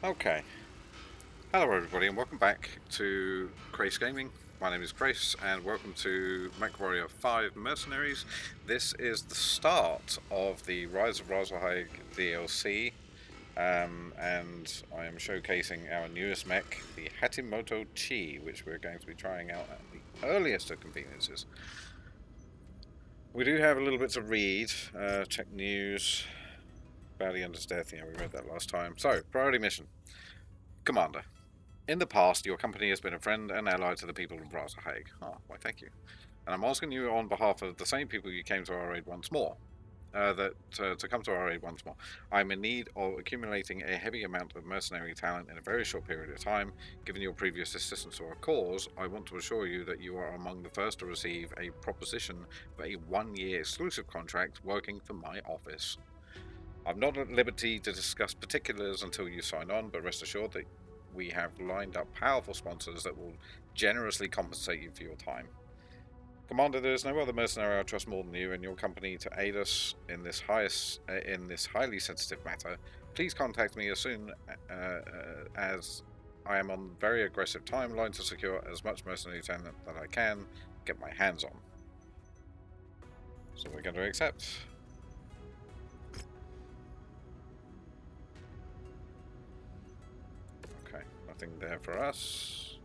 Okay. Hello everybody and welcome back to Grace Gaming. My name is Grace and welcome to MechWarrior 5 Mercenaries. This is the start of the Rise of Rasalhague DLC, and I am showcasing our newest mech, the Hatimoto Chi, which we're going to be trying out at the earliest of conveniences. We do have a little bit to read, check news, Bounty Hunter's death, yeah, we read that last time. So, priority mission. Commander. In the past, your company has been a friend and ally to the people of Rasalhague. Oh, why thank you. And I'm asking you on behalf of the same people you came to our aid once more, to come to our aid once more. I'm in need of accumulating a heavy amount of mercenary talent in a very short period of time. Given your previous assistance to our cause, I want to assure you that you are among the first to receive a proposition for a one-year exclusive contract working for my office. I'm not at liberty to discuss particulars until you sign on, but rest assured that we have lined up powerful sponsors that will generously compensate you for your time. Commander, there is no other mercenary I trust more than you and your company to aid us in this highly sensitive matter. Please contact me as soon as I am on a very aggressive timeline to secure as much mercenary talent that I can get my hands on. So we're going to accept. Okay, nothing there for us.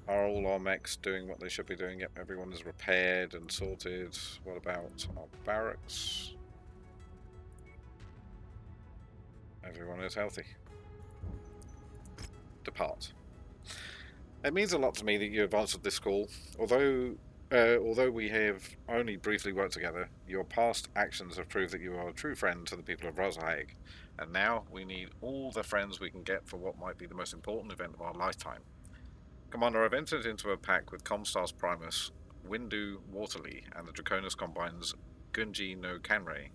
Are all our mechs doing what they should be doing? Yep, everyone is repaired and sorted. What about our barracks? Everyone is healthy. Depart. It means a lot to me that you have answered this call. Although we have only briefly worked together, your past actions have proved that you are a true friend to the people of Rasalhague. And now we need all the friends we can get for what might be the most important event of our lifetime. Commander, I've entered into a pact with Comstar's Primus, Windu Waterley, and the Draconis Combines Gunji no Kanrei,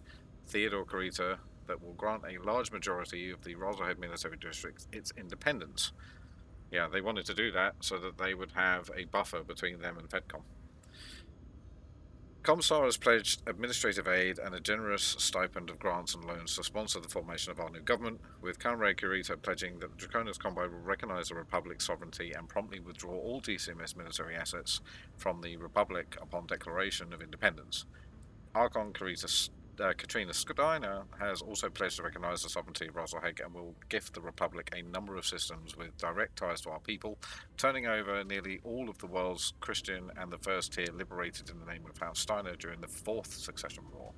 Theodore Karita, that will grant a large majority of the Rasalhague military district its independence. Yeah, they wanted to do that so that they would have a buffer between them and FedCom. Comstar has pledged administrative aid and a generous stipend of grants and loans to sponsor the formation of our new government, with Kanrei Kurita pledging that the Draconis Combine will recognize the Republic's sovereignty and promptly withdraw all DCMS military assets from the Republic upon declaration of independence. Archon Katrina Skudina has also pledged to recognise the sovereignty of Rasalhague and will gift the Republic a number of systems with direct ties to our people, turning over nearly all of the world's Christian and the First Tier liberated in the name of House Steiner during the Fourth Succession War.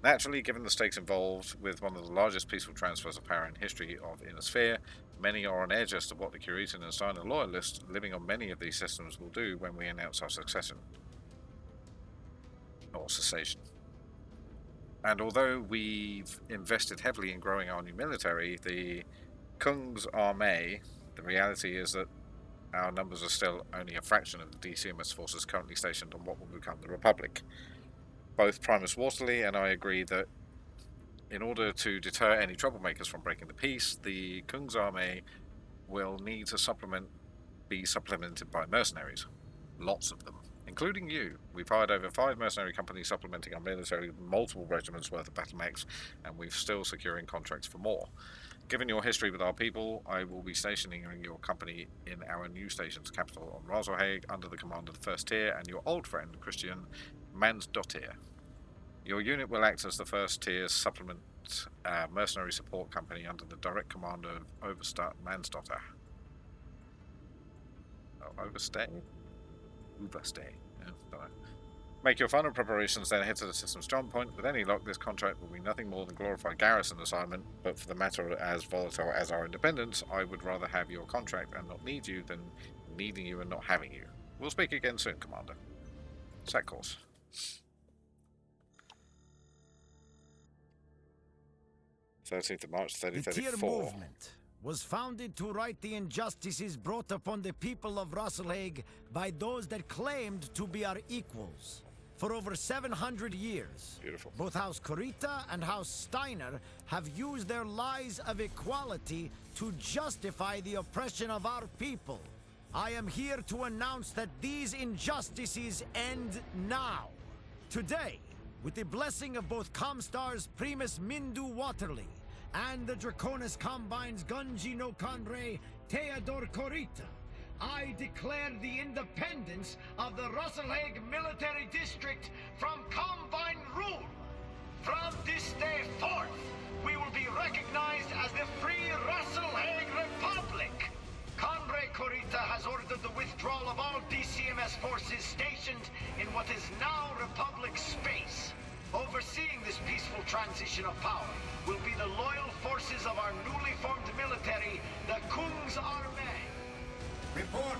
Naturally, given the stakes involved with one of the largest peaceful transfers of power in history of Inner Sphere, many are on edge as to what the Curitan and Steiner loyalists living on many of these systems will do when we announce our succession. Or cessation. And although we've invested heavily in growing our new military, the Kung's Armee, the reality is that our numbers are still only a fraction of the DCMS forces currently stationed on what will become the Republic. Both Primus Waterley and I agree that in order to deter any troublemakers from breaking the peace, the Kung's Armee will need to be supplemented by mercenaries. Lots of them. Including you. We've hired over 5 mercenary companies supplementing our military with multiple regiments worth of battle mechs, and we're still securing contracts for more. Given your history with our people, I will be stationing your company in our new station's capital on Rasalhague under the command of the First Tier and your old friend, Christian Mansdottir. Your unit will act as the First Tier's supplement mercenary support company under the direct command of Overstay Mansdottir. Oh, Overstay? Overstay. Yeah, make your final preparations, then head to the system's jump point. With any luck, this contract will be nothing more than glorified garrison assignment, but for the matter as volatile as our independence, I would rather have your contract and not need you than needing you and not having you. We'll speak again soon, Commander. Set course. 13th of March, 3034. The Tier movement was founded to right the injustices brought upon the people of Rasalhague by those that claimed to be our equals. For over 700 years, Beautiful. Both House Kurita and House Steiner have used their lies of equality to justify the oppression of our people. I am here to announce that these injustices end now. Today, with the blessing of both Comstar's Primus Windu Waterley and the Draconis Combine's Gunji no Kanrei Teodor Korita, I declare the independence of the Rasalhague Military District from Combine rule. From this day forth, we will be recognized as the Free Rasalhague Republic. Conrad Korita has ordered the withdrawal of all DCMS forces stationed in what is now Republic space. Overseeing this peaceful transition of power will be the loyal forces of our newly formed military, the Kung's Armee. Report!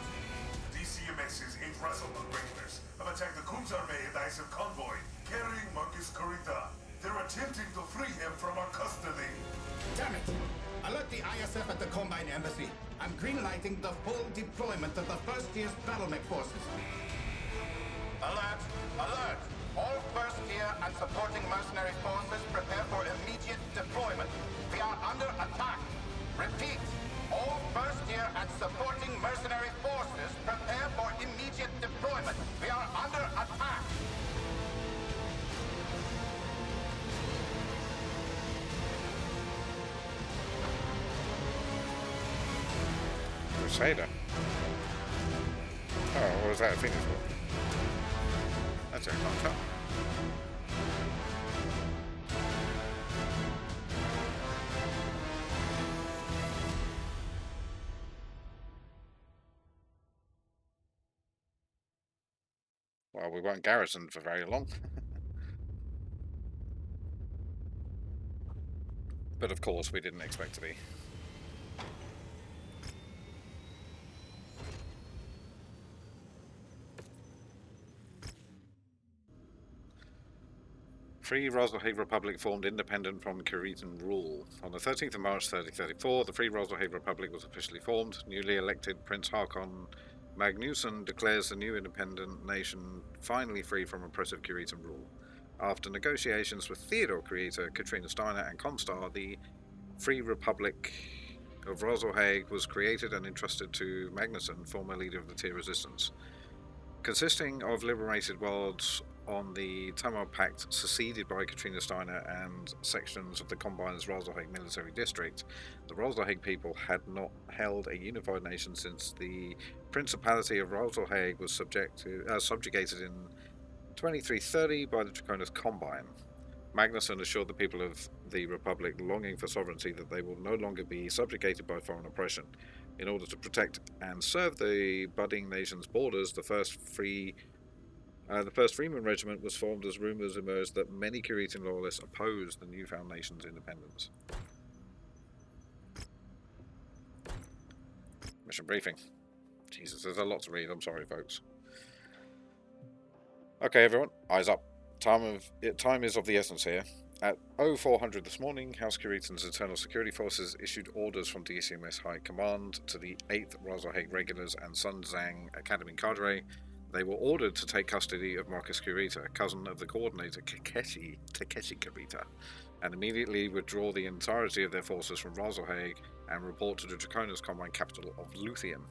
DCMS's 8 Rasalhague regulars have attacked the Kung's Armee and ISF convoy, carrying Marcus Korita. They're attempting to free him from our custody. Damn it! Alert the ISF at the Combine Embassy. I'm greenlighting the full deployment of the first year's battle mech forces. Alert! Alert! All first tier and supporting mercenary forces prepare for immediate deployment. We are under attack. Repeat! All first tier and supporting mercenary forces prepare for immediate deployment. We are under attack. Crusader. Oh, what was that? I think it's what. That's a contract. Well, we weren't garrisoned for very long. But of course, we didn't expect to be. Free Rasalhague Republic formed independent from Kiritan rule. On the 13th of March 3034, the Free Rasalhague Republic was officially formed. Newly elected Prince Harkon Magnusson declares the new independent nation finally free from oppressive Kiritan rule. After negotiations with Theodore Creator, Katrina Steiner, and Comstar, the Free Republic of Rasalhague was created and entrusted to Magnusson, former leader of the Tier Resistance. Consisting of liberated worlds on the Tamar Pact, seceded by Katrina Steiner, and sections of the Combine's Rasalhague military district, the Rasalhague people had not held a unified nation since the Principality of Rasalhague was subjugated in 2330 by the Draconis Combine. Magnusson assured the people of the Republic longing for sovereignty that they will no longer be subjugated by foreign oppression. In order to protect and serve the budding nation's borders, the first Freeman Regiment was formed as rumours emerged that many Kiritan loyalists opposed the newfound nation's independence. Mission briefing. Jesus, there's a lot to read. I'm sorry, folks. Okay, everyone, eyes up. Time is of the essence here. At 0400 this morning, House Kiritan's Internal Security Forces issued orders from DCMS High Command to the 8th Rasalhague Regulars and Sun Zhang Academy Cadre. They were ordered to take custody of Marcus Kurita, cousin of the coordinator Takeshi Kurita, and immediately withdraw the entirety of their forces from Rasalhague and report to the Draconis Combine capital of Luthium.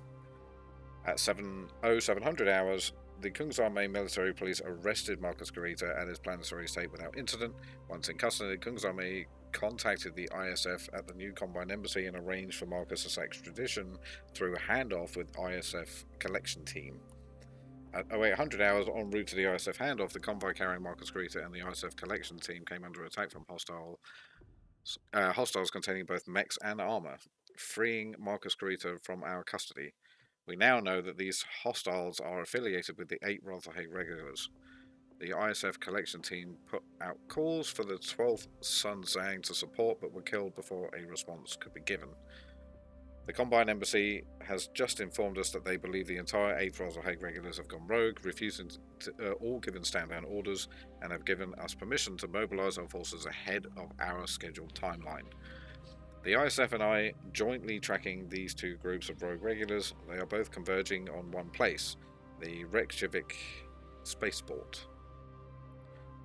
At 700 hours, the Kung's Armee military police arrested Marcus Kurita at his planetary estate without incident. Once in custody, the Kung's Armee contacted the ISF at the new Combine Embassy and arranged for Marcus' extradition through a handoff with ISF collection team. At 0800 hours, en route to the ISF handoff, the convoy carrying Marcus Kurita and the ISF collection team came under attack from hostiles containing both mechs and armor, freeing Marcus Kurita from our custody. We now know that these hostiles are affiliated with the 8 Rasalhague regulars. The ISF collection team put out calls for the 12th Sun Zhang to support, but were killed before a response could be given. The Combine Embassy has just informed us that they believe the entire 8th Rasalhague regulars have gone rogue, refusing to all given stand-down orders, and have given us permission to mobilise our forces ahead of our scheduled timeline. The ISF and I jointly tracking these two groups of rogue regulars. They are both converging on one place, the Reykjavik spaceport.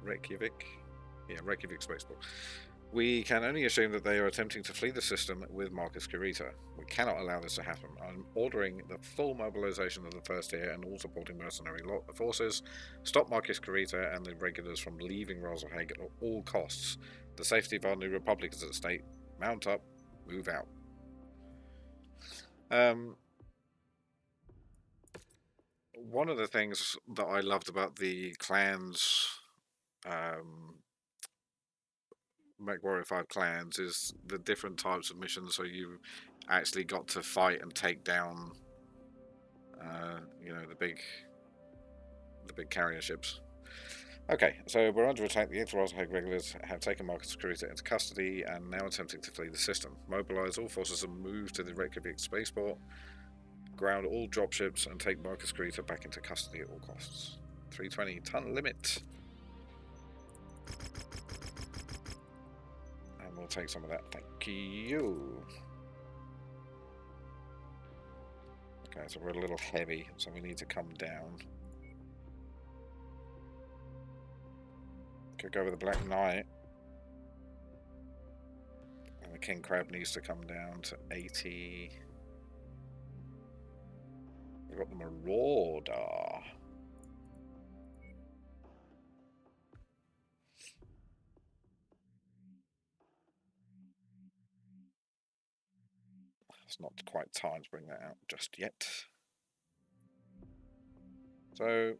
Reykjavik spaceport. We can only assume that they are attempting to flee the system with Marcus Kurita. We cannot allow this to happen. I'm ordering the full mobilization of the first tier and all supporting mercenary forces. Stop Marcus Kurita and the regulars from leaving Rasalhague at all costs. The safety of our new republic is at stake. Mount up, move out. One of the things that I loved about the clans, MechWarrior 5 clans, is the different types of missions. So you actually got to fight and take down, you know, the big carrier ships. Okay, so we're under attack. The Rasalhague regulars have taken Marcus Kurita into custody and now attempting to flee the system. Mobilize all forces and move to the Reykjavik spaceport. Ground all dropships and take Marcus Kurita back into custody at all costs. 320 ton limit. And we'll take some of that. Thank you. Okay, so we're a little heavy, so we need to come down. Could go with the Black Knight. And the King Crab needs to come down to 80. We've got the Marauder. It's not quite time to bring that out just yet. So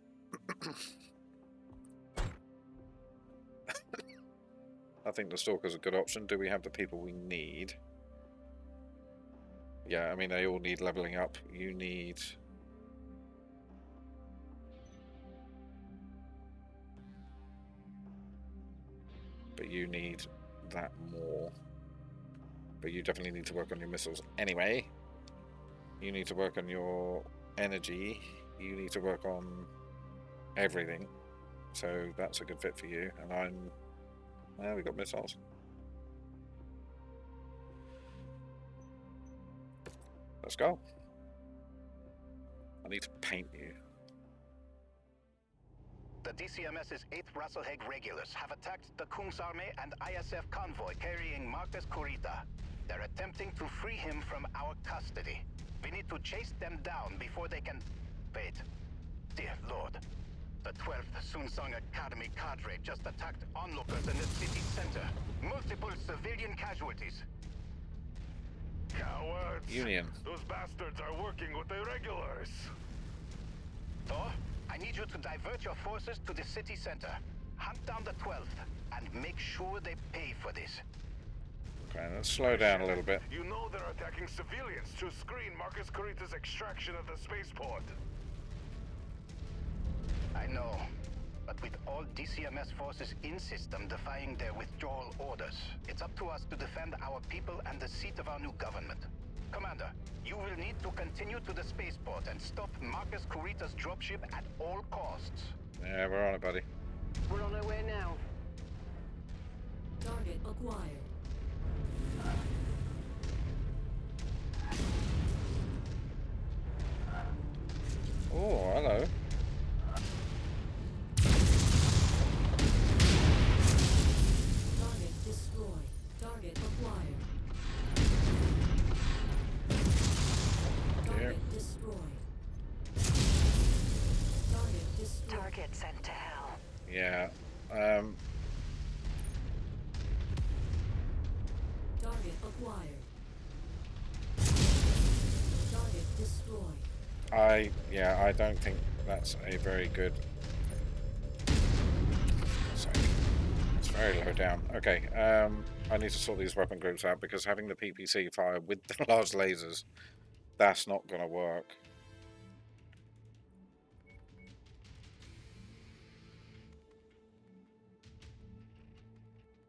I think the Stalker's a good option. Do we have the people we need? Yeah, I mean, they all need leveling up. You need... But you need that more. But you definitely need to work on your missiles anyway. You need to work on your energy. You need to work on everything. So that's a good fit for you. And I'm... we got missiles. Let's go. I need to paint you. The DCMS's 8th Rasalhague regulars have attacked the Kungsarmé and ISF convoy carrying Marcus Kurita. They're attempting to free him from our custody. We need to chase them down before they can... Wait. Dear Lord. The 12th Sunsong Academy cadre just attacked onlookers in the city center. Multiple civilian casualties. Cowards! Union. Those bastards are working with the regulars! Thor, I need you to divert your forces to the city center. Hunt down the 12th and make sure they pay for this. Okay, let's slow down a little bit. You know they're attacking civilians to screen Marcus Kurita's extraction of the spaceport. I know, but with all DCMS forces in system defying their withdrawal orders, it's up to us to defend our people and the seat of our new government. Commander, you will need to continue to the spaceport and stop Marcus Kurita's dropship at all costs. Yeah, we're on it, buddy. We're on our way now. Target acquired. Oh, hello. Target destroyed. Target acquired. Target destroyed. Target destroyed. Target sent to hell. Yeah. Target acquired. Target destroyed. I don't think that's a very good... Sorry. It's very low down. Okay, I need to sort these weapon groups out because having the PPC fire with the large lasers, that's not going to work.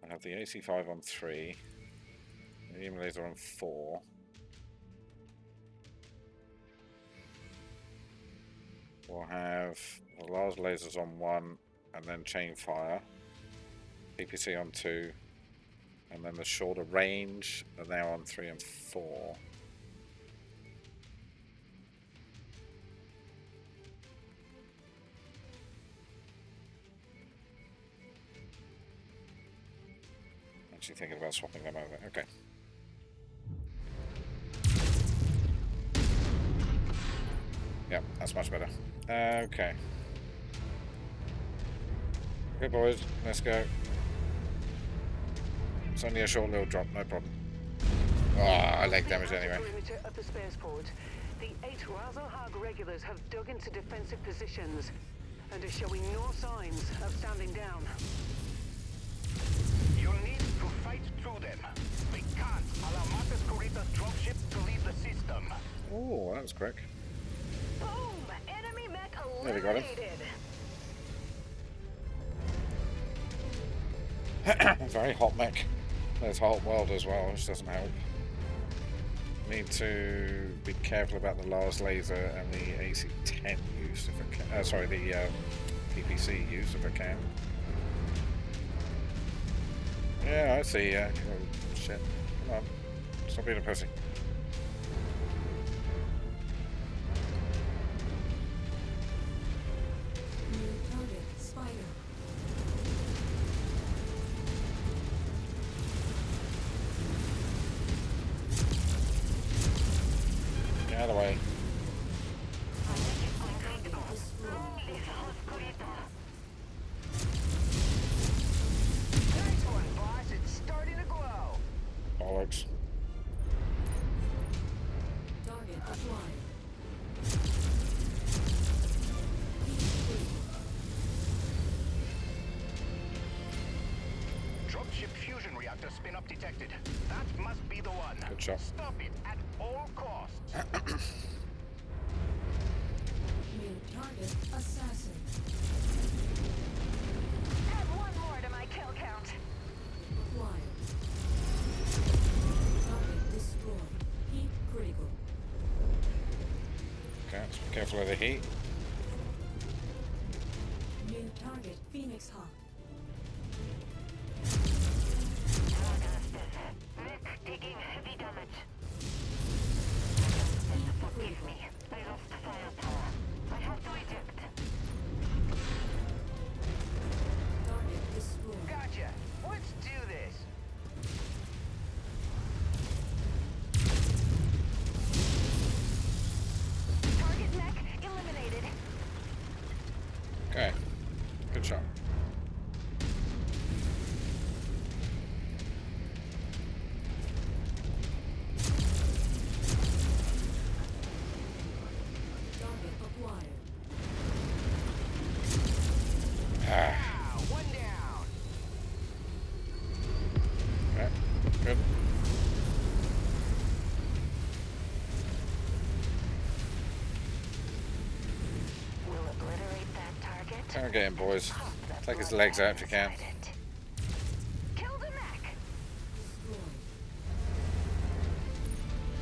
I have the AC5 on 3, medium laser on 4. We'll have the large lasers on 1 and then chain fire. PPC on 2. And then the shorter range are now on 3 and 4. Actually thinking about swapping them over. Okay. Yep, that's much better. Okay. Okay, boys, let's go. It's only a short little drop, no problem. leg damage anyway. Perimeter of the spaceport. The 8 Rasalhague regulars have dug into defensive positions and are showing no signs of standing down. You'll need to fight through them. We can't allow Marcus Kurita's dropship to leave the system. Oh, that was quick. Boom! Enemy mech There we got him. eliminated. Very hot mech. There's hot world as well, which doesn't help. Need to be careful about the Lars laser and the AC-10 use if I can. Sorry, the PPC use if I can. Yeah, I see. Oh, shit. Come on. Stop being a pussy. New target, Spider. Get out of the way. Nice one, boss. It's starting to glow. Bollocks. Target acquired. Dropship fusion reactor spin-up detected. That must be the one. Good shot. Stop it at all costs. New target, Assassin. Add one more to my kill count. Acquired. Target destroyed. Heat critical. Okay, let's be careful of the heat. New target, Phoenix Hawk. Taking heavy damage. Forgive me. I lost firepower. I have to eject. Target destroyed. Gotcha. Let's do this. Target mech eliminated. Okay. Good shot. Target acquired. One down. Okay. Good. We'll obliterate that target. Come on, get him, boys. Take his legs out if you can. Kill the mech. Destroyed.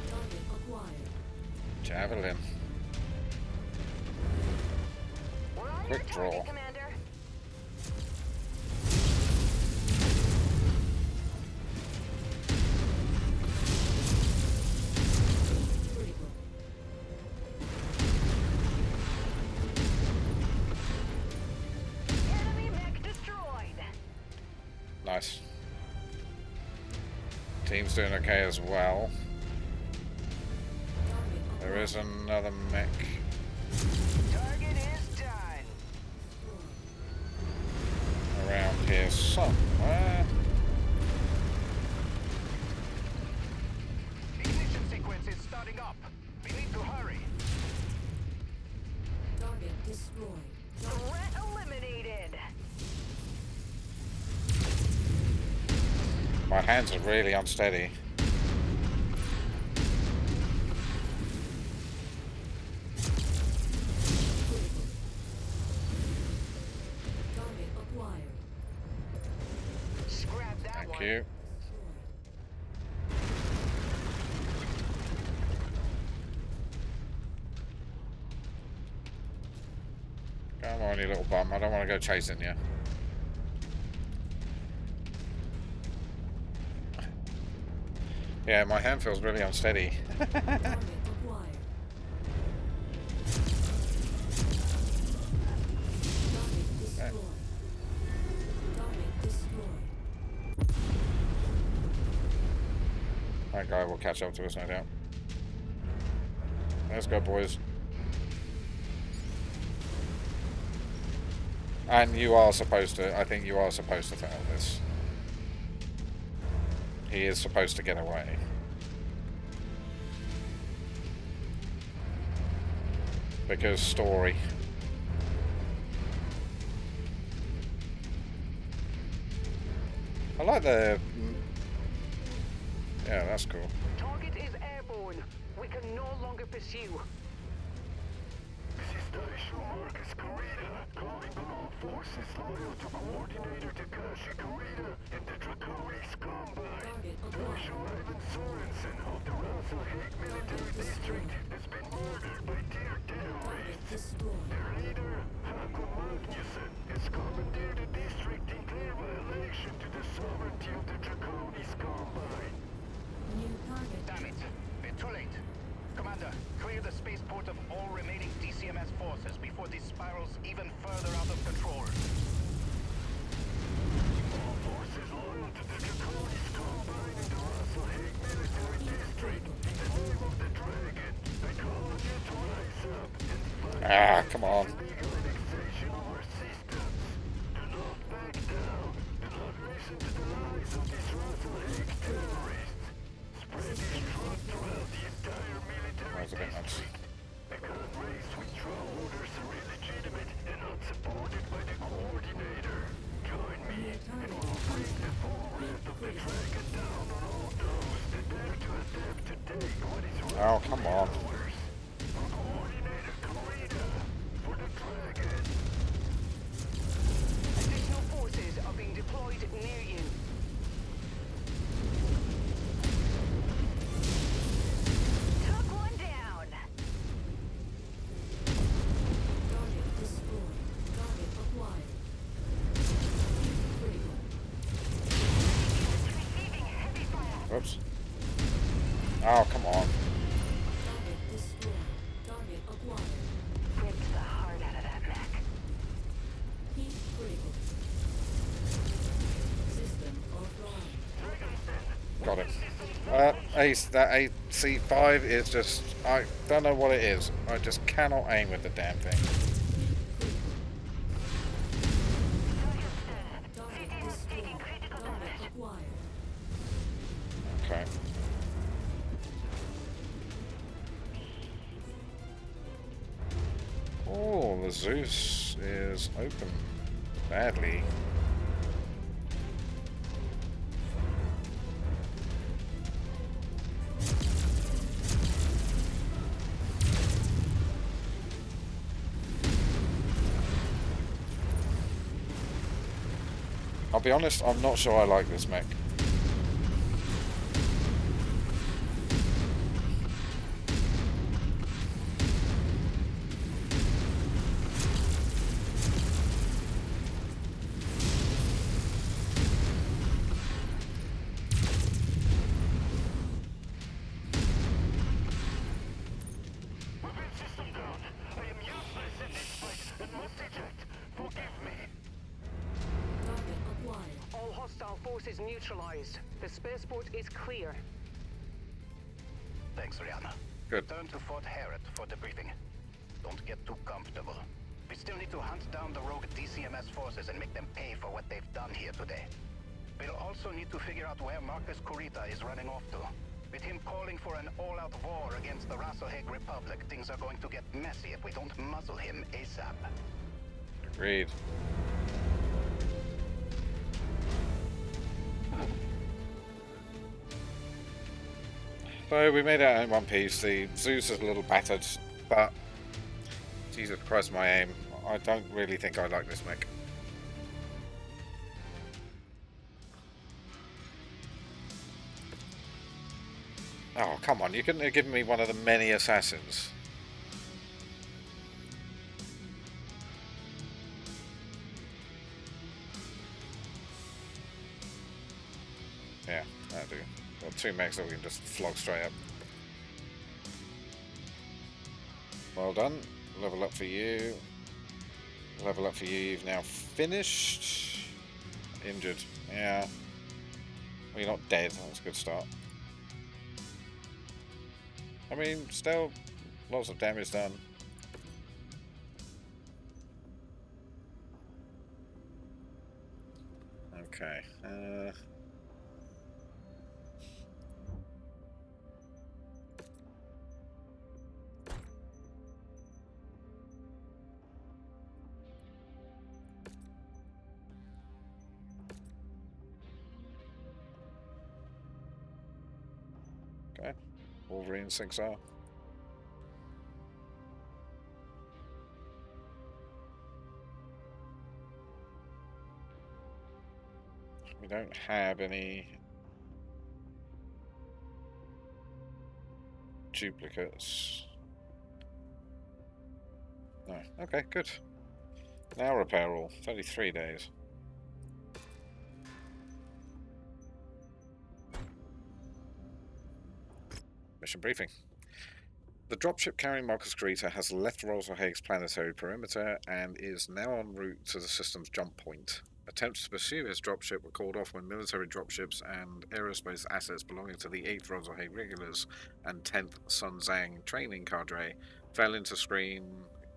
Target acquired. Javelin. We're on Quick your draw. target, Commander. Critical. Enemy mech destroyed. Nice. Team's doing okay as well. Target There is another mech Target is done. around here somewhere. Ignition sequence is starting up. We need to hurry. Target destroyed. Threat eliminated. My hands are really unsteady. Critical. Target acquired. Scrap that Thank one. you. Come on, you little bum. I don't want to go chasing you. Yeah, my hand feels really unsteady. Target acquired. Target destroyed. Target destroyed. That guy will catch up to us, no doubt. Let's go, boys. And you are supposed to, I think you are supposed to fail this. He is supposed to get away. because story. I like the... Yeah, that's cool. Target is airborne. We can no longer pursue. Target acquired. Target destroyed. New target. Damn it. We're too late. Commander, clear the spaceport of all remaining DCMS forces before this spirals even further out of control. All forces loyal to the Draconis combine in the Rasalhague military district. In the name of the dragon, I call on you to rise up and fight Ah, come on. the legal annexation of our systems. Do not back down. Do not listen to the lies of these Rasalhague terrorists. Spread distrust throughout the entire military That was a bit much. district. The Conrays withdraw orders are illegitimate and not supported by the coordinator. Join me, and we'll bring the full wrath of the dragon down on all those that dare to attempt to take what is Oh, come on. ours. Coordinator Corrida, for the dragon. Additional forces are being deployed near you. Took one down. Target destroyed. Target acquired. Critical. Receiving heavy fire. Oops. Oh, come on. Target destroyed. Target acquired. Ripped the heart out of that mech. Heat critical. System offline. Got it. Ace, that AC5 is just... I don't know what it is. I just cannot aim with the damn thing. Target destroyed. Target acquired. Okay. Oh, the Zeus is open. Badly. I'll be honest, I'm not sure I like this mech. Weapon system down. I am useless in this fight and must eject. Forgive me. Target acquired. All hostile forces neutralized. The spaceport is clear. Thanks, Rihanna. Good. Turn to Fort Harrod for debriefing. Don't get too comfortable. We still need to hunt down the rogue DCMS forces and make them pay for what they've done here today. We'll also need to figure out where Marcus Kurita is running off to. With him calling for an all-out war against the Rasalhague Republic, things are going to get messy if we don't muzzle him ASAP. Agreed. So we made it out in one piece. The Zeus is a little battered, but Jesus Christ, my aim. I don't really think I like this mech. Oh, come on, you couldn't have given me one of the many assassins. Yeah, that'll do. Got two mechs that we can just flog straight up. Well done. Level up for you. Level up for you. You've now finished. Injured. Yeah. Well, you're not dead. That's a good start. I mean, still lots of damage done. Okay. Okay. Wolverine 6R. We don't have any duplicates. No. Okay, good. Now repair all. 33 days. Mission briefing. The dropship carrying Marcus Greta has left Rasalhague's planetary perimeter and is now en route to the system's jump point. Attempts to pursue his dropship were called off when military dropships and aerospace assets belonging to the 8th Rasalhague regulars and 10th Sun Zhang training cadre fell into screen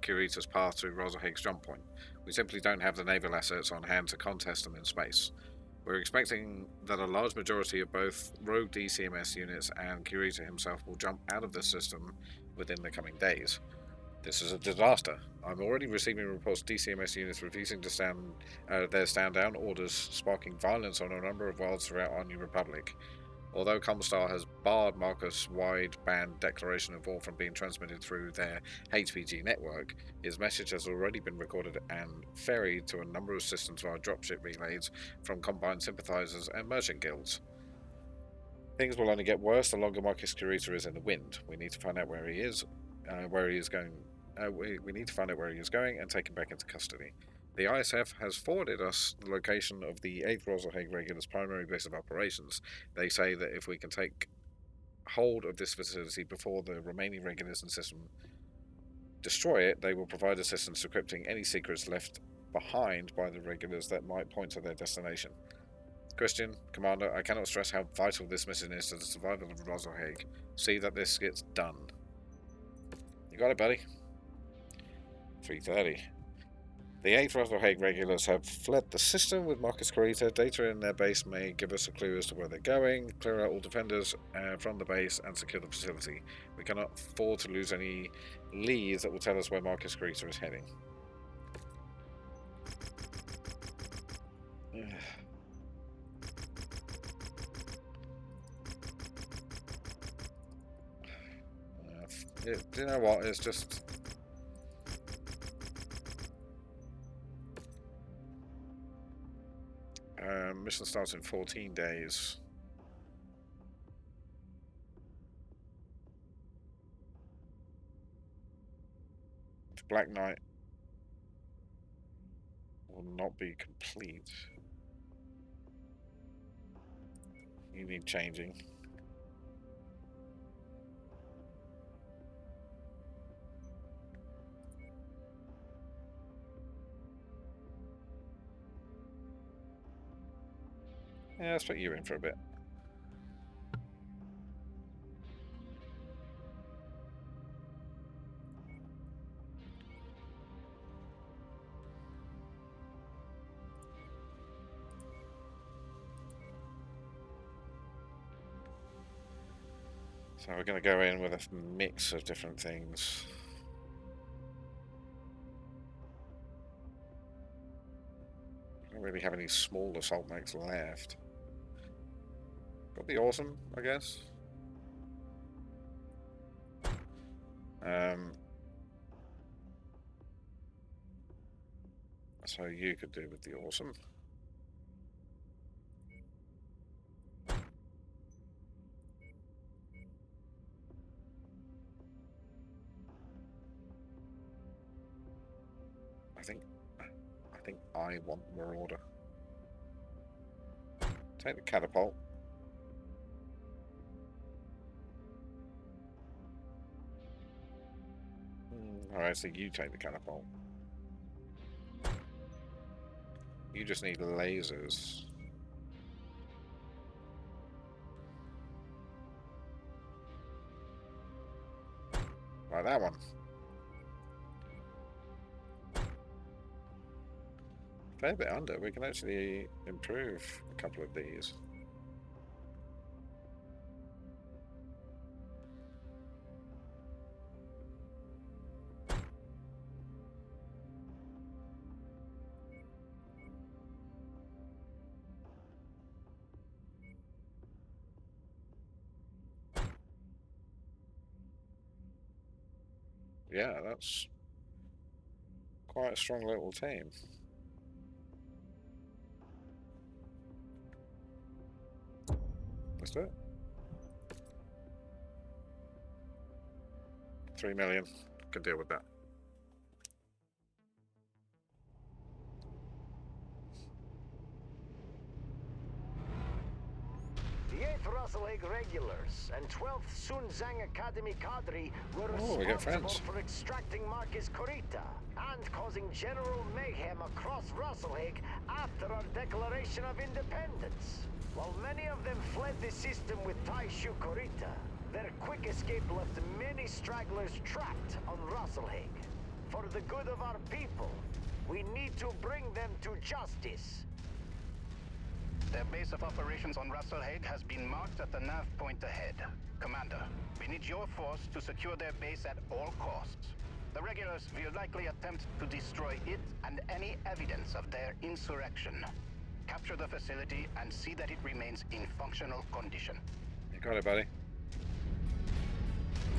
Kurita's path to Rasalhague's jump point. We simply don't have the naval assets on hand to contest them in space. We're expecting that a large majority of both rogue DCMS units and Kurita himself will jump out of the system within the coming days. This is a disaster. I'm already receiving reports of DCMS units refusing to stand their stand-down orders, sparking violence on a number of worlds throughout our new republic. Although Comstar has barred Marcus' wide-band declaration of war from being transmitted through their HPG network, his message has already been recorded and ferried to a number of systems via dropship relays from combined sympathizers and merchant guilds. Things will only get worse the longer Marcus Kurita is in the wind. We need to find out where he is going. We need to find out where he is going and take him back into custody. The ISF has forwarded us the location of the 8th Rasalhague regular's primary base of operations. They say that if we can take hold of this facility before the remaining regulars and system destroy it, they will provide assistance decrypting any secrets left behind by the regulars that might point to their destination. Christian, Commander, I cannot stress how vital this mission is to the survival of Rasalhague. See that this gets done. You got it, buddy. 3:30. The 8th Rasalhague regulars have fled the system with Marcus Kurita. Data in their base may give us a clue as to where they're going. Clear out all defenders from the base and secure the facility. We cannot afford to lose any leads that will tell us where Marcus Kurita is heading. Do you know what? It's just... mission starts in 14 days. The Black Knight will not be complete. You need changing. Yeah, let's put you in for a bit. So we're going to go in with a mix of different things. I don't really have any small assault mechs left. Got the awesome, I guess. So you could do with the awesome. I think I want Marauder. Take the catapult. Alright, so you take the catapult. You just need lasers. Like that one. Fair bit under. We can actually improve a couple of these. yeah, that's quite a strong little team. Let's do it. 3 million. Can deal with that. The 8th Rasalhague regulars and 12th Sunzang Academy cadre were Oh, we get responsible friends. for extracting Marcus Corita and causing general mayhem across Rasalhague after our declaration of independence. While many of them fled the system with Taishu Corita, their quick escape left many stragglers trapped on Rasalhague. For the good of our people, we need to bring them to justice. Their base of operations on Rasalhague has been marked at the nav point ahead. Commander, we need your force to secure their base at all costs. The regulars will likely attempt to destroy it and any evidence of their insurrection. Capture the facility and see that it remains in functional condition. You got it, buddy.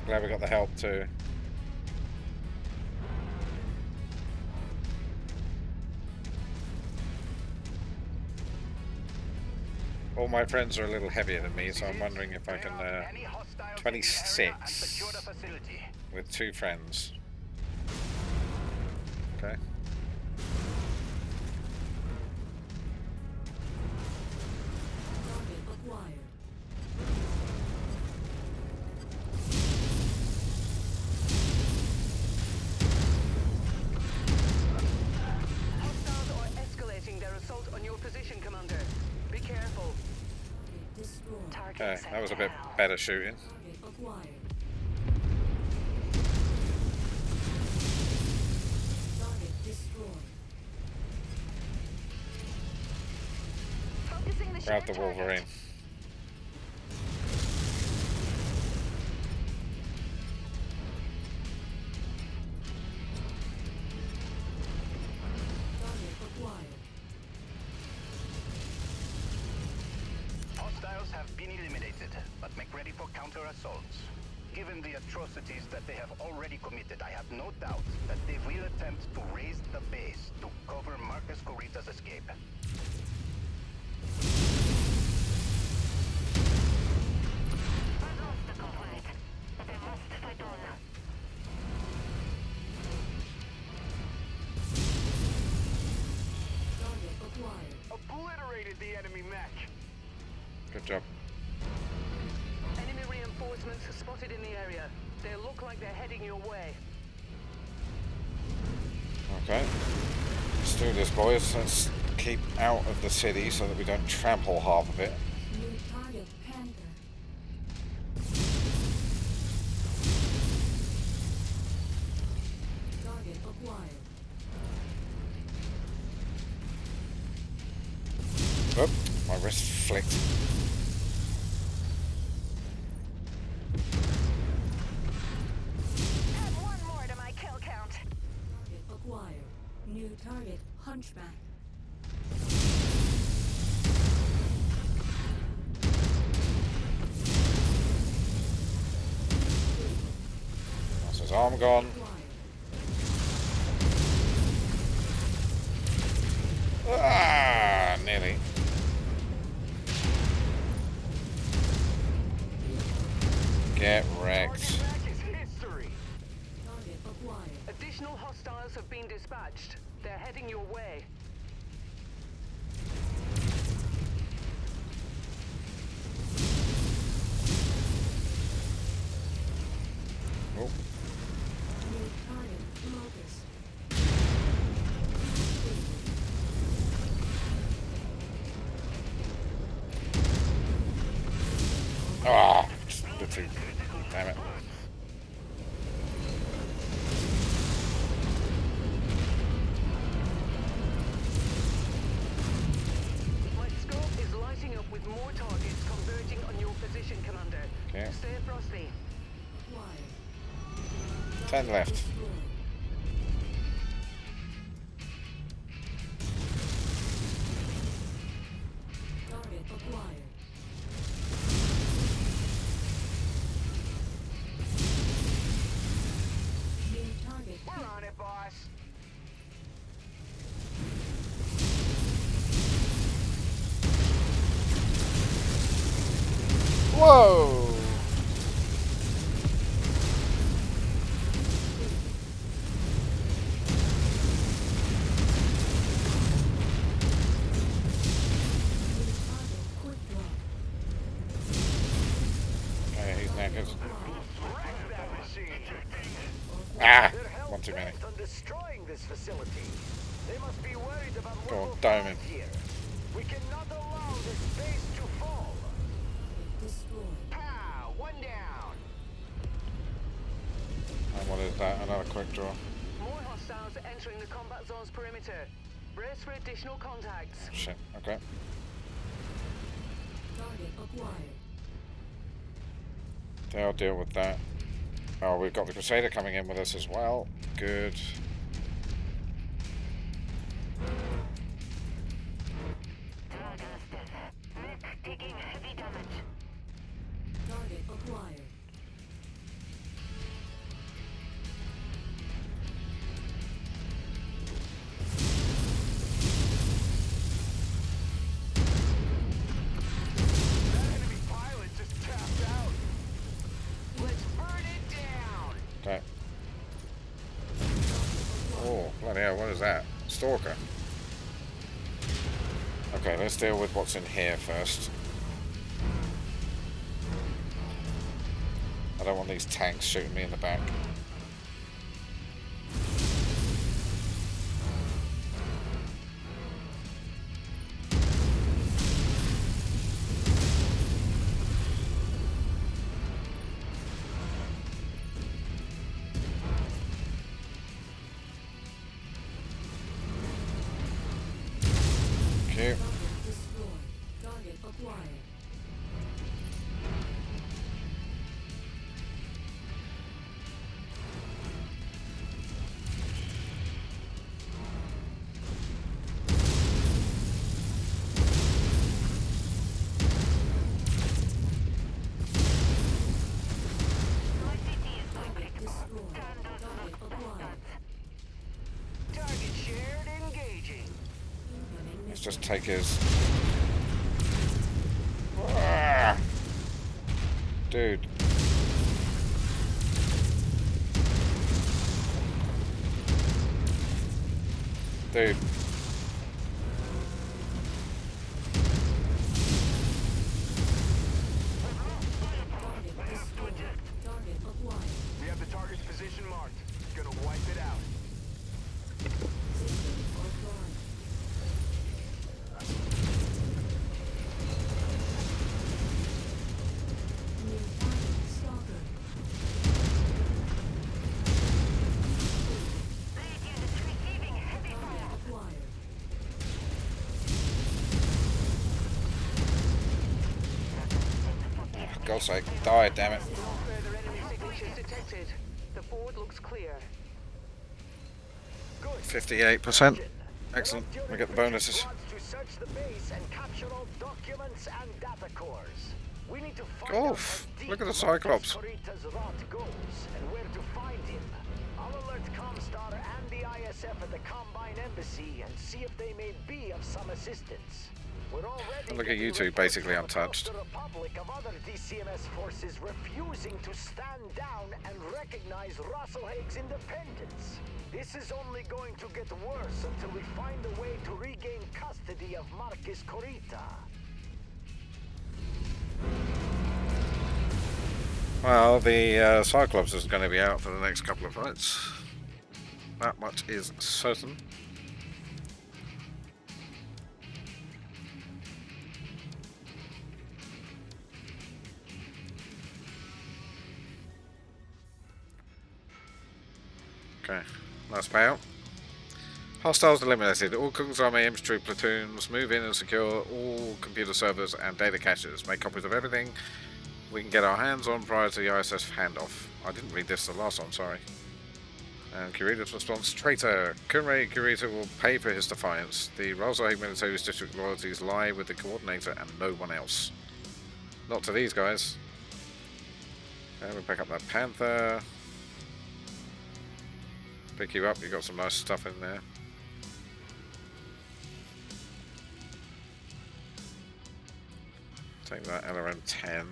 Glad we got the help too. All my friends are a little heavier than me, so I'm wondering if I can 26 with 2 friends. Okay. Target acquired. Hostiles are escalating their assault on your position, Commander. Be careful. Target destroyed. Target Okay, set that was a bit down. better shooting. Target acquired. Target destroyed. Focusing the Grab shared the Wolverine. target. Target acquired. Hostiles have been eliminated, but make ready for counter-assaults. Given the atrocities that they have already committed, I have no doubt that they will attempt to raise the base to cover Marcus Corita's escape. Target acquired. Obliterated the enemy mech. Good job. Enemy reinforcements spotted in the area. They look like they're heading your way. Okay. Let's do this, boys. Let's keep out of the city so that we don't trample half of it. New target Panther. Target acquired. Oop, my wrist flicked. Add one more to my kill count. Target acquired. New target Hunchback. That's his arm gone. Acquired. Ah, nearly. Get wrecked. Mech is history. Target acquired. Additional hostiles have been dispatched. They're heading your way. Oh, New target Locust. ah, the 2. Damn it. My scope is lighting up with more targets converging on your position, Commander. Okay. Stay frosty. Acquired. 10 left. Destroyed. Target acquired. New Whoa! Target quick drop. Okay, he's knackered. Wreck that machine. Ah! They're hell One too many. bent on destroying this facility. They must be worried about what Go on, we'll dome find him. here. We cannot allow this base to fall. Destroyed. Pow! One down. And what is that? Another quick draw. More hostiles are entering the combat zone's perimeter. Brace for additional contacts. Shit, okay. Target acquired. They'll deal with that. Oh, we've got the Crusader coming in with us as well. Good. Target acquired. That enemy pilot just tapped out. Let's burn it down. Okay. Oh, bloody hell, what is that? Stalker. Okay, let's deal with what's in here first. I don't want these tanks shooting me in the back. Cute. Target destroyed. Target acquired. Target destroyed. Target acquired. Target shared. Engaging. Incoming Let's missile. just take his... Ah! Dude. Dude. Target destroyed. Target acquired. We have the target's position marked. Gonna wipe it out. System offline. New target stalker. Target acquired. God's sake, die, damn it. No further enemy signatures detected. The forward looks clear. 58%. Excellent. We get the bonuses. To search the base and capture all documents and data cores. We need to find Oh, out how look at the deep Cyclops. Corita's rot goes and where to find him. I'll alert Comstar and the ISF at the Combine Embassy and see if they may be of some assistance. We're already Look at you getting two, reports basically from across untouched. the Republic of other DCMS forces refusing to stand down and recognize Rasalhague's independence. This is only going to get worse until we find a way to regain custody of Marcus Corita. Well, the Cyclops is going to be out for the next couple of fights. That much is certain. Okay, last payout. Hostiles eliminated. All Kung's Army infantry platoons move in and secure all computer servers and data caches. Make copies of everything we can get our hands on prior to the ISS handoff. I didn't read this the last one, sorry. And Kurita's response: Traitor! Kunrei Kurita will pay for his defiance. The Rasalhague military's district loyalties lie with the coordinator and no one else. Not to these guys. Okay, we'll pick up that Panther. Pick you up, you got some nice stuff in there. Take that LRM-10.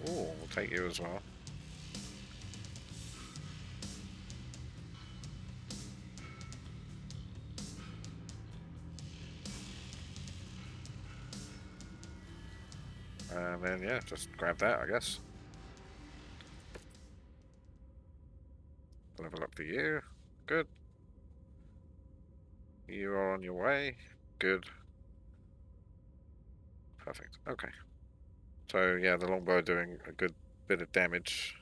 Oh, we'll take you as well. And then, yeah, just grab that, I guess. Level up for you. Good. You are on your way. Good. Perfect. Okay. So, yeah, the longbow doing a good bit of damage.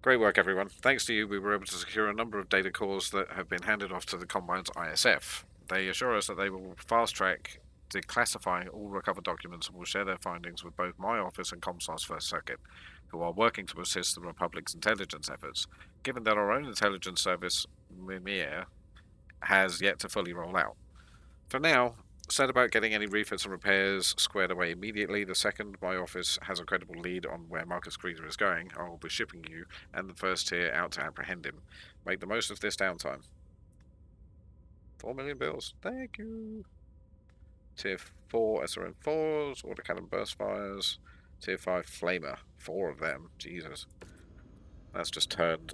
Great work, everyone. Thanks to you, we were able to secure a number of data cores that have been handed off to the Combine's ISF. They assure us that they will fast-track declassifying all recovered documents and will share their findings with both my office and Comstar's First Circuit, who are working to assist the Republic's intelligence efforts, given that our own intelligence service, Mimir, has yet to fully roll out. For now, set about getting any refits and repairs squared away immediately. The second my office has a credible lead on where Marcus Creeder is going, I will be shipping you and the first tier out to apprehend him. Make the most of this downtime. 4 million bills. Thank you. Tier 4 SRM4s, autocannon burst fires. Tier 5 flamer. 4 of them. Jesus. That's just turned.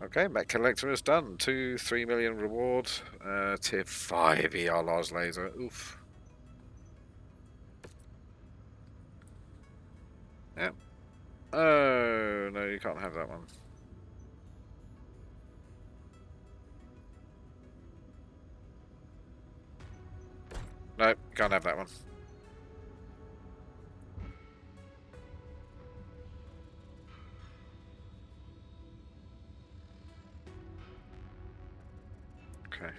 Okay, Mech Collector is done. 3 million reward. Tier 5 ER Lars laser. Oof. Yep. Oh, no, you can't have that one. No, can't have that one. Okay.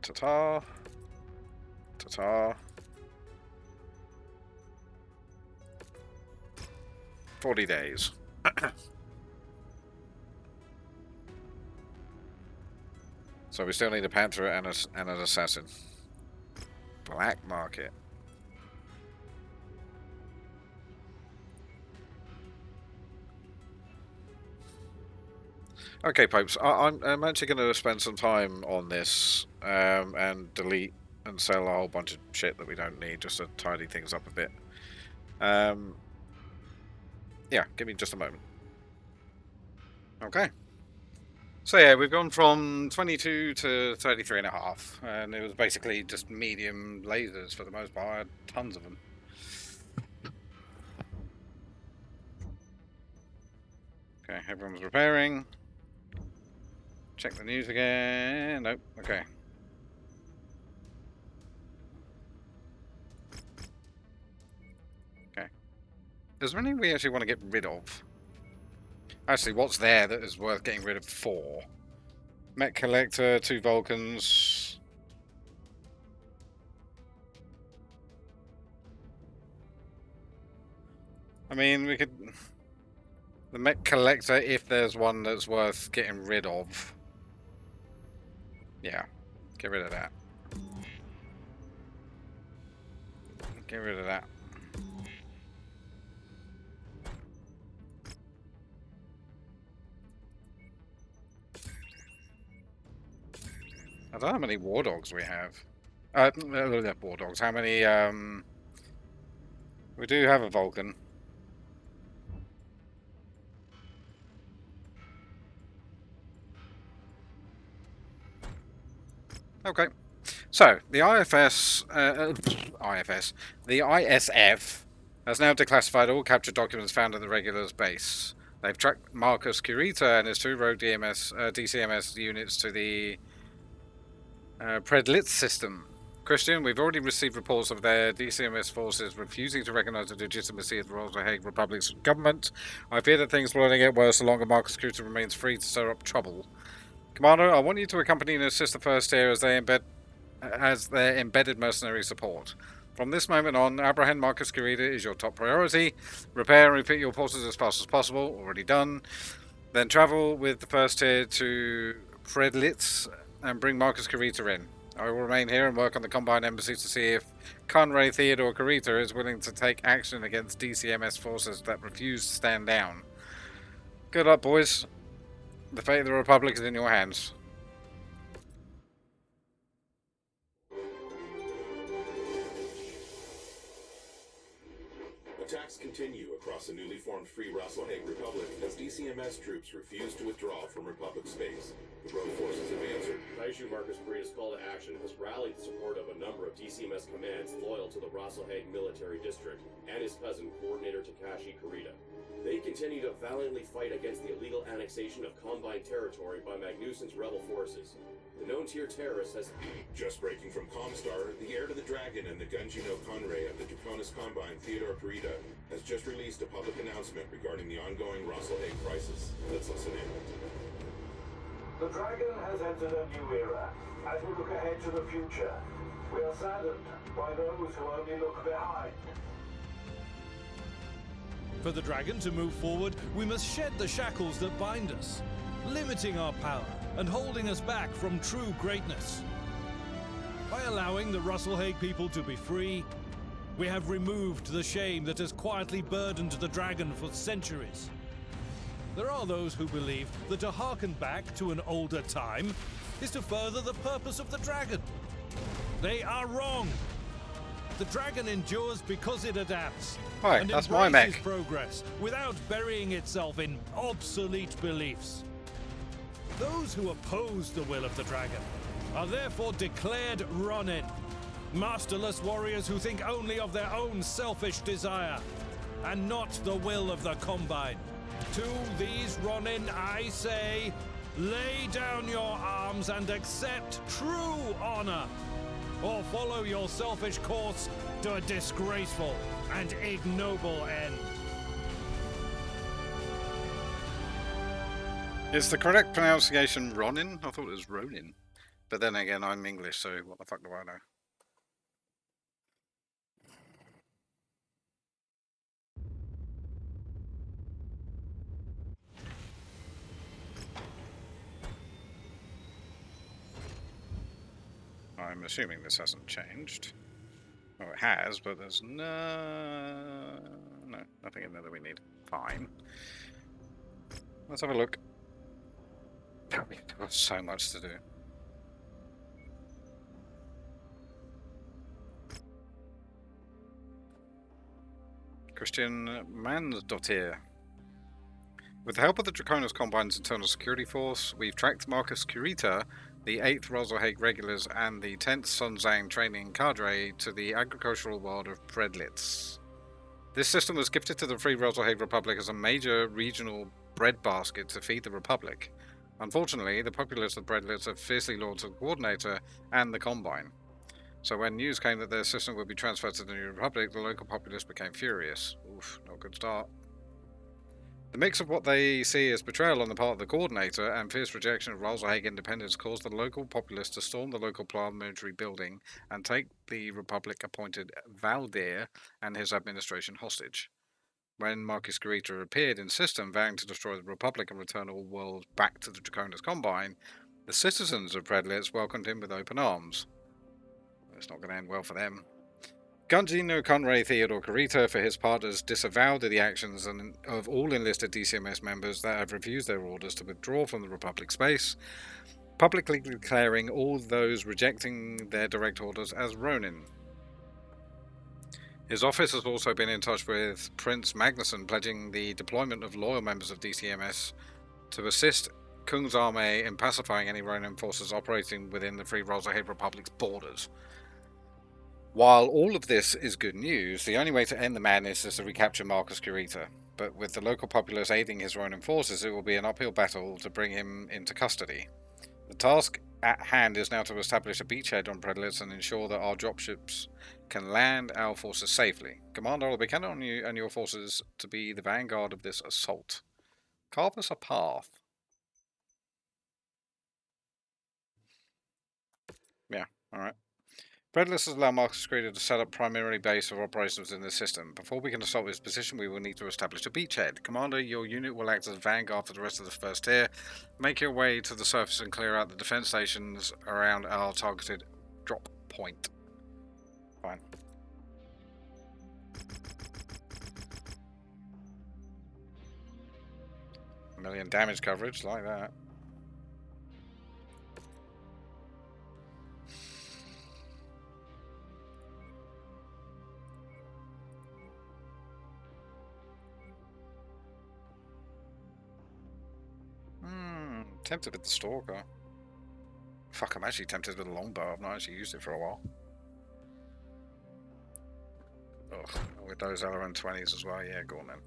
Ta-ta. Ta-ta. 40 days. So we still need a Panther and an Assassin. Black market. Okay, Popes, I'm actually going to spend some time on this and delete and sell a whole bunch of shit that we don't need just to tidy things up a bit. Yeah, give me just a moment. Okay. So yeah, we've gone from 22 to 33.5, and it was basically just medium lasers for the most part. I had tons of them. Okay, everyone's repairing. Check the news again. Nope. Okay. Okay. Is there anything we actually want to get rid of? Actually, what's there that is worth getting rid of for? Mech Collector, 2 Vulcans. I mean, we could... The Mech Collector, if there's one that's worth getting rid of. Yeah, get rid of that. Get rid of that. I don't know how many war dogs we have. War dogs. How many? We do have a Vulcan. Okay. So the the ISF has now declassified all captured documents found in the regulars base. They've tracked Marcus Curita and his 2 rogue DCMS units to the Predlitz system. Christian, we've already received reports of their DCMS forces refusing to recognize the legitimacy of the Rasalhague Republic's government. I fear that things will only get worse the longer Marcus Curita remains free to stir up trouble. Commander, I want you to accompany and assist the first tier as their embedded mercenary support. From this moment on, apprehend Marcus Curita is your top priority. Repair and refit your forces as fast as possible. Already done. Then travel with the first tier to Predlitz and bring Marcus Curita in. I will remain here and work on the Combine Embassy to see if Conray Theodore Curita is willing to take action against DCMS forces that refuse to stand down. Good luck, boys. The fate of the Republic is in your hands. Attacks continue across the newly formed Free Rasalhague Republic as DCMS troops refuse to withdraw from Republic space. The rogue forces have answered. Taishu Marcus Kurita's call to action has rallied the support of a number of DCMS commands loyal to the Rasalhague military district and his cousin, Coordinator Takashi Kurita. They continue to valiantly fight against the illegal annexation of Combine territory by Magnuson's rebel forces. The known tier terrorist has... Just breaking from Comstar, the heir to the Dragon and the Gunji no Conray of the Draconis Combine, Theodore Kurita, has just released a public announcement regarding the ongoing Rasalhague crisis. Let's listen in. The Dragon has entered a new era. As we look ahead to the future, we are saddened by those who only look behind. For the Dragon to move forward, we must shed the shackles that bind us, limiting our power and holding us back from true greatness. By allowing the Rasalhague people to be free, we have removed the shame that has quietly burdened the Dragon for centuries. There are those who believe that to harken back to an older time is to further the purpose of the Dragon. They are wrong. The Dragon endures because it adapts. Right, and that's my embraces mech. progress without burying itself in obsolete beliefs. Those who oppose the will of the Dragon are therefore declared Ronin, masterless warriors who think only of their own selfish desire and not the will of the Combine. To these Ronin I say, lay down your arms and accept true honor, or follow your selfish course to a disgraceful and ignoble end. Is the correct pronunciation Ronin? I thought it was Ronin. But then again, I'm English, so what the fuck do I know? I'm assuming this hasn't changed. Oh, it has, but there's nothing in there that we need. Fine. Let's have a look. We've got so much to do. Christian Mansdottir. With the help of the Draconis Combine's internal security force, we've tracked Marcus Kurita, the 8th Rasalhague Regulars, and the 10th Sunzang training cadre to the agricultural world of Predlitz. This system was gifted to the Free Rasalhague Republic as a major regional breadbasket to feed the Republic. Unfortunately, the populace of Predlitz are fiercely loyal to the Coordinator and the Combine. So when news came that their system would be transferred to the New Republic, the local populace became furious. Oof, not a good start. The mix of what they see as betrayal on the part of the Coordinator and fierce rejection of Rasalhague independence caused the local populace to storm the local parliamentary building and take the Republic-appointed Valdir and his administration hostage. When Marcus Kurita appeared in system, vowing to destroy the Republic and return all worlds back to the Draconis Combine, the citizens of Predlitz welcomed him with open arms. It's not going to end well for them. Gunji no Conray Theodore Kurita, for his part, has disavowed the actions of all enlisted DCMS members that have refused their orders to withdraw from the Republic space, publicly declaring all those rejecting their direct orders as Ronin. His office has also been in touch with Prince Magnuson, pledging the deployment of loyal members of DCMS to assist Kung's army in pacifying any Ronin forces operating within the Free Rasalhague Republic's borders. While all of this is good news, the only way to end the madness is to recapture Marcus Kurita. But with the local populace aiding his Ronin forces, it will be an uphill battle to bring him into custody. The task at hand is now to establish a beachhead on Predlitz and ensure that our dropships can land our forces safely. Commander, I'll be counting on you and your forces to be the vanguard of this assault. Carve us a path. Yeah, alright. Predlitz has allowed Marcus Kurita to set up primary base of operations in this system. Before we can assault his position, we will need to establish a beachhead. Commander, your unit will act as vanguard for the rest of the first tier. Make your way to the surface and clear out the defense stations around our targeted drop point. Fine. 1 million damage coverage, like that. Tempted with the Stalker. Fuck, I'm actually tempted with the longbow. I've not actually used it for a while. Ugh, with those LRM-20s as well. Yeah, go on then.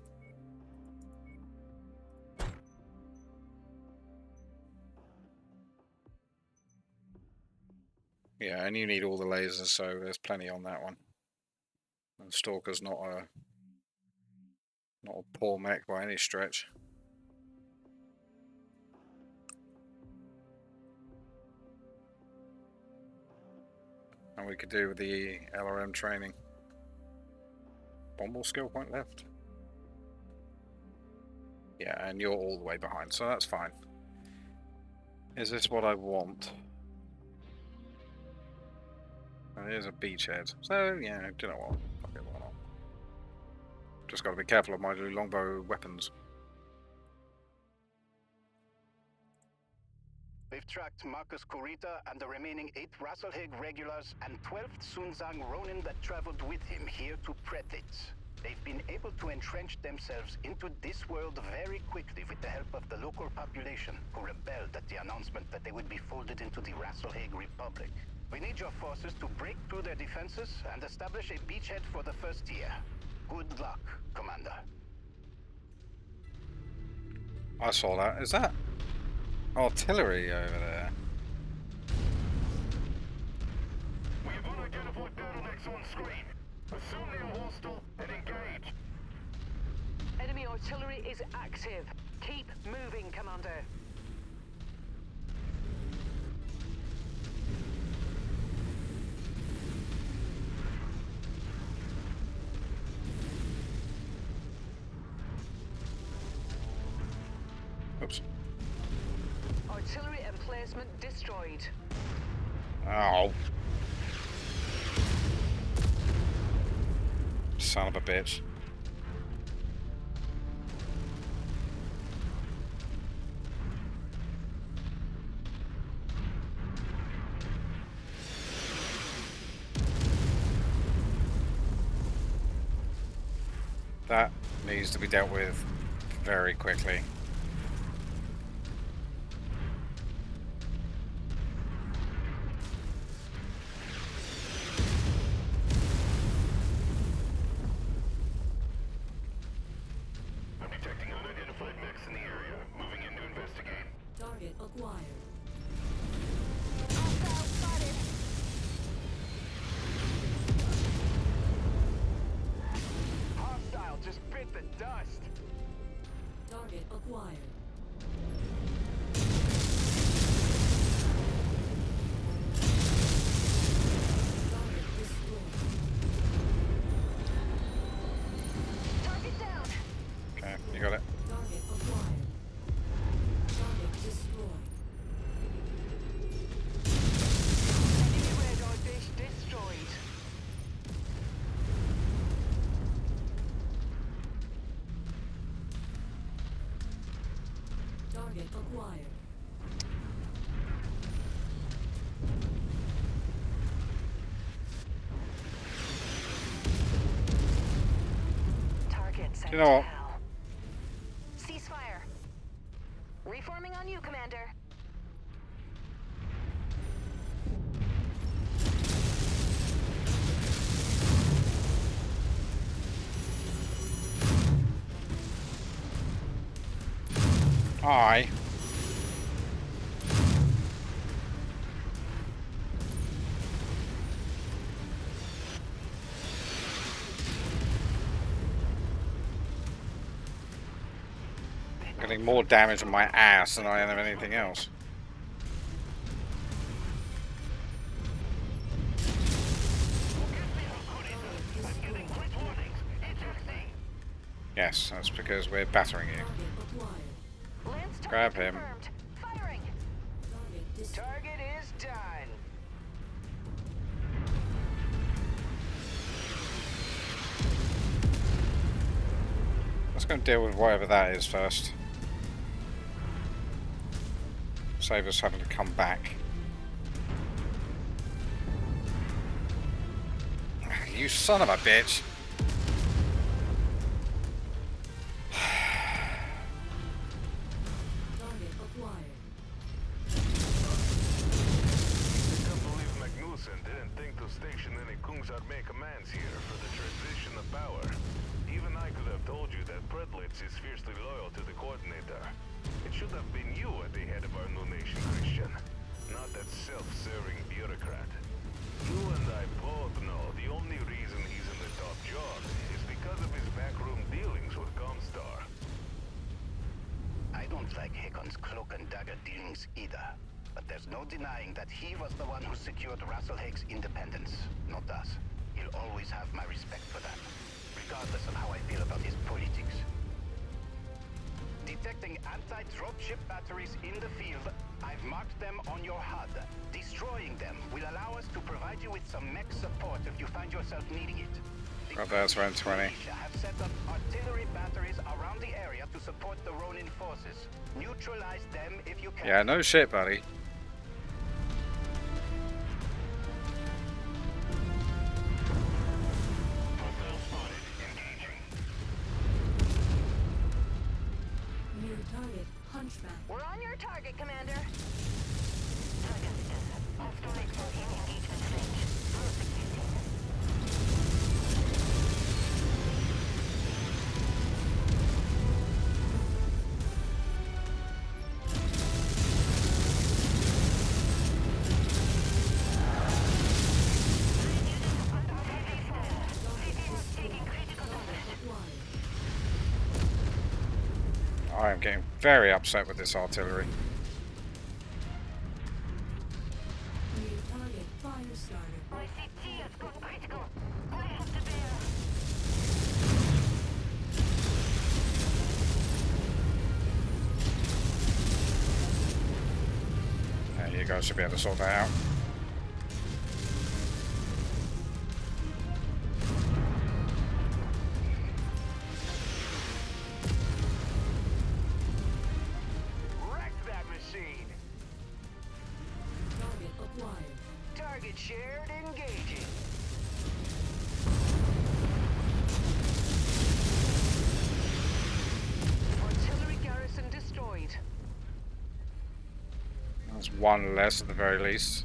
Yeah, and you need all the lasers, so there's plenty on that one. And Stalker's not a poor mech by any stretch. And we could do with the LRM training. One more skill point left. Yeah, and you're all the way behind, so that's fine. Is this what I want? And here's a beachhead. So, yeah, do you know what? Fuck it, why not? Just gotta be careful of my longbow weapons. We've tracked Marcus Kurita and the remaining 8 Rasalhague regulars and 12th Sunzang Ronin that traveled with him here to Pretit. They've been able to entrench themselves into this world very quickly with the help of the local population, who rebelled at the announcement that they would be folded into the Rasalhague Republic. We need your forces to break through their defenses and establish a beachhead for the first year. Good luck, Commander. I saw that. Is that artillery over there? We have unidentified bottlenecks on screen. Assume they are hostile and engage. Enemy artillery is active. Keep moving, Commander. Oops. Artillery emplacement destroyed. Oh. Son of a bitch. That needs to be dealt with very quickly. I'm detecting unidentified mechs in the area. Moving in to investigate. Target acquired. Hostile just bit the dust. Target acquired. Target destroyed. Target down. Okay, you got it. Target acquired. Target destroyed. Enemy radar dish destroyed. Target acquired. Target sent You know what? to hell. Ceasefire. Reforming on you, Commander. Aye. Getting more damage on my ass than I am anything else. Yes, that's because we're battering you. Target acquired. Lance target Grab him. confirmed. Firing. Target destroyed. Target is done. Let's go and deal with whatever that is first. save us having to come back. You son of a bitch! Target acquired. I can't believe Magnussen didn't think to station any Kungsarmé commands here for the transition of power. Even I could have told you that Predlitz is fiercely loyal to the coordinator. It should have been you at the head of our new nation, Christian. Not that self-serving bureaucrat. You and I both know the only reason he's in the top job is because of his backroom dealings with Comstar. I don't like Hakon's cloak and dagger dealings either. But there's no denying that he was the one who secured Rasalhague's independence, not us. He'll always have my respect for that, regardless of how I feel about his politics. Detecting anti-dropship batteries in the field, I've marked them on your HUD. Destroying them will allow us to provide you with some mech support if you find yourself needing it. Got that's around 20. Militia have set up artillery batteries around the area to support the Ronin forces. Neutralize them if you can. Yeah, no shit, buddy. New target, Hunchback. We're on your target, Commander. I am getting very upset with this artillery. New target, Firestarter. My CT has gone critical. I have to bear. You guys should be able to sort that out. Wreck that machine! Target acquired. Target shared, engaging. Artillery garrison destroyed. That's one less at the very least.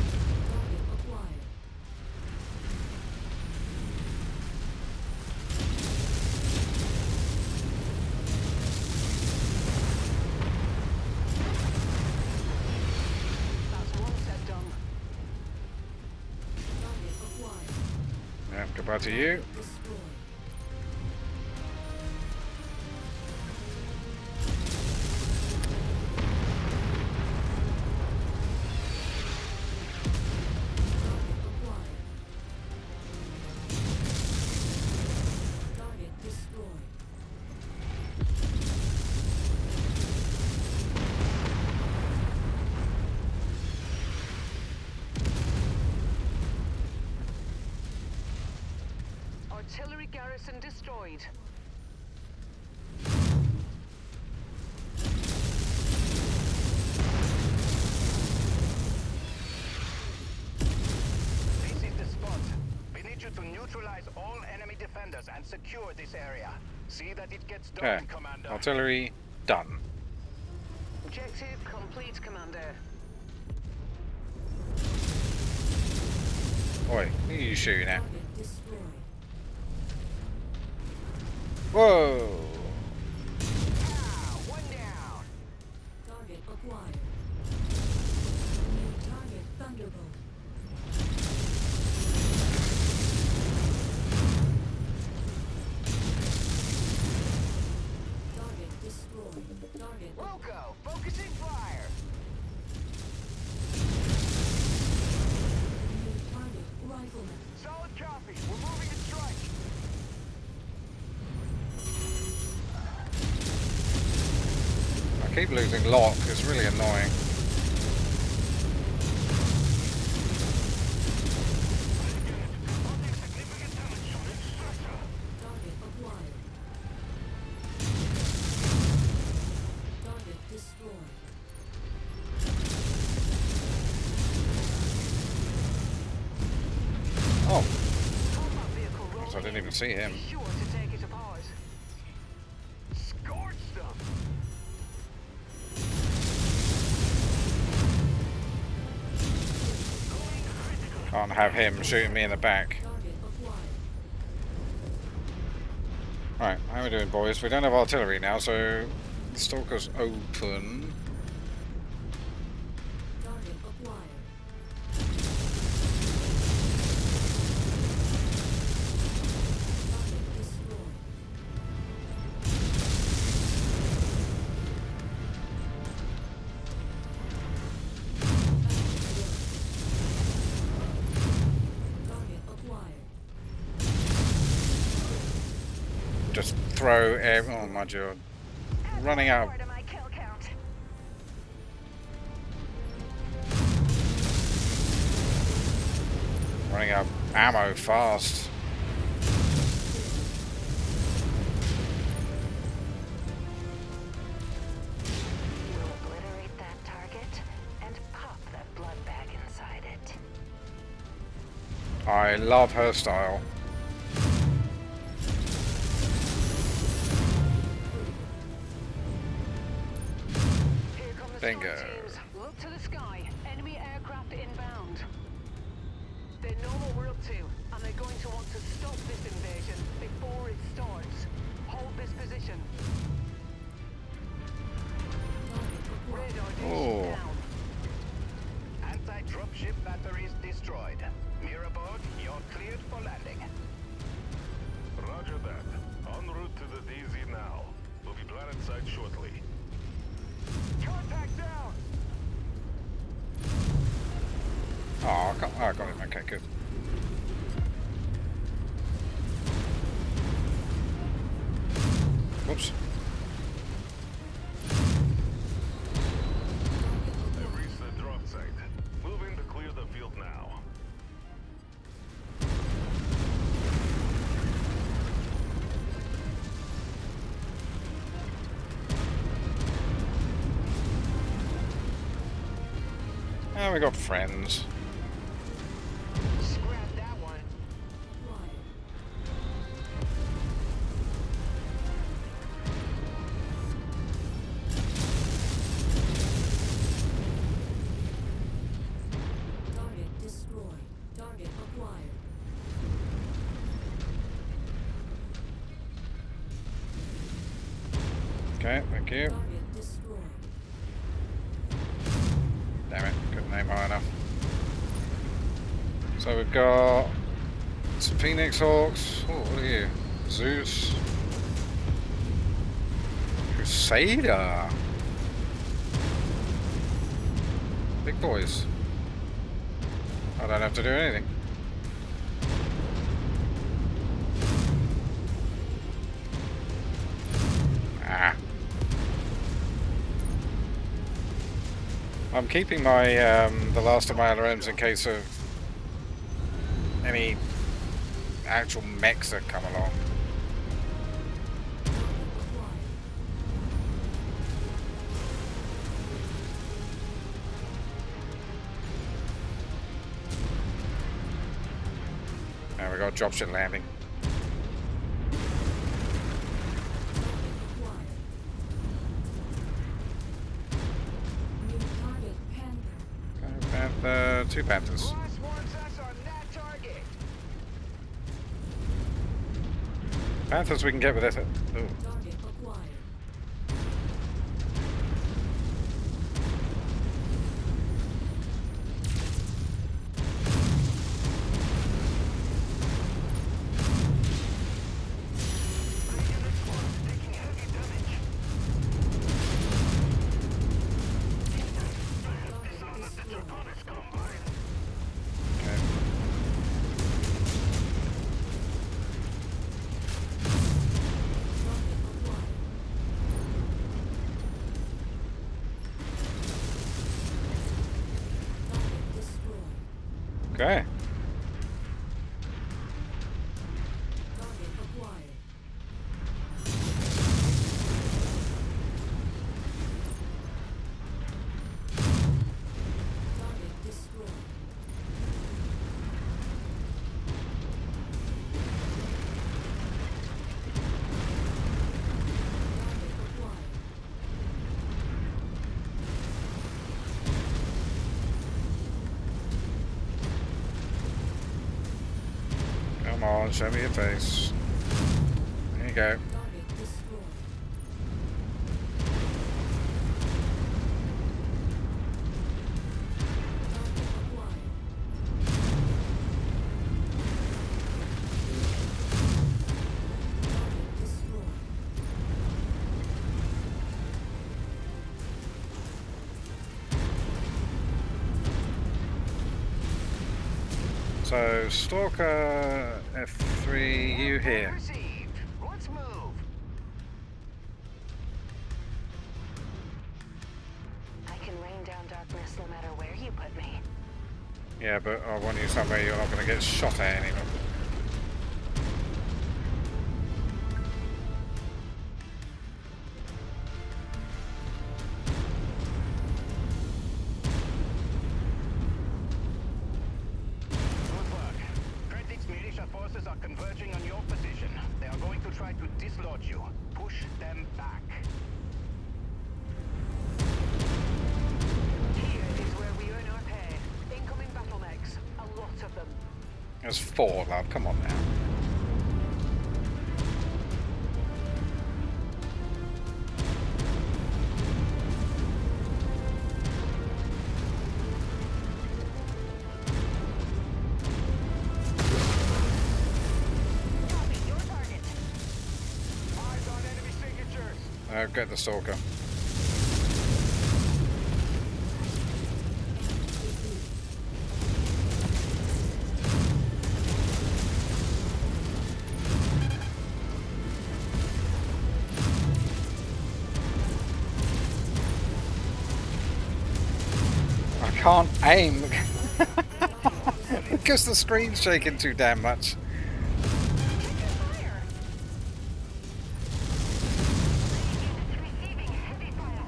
Target acquired. That's one set done. Target acquired. Yeah, goodbye to you. Destroyed. Target acquired. Target destroyed. Artillery garrison destroyed. This is the spot. We need you to neutralize all enemy defenders and secure this area. See that it gets done, Okay, Commander. artillery done. Objective complete, Commander. Oi, who are you shooting at? Target destroyed. Whoa! Ah, one down. Target acquired. New target, Thunderbolt. Target destroyed. Target Wilco, focusing fire. new target, Rifle fulfillment. Solid copy. We're moving to strike. I keep losing lock. It's really annoying. Target acquired. Target destroyed. Oh, Combat vehicle so I rolling didn't in. even see him. Be sure to take it apart. Scorched them. Can't have him shooting me in the back. Target acquired. Right, how are we doing, boys? We don't have artillery now, so the stalker's open. Target acquired. Target destroyed. Target acquired. Just throw air. Oh my god. Running out. Part of my kill count. Running out of ammo fast. We'll obliterate that target and pop that blood bag inside it. I love her style. Here come the Bingo. strike teams. Look to the sky. Enemy aircraft inbound. They know what we're up to, and they're going to want to stop this invasion before it starts. Hold this position. Radar dish Oh. down. Anti-dropship batteries destroyed. Mirabord, you're cleared for landing. Roger that. En route to the DZ now. We'll be planetside shortly. Contact down. Oh, I got him. Okay, good. Whoops. They've reached the drop site. Moving to clear the field now. And we got friends. Scrap that one. Acquired. Target destroyed. Target acquired. Okay, thank you. Target destroyed. Damn it, couldn't aim high enough. So we've got some Phoenix Hawks. Oh, what are you? Zeus. Crusader. Big boys. I don't have to do anything. Ah. I'm keeping my the last of my LRMs in case of any actual mechs that come along. And we got dropship landing. New target Panther. Panther, two Panthers. Boss wants us on that target. Panthers we can get with this. Ooh. Target acquired. Okay. Okay. Target acquired. Target destroyed. Target acquired. Come on, show me your face. There you go. Target destroyed. Target acquired. Target destroyed. So, Stalker F3, you here. Received. Let's move. I can rain down darkness no matter where you put me. Yeah, but I want you somewhere you're not going to get shot at anymore. Good work. Krentic's militia forces are converging on your position. They are going to try to dislodge you. Push them back. Here is where we earn our pay. Incoming battle mechs. A lot of them. There's 4, love. Come on now. Copy, your target. Eyes on enemy signatures. Get the Stalker. I can't aim because the screen's shaking too damn much. Fire. Receiving heavy fire.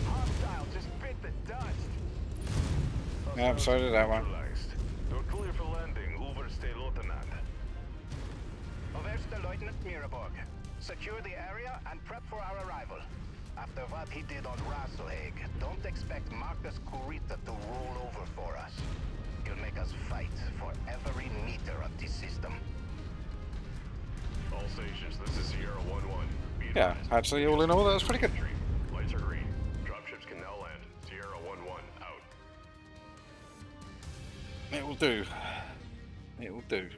Hostile just bit the dust. Yeah, so did that one. Neutralized. You're clear for landing, Overstay Lieutenant. Overste Lieutenant Miraborg. Secure the area and prep for our arrival. After what he did on Rasalhague, don't expect Marcus Kurita to roll over for us. He'll make us fight for every meter of this system. All stations, this is Sierra 1-1. Be Yeah, advised. actually, all in all, that was pretty good. Entry. Lights are green. Dropships can now land. Sierra 1-1 out. It will do. It will do.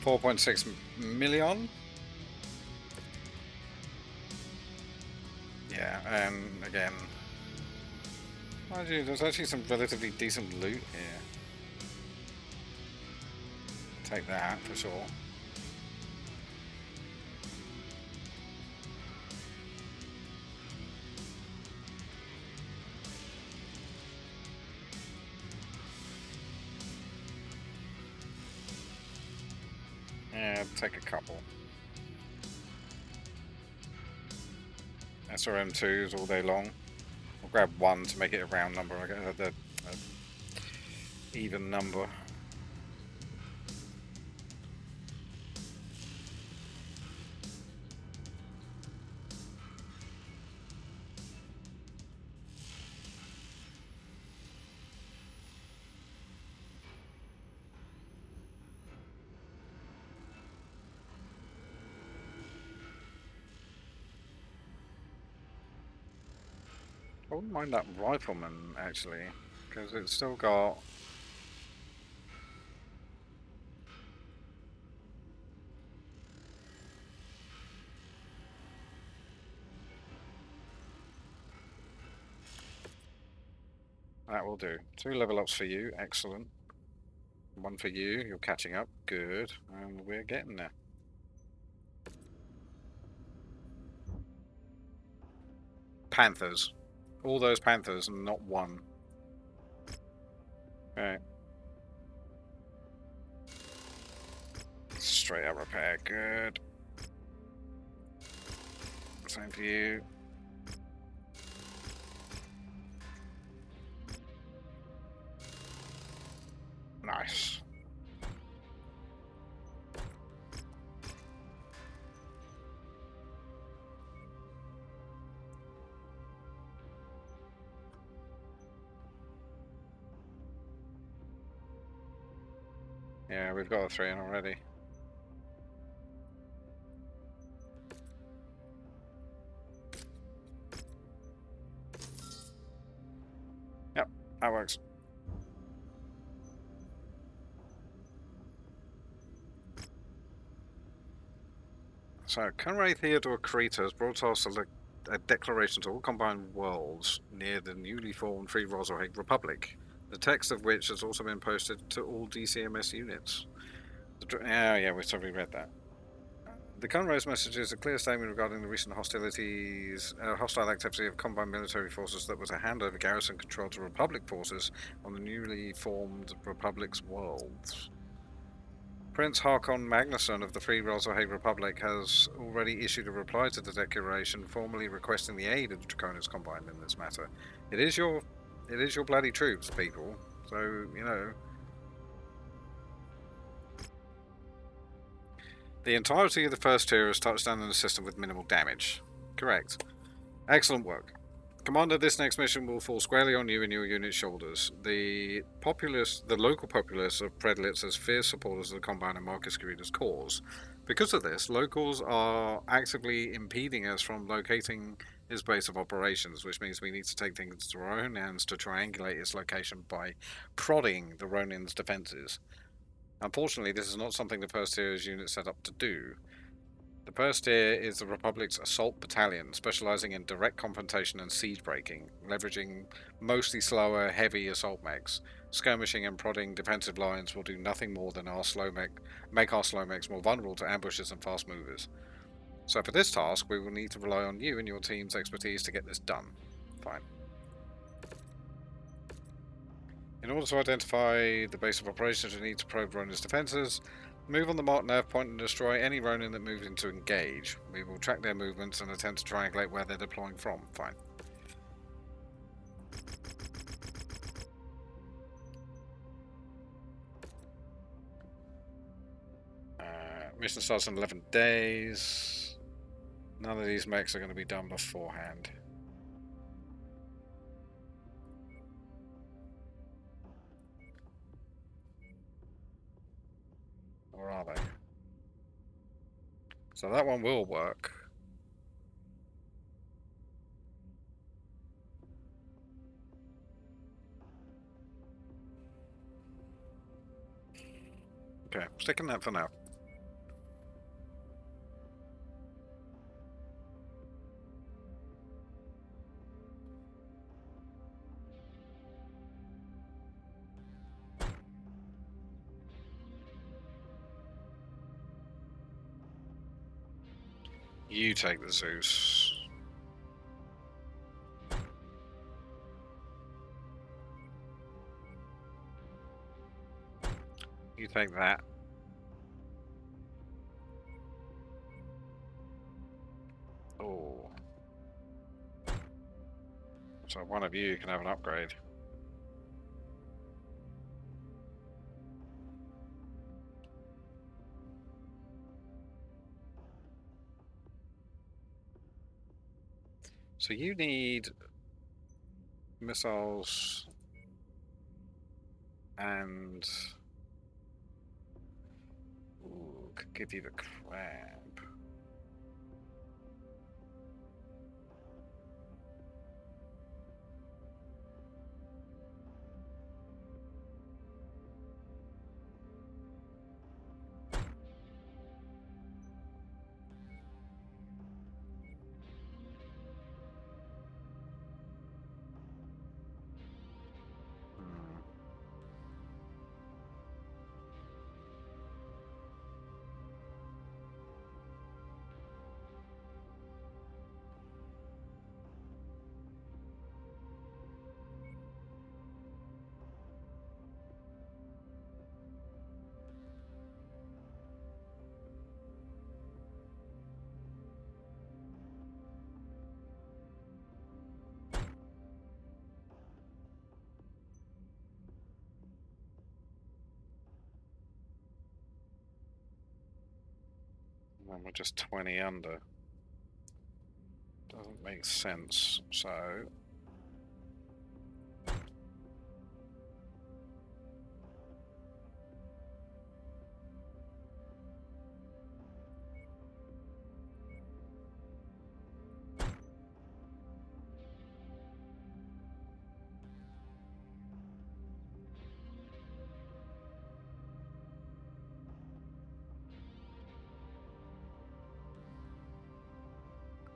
$4.6 million. Yeah, and again, mind you, there's actually some relatively decent loot here. Take that for sure. Yeah, take a couple. SRM2s all day long. I'll grab one to make it a round number. I get the even number. I wouldn't mind that rifleman actually, because it's still got That will do. 2 level ups for you. Excellent. 1 for you. You're catching up. Good. And we're getting there. Panthers. All those panthers and not one. Okay. Straight up repair. Good. Same for you. Nice. Yeah, we've got a 3 in already. Yep, that works. So, Conrad Theodore Krita has brought us a declaration to all combined worlds near the newly formed Free Rasalhague Republic, the text of which has also been posted to all DCMS units. Yeah, we've already read that. The Conrad's message is a clear statement regarding the recent hostile activity of combined military forces that was to hand over garrison control to Republic forces on the newly formed Republic's worlds. Prince Harkon Magnusson of the Free Rasalhague Republic has already issued a reply to the declaration, formally requesting the aid of the Draconis Combine in this matter. It is your bloody troops, people. So, you know. The entirety of the first tier has touched down in the system with minimal damage. Correct. Excellent work. Commander, this next mission will fall squarely on you and your unit's shoulders. The local populace of Predlitz as fierce supporters of the Combine and Marcus Curida's cause. Because of this, locals are actively impeding us from locating his base of operations, which means we need to take things into our own hands to triangulate its location by prodding the Ronin's defences. Unfortunately, this is not something the first tier is unit set up to do. The first tier is the Republic's Assault Battalion, specialising in direct confrontation and siege breaking, leveraging mostly slower, heavy assault mechs. Skirmishing and prodding defensive lines will do nothing more than make our slow mechs more vulnerable to ambushes and fast movers. So for this task, we will need to rely on you and your team's expertise to get this done. Fine. In order to identify the base of operations, we need to probe Ronin's defences. Move on the marked nerve point and destroy any Ronin that moves into engage. We will track their movements and attempt to triangulate where they're deploying from. Fine. Mission starts in 11 days. None of these mechs are going to be done beforehand. Or are they? So that one will work. Okay, sticking that for now. You take the Zeus. You take that. Oh. So one of you can have an upgrade. So you need missiles and could give you the crab. And we're just 20 under. Doesn't make sense, so...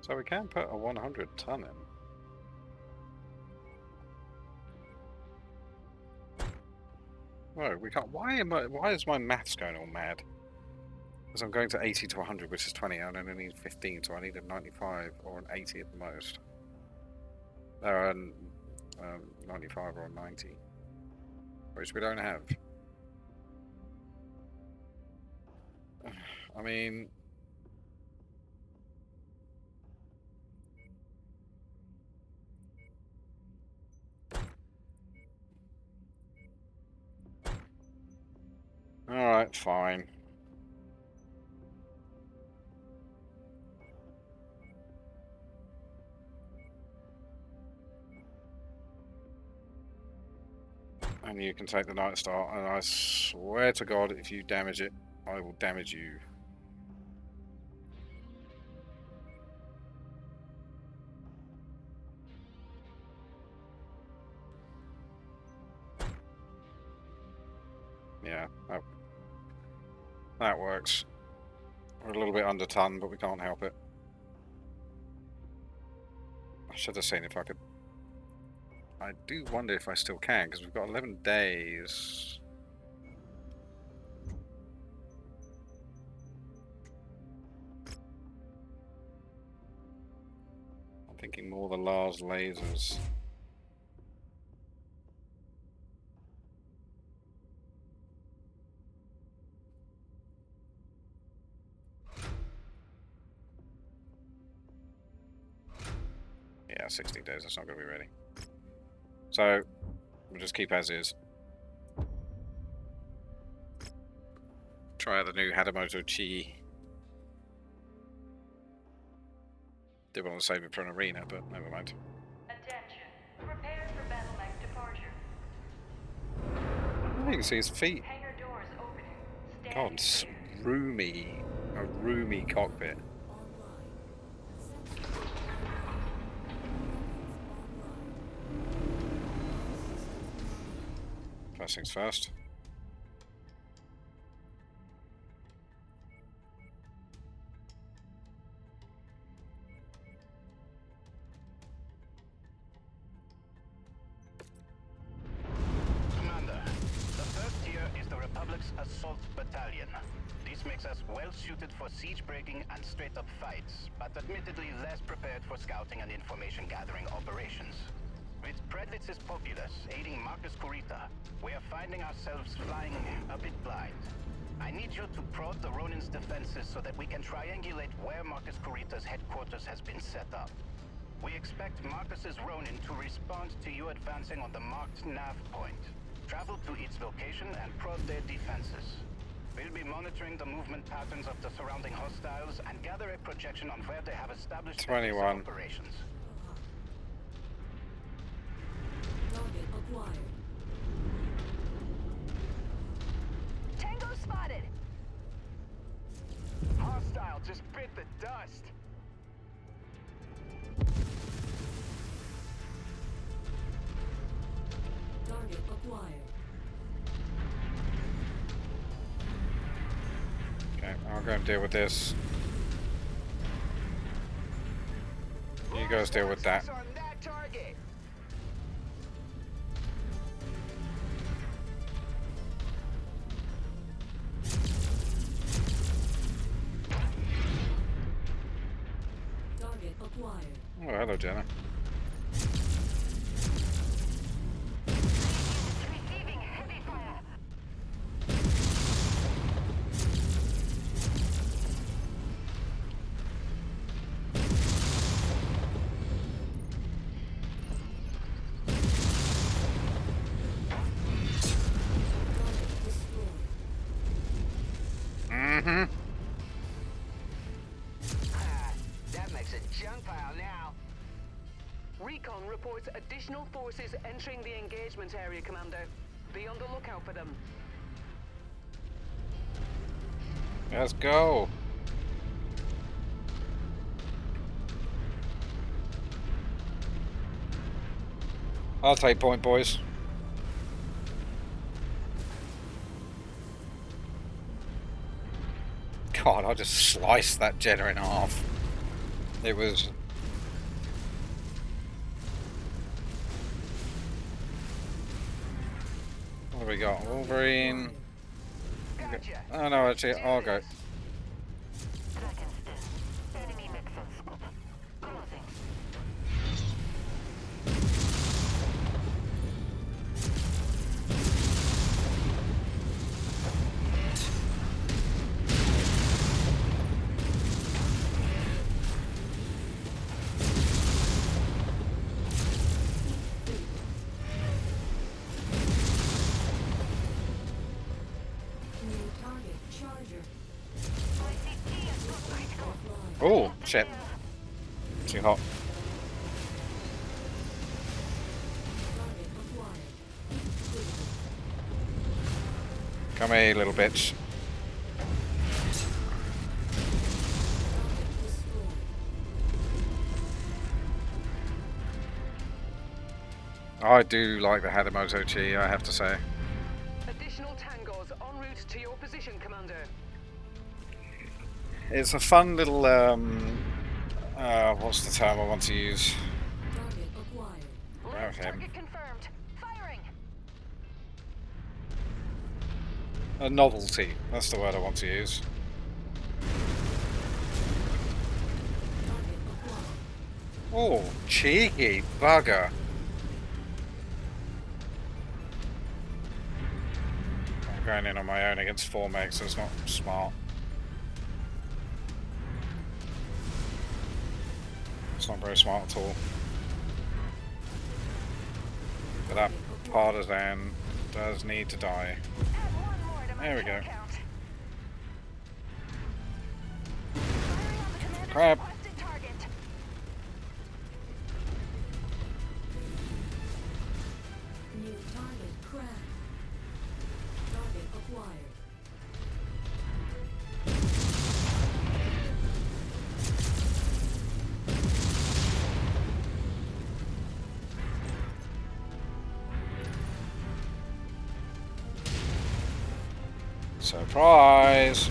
So we can put a 100 ton in. No, we can't. Why is my maths going all mad? Because I'm going to 80 to 100, which is 20, and I only need 15, so I need a 95 or an 80 at the most. Or 95 or a 90, which we don't have. I mean... Alright, fine. And you can take the Night Star, and I swear to God, if you damage it, I will damage you. Yeah, that works. We're a little bit under ton, but we can't help it. I should have seen if I could. I do wonder if I still can, because we've got 11 days. I'm thinking more the Lars lasers. Yeah, 16 days, that's not going to be ready. So, we'll just keep as is. Try out the new Hadamoto Chi. Did want to save it for an arena, but never mind. Attention. Prepare for battle mech departure. Oh, you can see his feet. Hangar doors opening. God, it's roomy. A roomy cockpit. First things first. Commander, the first tier is the Republic's Assault Battalion. This makes us well suited for siege breaking and straight up fights, but admittedly less prepared for scouting and information gathering operations. With Predlitz's populace aiding Marcus Kurita, we are finding ourselves flying a bit blind. I need you to prod the Ronin's defenses so that we can triangulate where Marcus Kurita's headquarters has been set up. We expect Marcus's Ronin to respond to you advancing on the marked nav point. Travel to its location and prod their defenses. We'll be monitoring the movement patterns of the surrounding hostiles and gather a projection on where they have established 21 operations. Target acquired. Tango spotted. Hostile just bit the dust. Target acquired. Okay, I'll go and deal with this. You guys deal with that. On that target. Target acquired. Oh, hello, Jenna. Receiving heavy fire. Target destroyed. Recon reports additional forces entering the engagement area, Commander. Be on the lookout for them. Let's go. I'll take point, boys. God, I just sliced that Jenna in half. It was... What have we got? Wolverine. Oh no, actually, I'll go. Oh, shit. Too hot. Come here, little bitch. I do like the Hadamoto Chi, I have to say. Additional tangos en route to your position, Commander. It's a fun little, what's the term I want to use? Target Okay. confirmed. Firing. A novelty, that's the word I want to use. Oh, cheeky bugger. I'm going in on my own against 4 mechs, so it's not smart. It's not very smart at all. But that partisan does need to die. There we go. Crap. New target cracked. Target acquired. Surprise!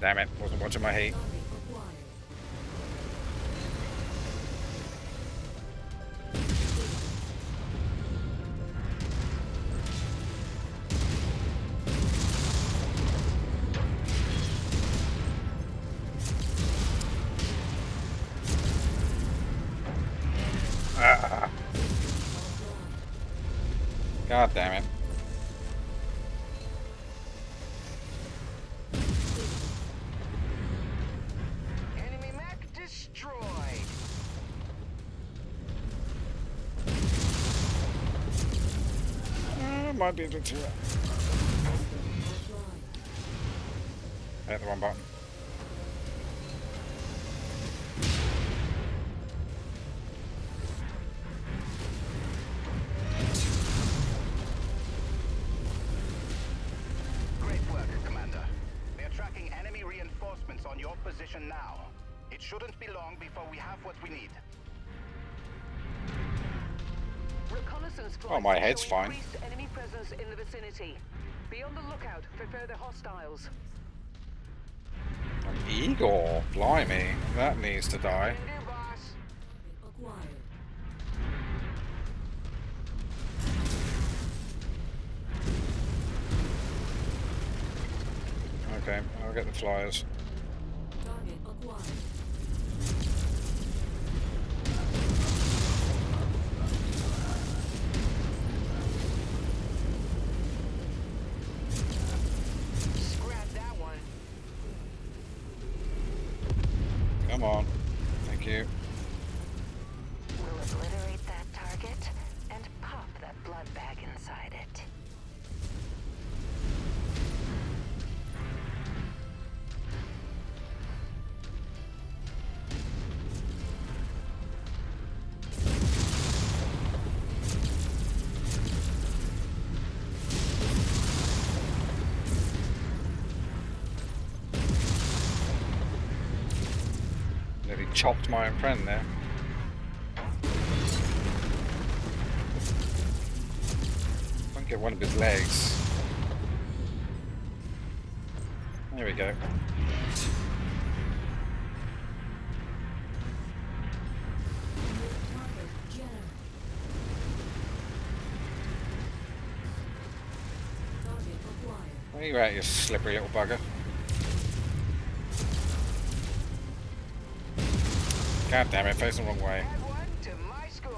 Damn it, wasn't watching my heat. Ah. God damn it. Enemy mech destroyed. Might be able to hit the wrong button. Great work, Commander. They're tracking enemy reinforcements on your position now. It shouldn't be long before we have what we need. Reconnaissance Oh, flights my head's show fine. increased enemy presence in the vicinity. Be on the lookout for further hostiles. An eagle, blimey, that needs to die. New boss. Acquired. Okay, I'll get the flyers. Target acquired. chopped my own friend there. Won't get one of his legs. There we go. Where you at, you slippery little bugger? God damn it, facing the wrong way. Add one to my score.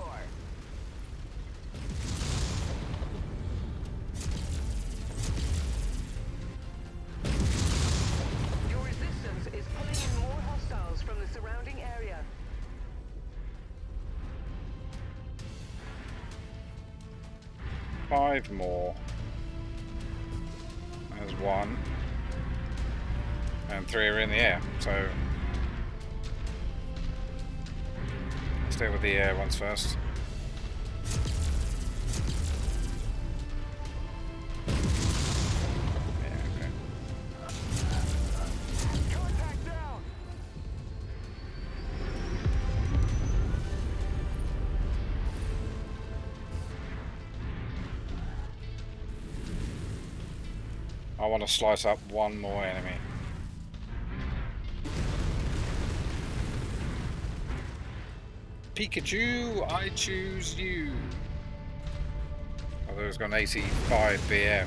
Your resistance is pulling in more hostiles from the surrounding area. Five more. There's one. And three are in the air, so let's deal with the air ones first. Yeah, okay. Contact down! I want to slice up one more enemy. Pikachu, I choose you. Although it's got an 85 BF.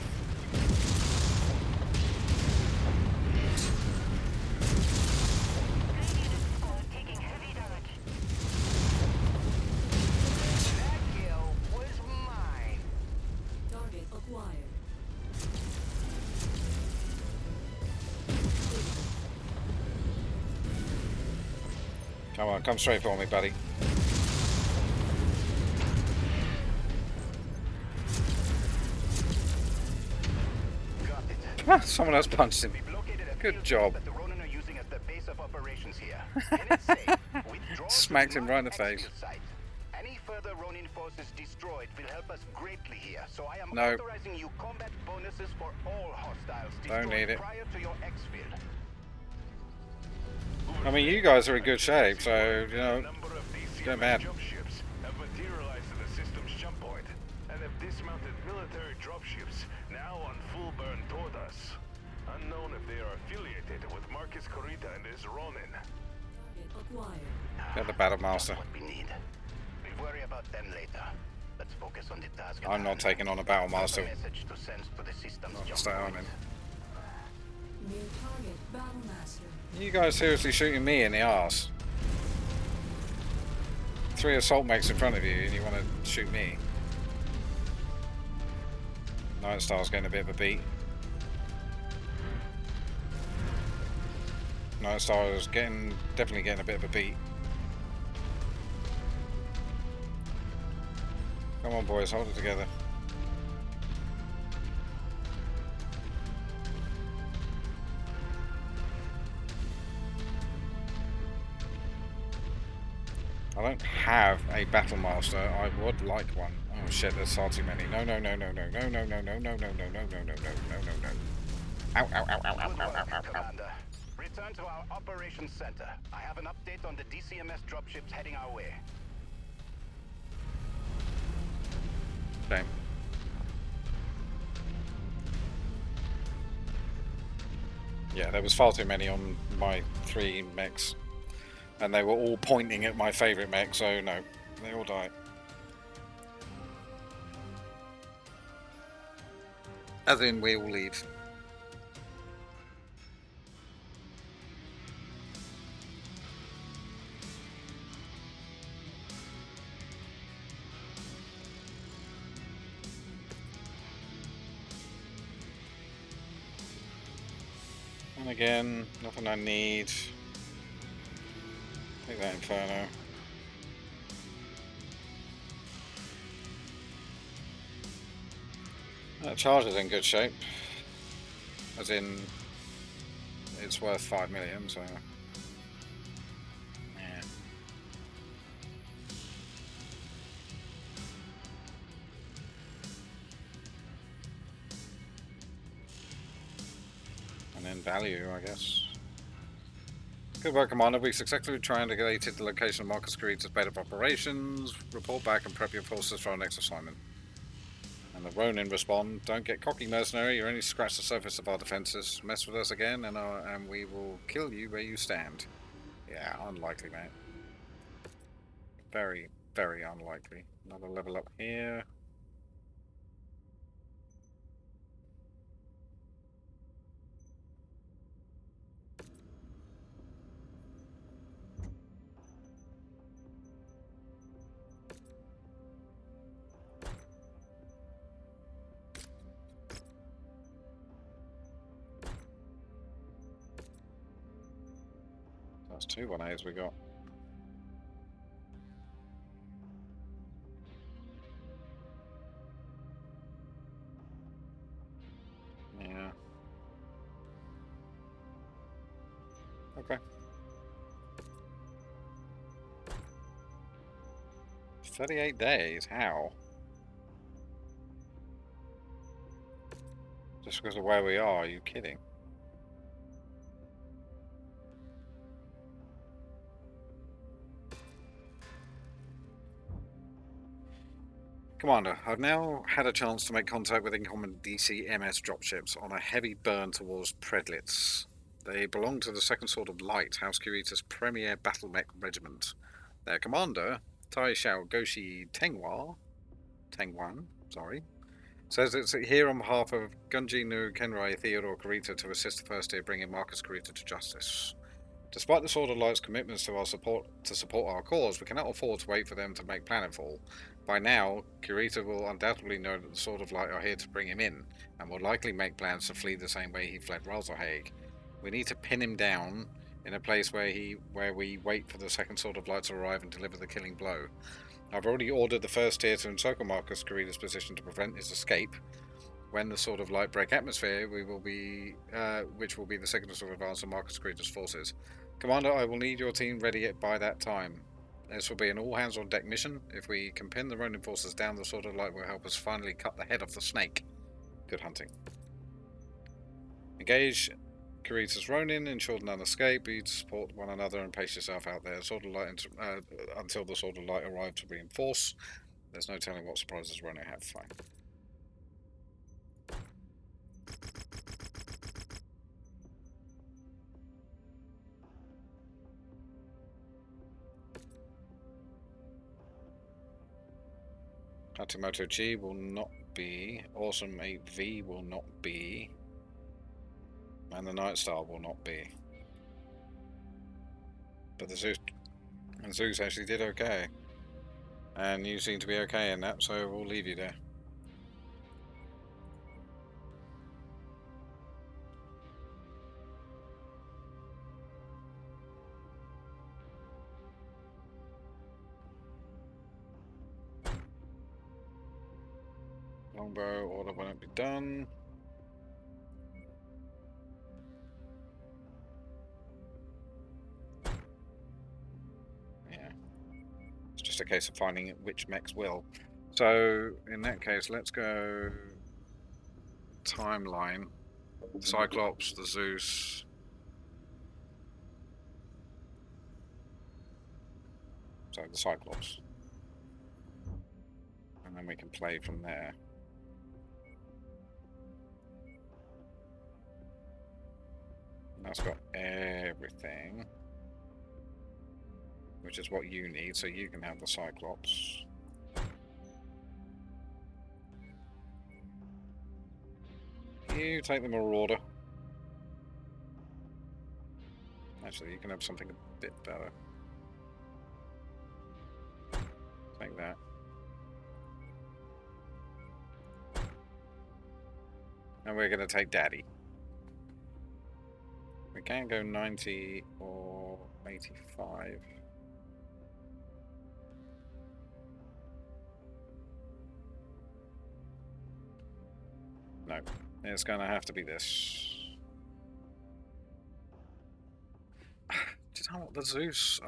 That kill was mine. Target acquired. Come on, come straight for me, buddy. Got it. Someone else punched him. We've located a Good field job. that the Ronin are using as the base of operations here. In its safe, withdraw to Smacked the him right in the Mark face. Exfield site. Any further Ronin forces destroyed will help us greatly here, so I am No. authorizing you combat bonuses for all hostiles Don't destroyed need it. prior to your exfil. I mean, you guys are in good shape, so, you know, Number of don't DCMS mad. dropships have materialized at the system's jump point and have dismounted military dropships now on full burn toward us. Unknown if they are affiliated with Marcus Kurita and his Ronin. Target acquired. Get the Battle Master. What we need. We'll worry about them later. Let's focus on the task. at I'm not hand. taking on a Battle Master. Message to send to the system's jump Stay on point. him. New target Battlemaster. You guys seriously shooting me in the arse? 3 assault mechs in front of you and you want to shoot me? Night Star's getting a bit of a beat. Night Star is definitely getting a bit of a beat. Come on boys, hold it together. I don't have a Battle Master. I would like one. Oh shit, there's far too many. No, no, no, no, no, no, no, no, no, no, no, no, no, no, no, no, no, no, no. Ow, ow, ow, ow, ow, Good ow, ow, work, ow, ow. Commander. Return to our operations center. I have an update on the DCMS dropships heading our way. Shame. Yeah, there was far too many on my 3 mechs. And they were all pointing at my favourite mech, so no, they all died. As in, we all leave. And again, nothing I need. Take that Inferno. Charger's in good shape. As in, it's worth 5 million, so. Yeah. And then value, I guess. Good work, Commander. We successfully triangulated the location of Marcus Creed's bed of operations. Report back and prep your forces for our next assignment. And the Ronin respond, don't get cocky, mercenary. You only scratch the surface of our defenses. Mess with us again and we will kill you where you stand. Yeah, unlikely, mate. Very, very unlikely. Another level up here. That's 2 1As we got. Yeah. Okay. 38 days? How? Just because of where we are you kidding? Commander, I've now had a chance to make contact with incoming DCMS dropships on a heavy burn towards Predlitz. They belong to the Second Sword of Light, House Kurita's premier battle mech regiment. Their commander, Tai Xiao Goshi Tengwan, says it's here on behalf of Gunji no Kenrai Theodore Kurita to assist the First Tier bringing Marcus Kurita to justice. Despite the Sword of Light's commitments to support our cause, we cannot afford to wait for them to make planetfall. By now, Kurita will undoubtedly know that the Sword of Light are here to bring him in, and will likely make plans to flee the same way he fled Rasalhague. We need to pin him down in a place where we wait for the Second Sword of Light to arrive and deliver the killing blow. I've already ordered the First Tier to encircle Marcus Kurita's position to prevent his escape. When the Sword of Light break atmosphere, which will be the signal to advance of Marcus Kurita's forces. Commander, I will need your team ready by that time. This will be an all-hands-on-deck mission. If we can pin the Ronin forces down, the Sword of Light will help us finally cut the head off the snake. Good hunting. Engage Kurita's Ronin, ensure none escape. Be to support one another and pace yourself out there. Sword of Light until the Sword of Light arrive to reinforce. There's no telling what surprises Ronin have. Fine. Hatamoto G will not be. Awesome 8V will not be. And the Night Star will not be. But the Zeus actually did okay. And you seem to be okay in that, so we'll leave you there. Longbow order won't be done. Yeah. It's just a case of finding which mechs will. So, in that case, let's go timeline. The Cyclops, the Zeus. So, the Cyclops. And then we can play from there. That's got everything, which is what you need, so you can have the Cyclops. You take the Marauder. Actually, you can have something a bit better. Take that. And we're going to take Daddy. We can go 90 or 85. No, it's going to have to be this. Do you know what, the Zeus?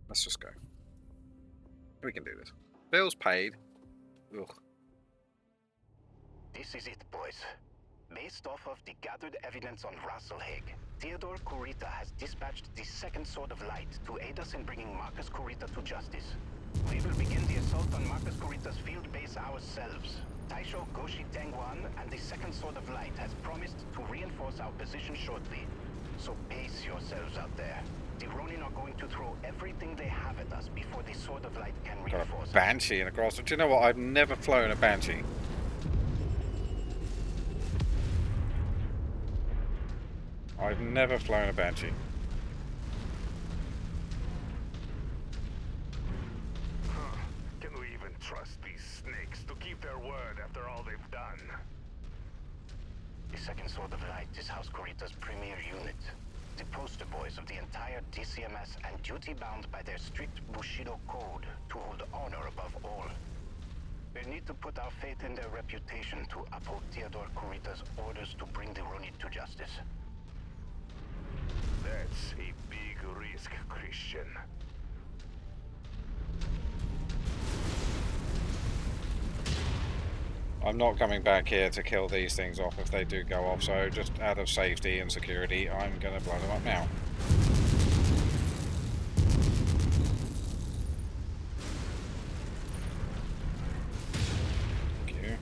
Let's just go. We can do this. Bills paid. Ugh. This is it, boys. Based off of the gathered evidence on Rasalhague, Theodore Kurita has dispatched the Second Sword of Light to aid us in bringing Marcus Kurita to justice. We will begin the assault on Marcus Kurita's field base ourselves. Taisho Goshi Tengwan and the Second Sword of Light has promised to reinforce our position shortly. So pace yourselves out there. The Ronin are going to throw everything they have at us before the Sword of Light can Got reinforce a Banshee and a cross. Do you know what? I've never flown a Banshee. I've never flown a Banshee. Huh. Can we even trust these snakes to keep their word after all they've done? The Second Sword of Light is House Kurita's premier unit. The poster boys of the entire DCMS and duty-bound by their strict Bushido code to hold honor above all. We need to put our faith in their reputation to uphold Theodore Kurita's orders to bring the Ronin to justice. That's a big risk, Christian. I'm not coming back here to kill these things off if they do go off, so just out of safety and security, I'm going to blow them up now. Thank you.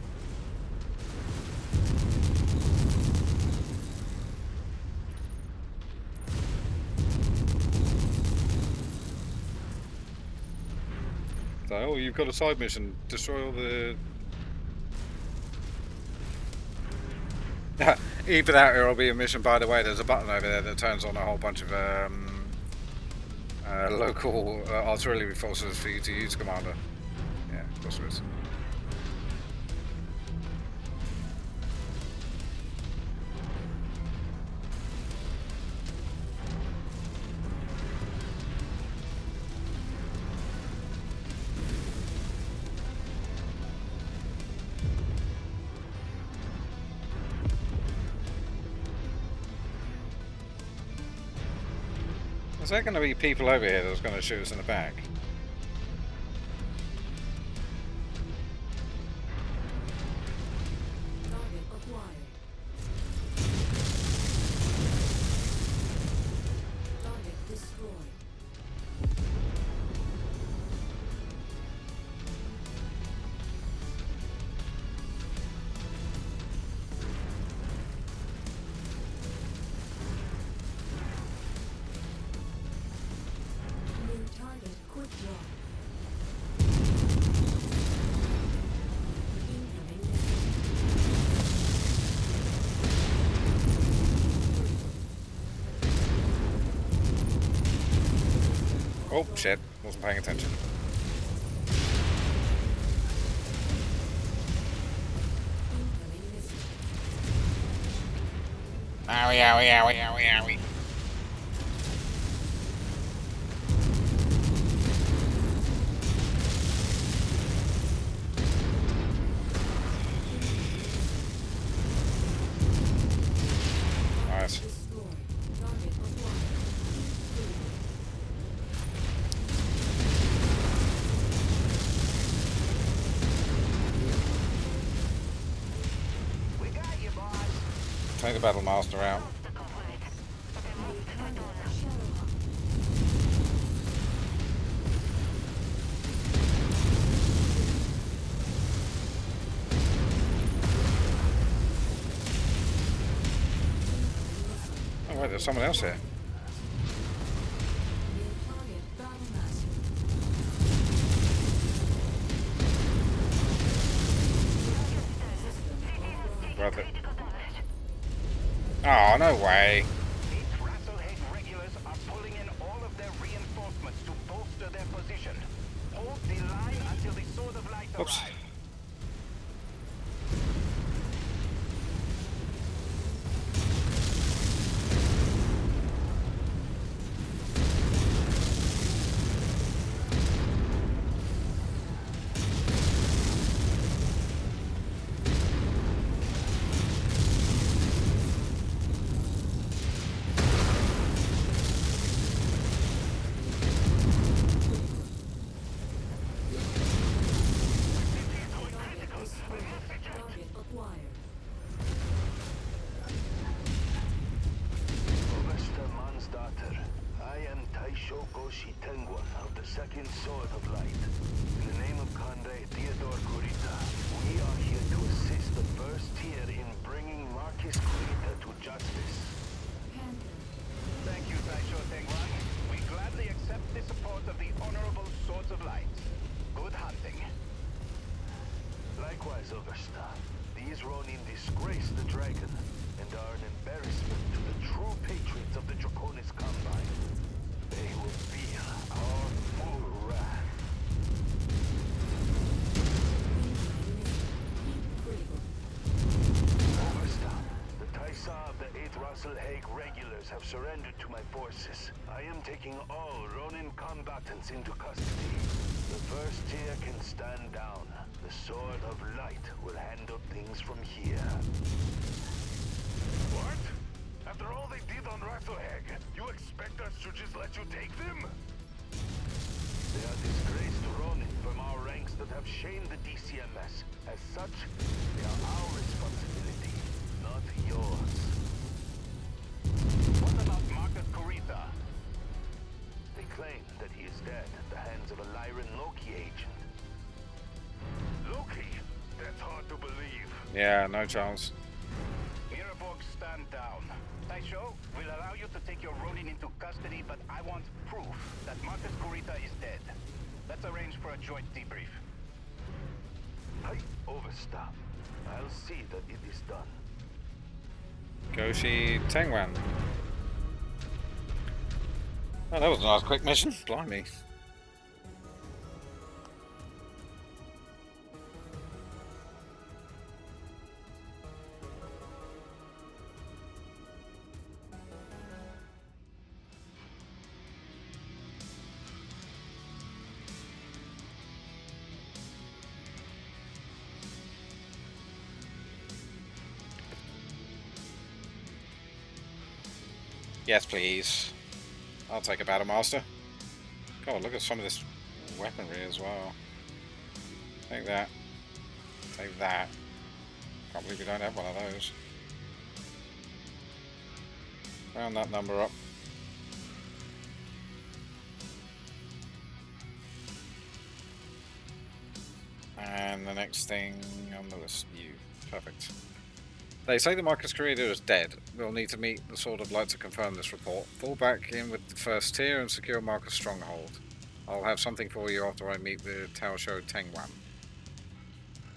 So, oh, you've got a side mission. Destroy all the... Either that or it'll be a mission. By the way, there's a button over there that turns on a whole bunch of local artillery forces for you to use, Commander. Yeah, of course there is. Is there going to be people over here that's going to shoot us in the back? Target acquired. Target destroyed. New target quick draw. Incoming Oh shit, wasn't paying attention. incoming missile. Owie, owie, owie, owie, owie. Nice. Destroyed. Target acquired. We got you, boss. Take the battle master out. New target Shadowhawk. Oh wait, there's someone else here. New target Battlemaster. System offline. Grab it. Oh, no way. 8 Rasalhague regulars are pulling in all of their reinforcements to bolster their position. Hold the line until the Sword of Light Oops. arrives. Goshi Tengwan of the Second Sword of Light. In the name of Conde Theodore Kurita, we are here to assist the First Tier in bringing Marcus Kurita to justice. Thank you, Taisho Tengwan. We gladly accept the support of the Honorable Swords of Light. Good hunting. Likewise, Oversta. These Ronin disgrace the dragon and are an embarrassment to the true patriots of the Draconis Combine. They will feel our full wrath. Oversta, the Taisa of the 8th Rasalhague regulars have surrendered to my forces. I am taking all Ronin combatants into custody. The First Tier can stand down. The Sword of Light will handle things from here. What? After all they did on Rasalhague, you expect us to just let you take them? They are disgraced Ronin from our ranks that have shamed the DCMS. As such, they are our responsibility, not yours. What about Marcus Kurita? They claim that he is dead at the hands of a Lyran Loki agent. Loki? That's hard to believe. Yeah, no chance. Miraborg, stand down. Taisho, we'll allow you to take your Ronin into custody, but I want proof that Marcus Kurita is dead. Let's arrange for a joint debrief. Hi, Oversta. I'll see that it is done. Goshi Tengwan. Oh, that was a nice quick mission. Blimey. Yes, please. I'll take a Battle Master. God, look at some of this weaponry as well. Take that. Take that. Can't believe we don't have one of those. Round that number up. And the next thing on the list, you. Perfect. They say that Marcus Kurita is dead. We'll need to meet the Sword of Light to confirm this report. Fall back in with the First Tier and secure Marcus' stronghold. I'll have something for you after I meet the Taisho Tengwan.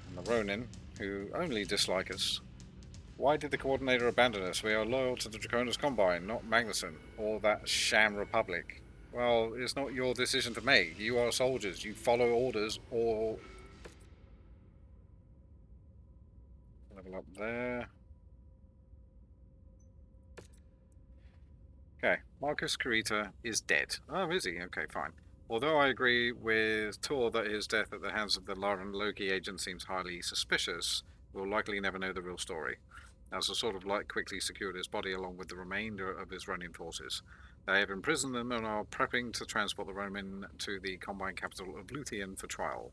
And the Ronin, who only dislike us. Why did the Coordinator abandon us? We are loyal to the Draconis Combine, not Magnuson, or that sham Republic. Well, it's not your decision to make. You are soldiers. You follow orders, or... Level up there. Okay, Marcus Kurita is dead. Oh, is he? Okay, fine. Although I agree with Tor that his death at the hands of the Lyran Loki agent seems highly suspicious, we'll likely never know the real story, as the Sword of Light quickly secured his body along with the remainder of his Ronin forces. They have imprisoned them and are prepping to transport the Ronin to the Combine capital of Luthien for trial.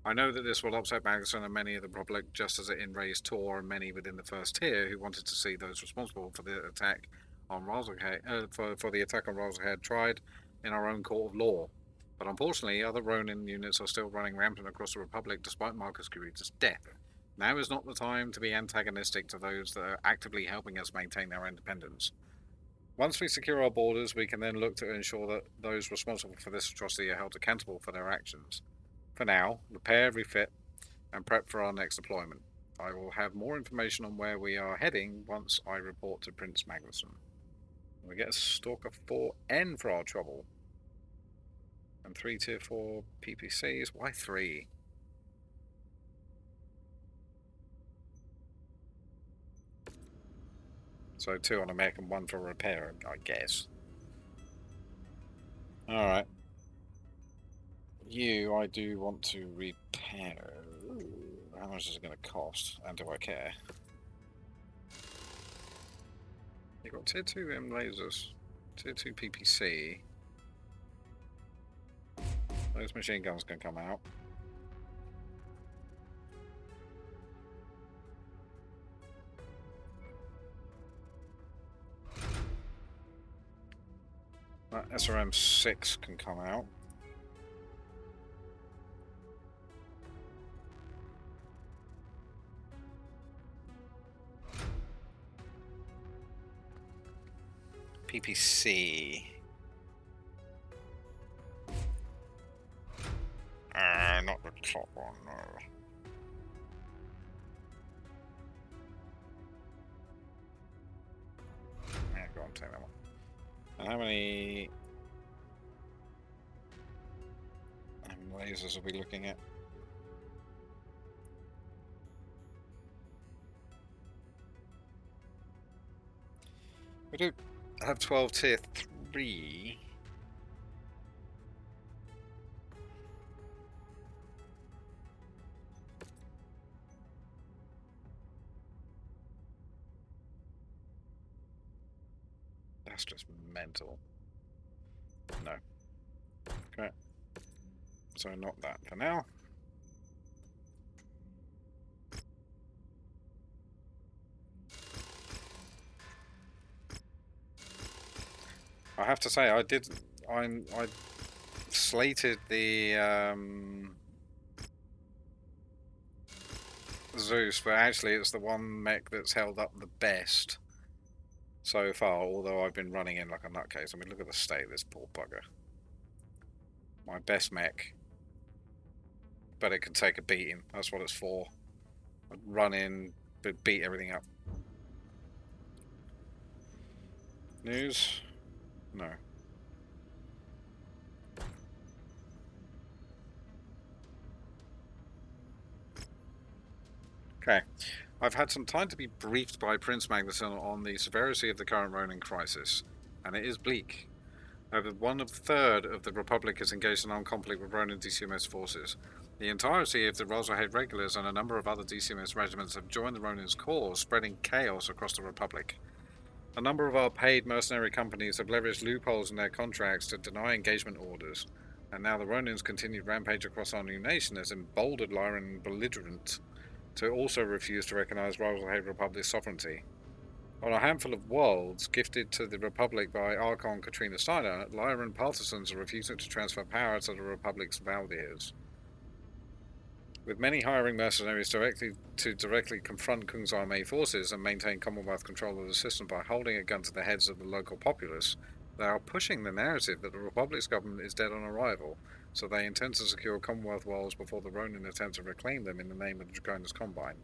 I know that this will upset Magnuson and many of the Republic, just as it enraged Tor and many within the First Tier who wanted to see those responsible for the attack on Rasalhague, for the attack on Rasalhague tried in our own court of law. But unfortunately, other Ronin units are still running rampant across the Republic despite Marcus Kurita's death. Now is not the time to be antagonistic to those that are actively helping us maintain our independence. Once we secure our borders, we can then look to ensure that those responsible for this atrocity are held accountable for their actions. For now, repair, refit, and prep for our next deployment. I will have more information on where we are heading once I report to Prince Magnuson. We get a Stalker 4N for our trouble. And 3 tier 4 PPCs. Why 3? So 2 on a mech and 1 for repair, I guess. Alright. You, I do want to repair. Ooh, how much is it going to cost? And do I care? You've got tier 2 M lasers, tier 2 PPC. Those machine guns can come out. That SRM-6 can come out. PPC. Not the top one, no. Yeah, go on, take that one. And how many lasers are we looking at? We do have 12 tier 3. That's just mental. No. Okay. So not that for now. I have to say, I slated the Zeus, but actually it's the one mech that's held up the best so far, although I've been running in like a nutcase. I mean, look at the state of this poor bugger. My best mech, but it can take a beating. That's what it's for. I'd run in, but beat everything up. News? No. Okay. I've had some time to be briefed by Prince Magnuson on the severity of the current Ronin crisis, and it is bleak. Over 1/3 of the Republic is engaged in armed conflict with Ronin DCMS forces. The entirety of the Rasalhague regulars and a number of other DCMS regiments have joined the Ronin's cause, spreading chaos across the Republic. A number of our paid mercenary companies have leveraged loopholes in their contracts to deny engagement orders, and now the Ronin's continued rampage across our new nation has emboldened Lyran belligerent to also refuse to recognize Rasalhague Republic's sovereignty. On a handful of worlds gifted to the Republic by Archon Katrina Steiner, Lyran partisans are refusing to transfer power to the Republic's Valdirs. With many hiring mercenaries directly confront Kung's army forces and maintain Commonwealth control of the system by holding a gun to the heads of the local populace, they are pushing the narrative that the Republic's government is dead on arrival, so they intend to secure Commonwealth worlds before the Ronin attempt to reclaim them in the name of the Draconis Combine.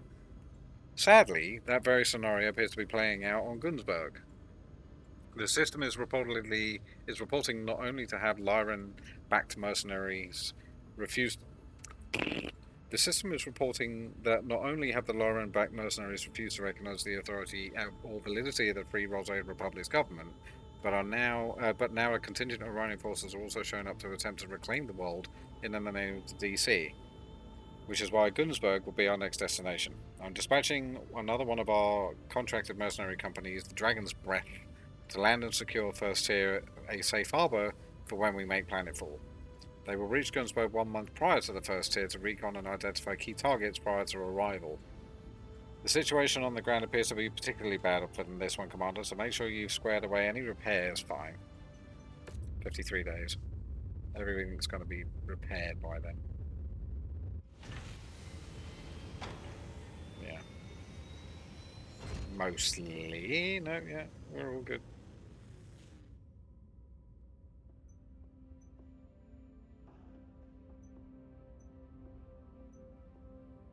Sadly, that very scenario appears to be playing out on Gunsberg. The system is reporting not only to have Lyran-backed mercenaries refused. The system is reporting that not only have the Lyran-backed mercenaries refused to recognise the authority or validity of the Free Rasalhague Republic's government, but now a contingent of Ronin forces are also shown up to attempt to reclaim the world in the name of the DC, which is why Gunsberg will be our next destination. I'm dispatching another one of our contracted mercenary companies, the Dragon's Breath, to land and secure first tier a safe harbour for when we make planetfall. They will reach Gunsberg 1 month prior to the first tier to recon and identify key targets prior to arrival. The situation on the ground appears to be particularly bad for this one, Commander, so make sure you've squared away any repairs fine. 53 days. Everything's going to be repaired by then. Yeah. Mostly. No, yeah, we're all good.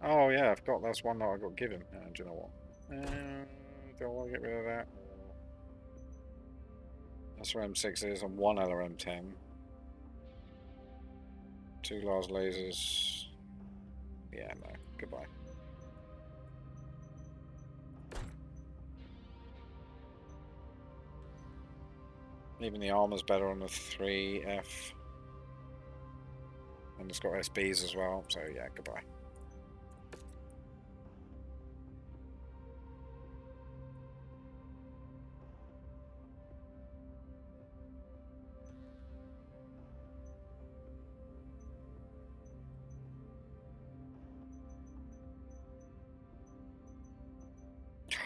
Oh yeah, I've got that's one that I got given. Do you know what? Do I want to get rid of that? SRM-6s and 1 LRM-10. 2 large lasers. Yeah, no. Goodbye. Even the armor's better on the 3F. And it's got SBs as well, so yeah, goodbye.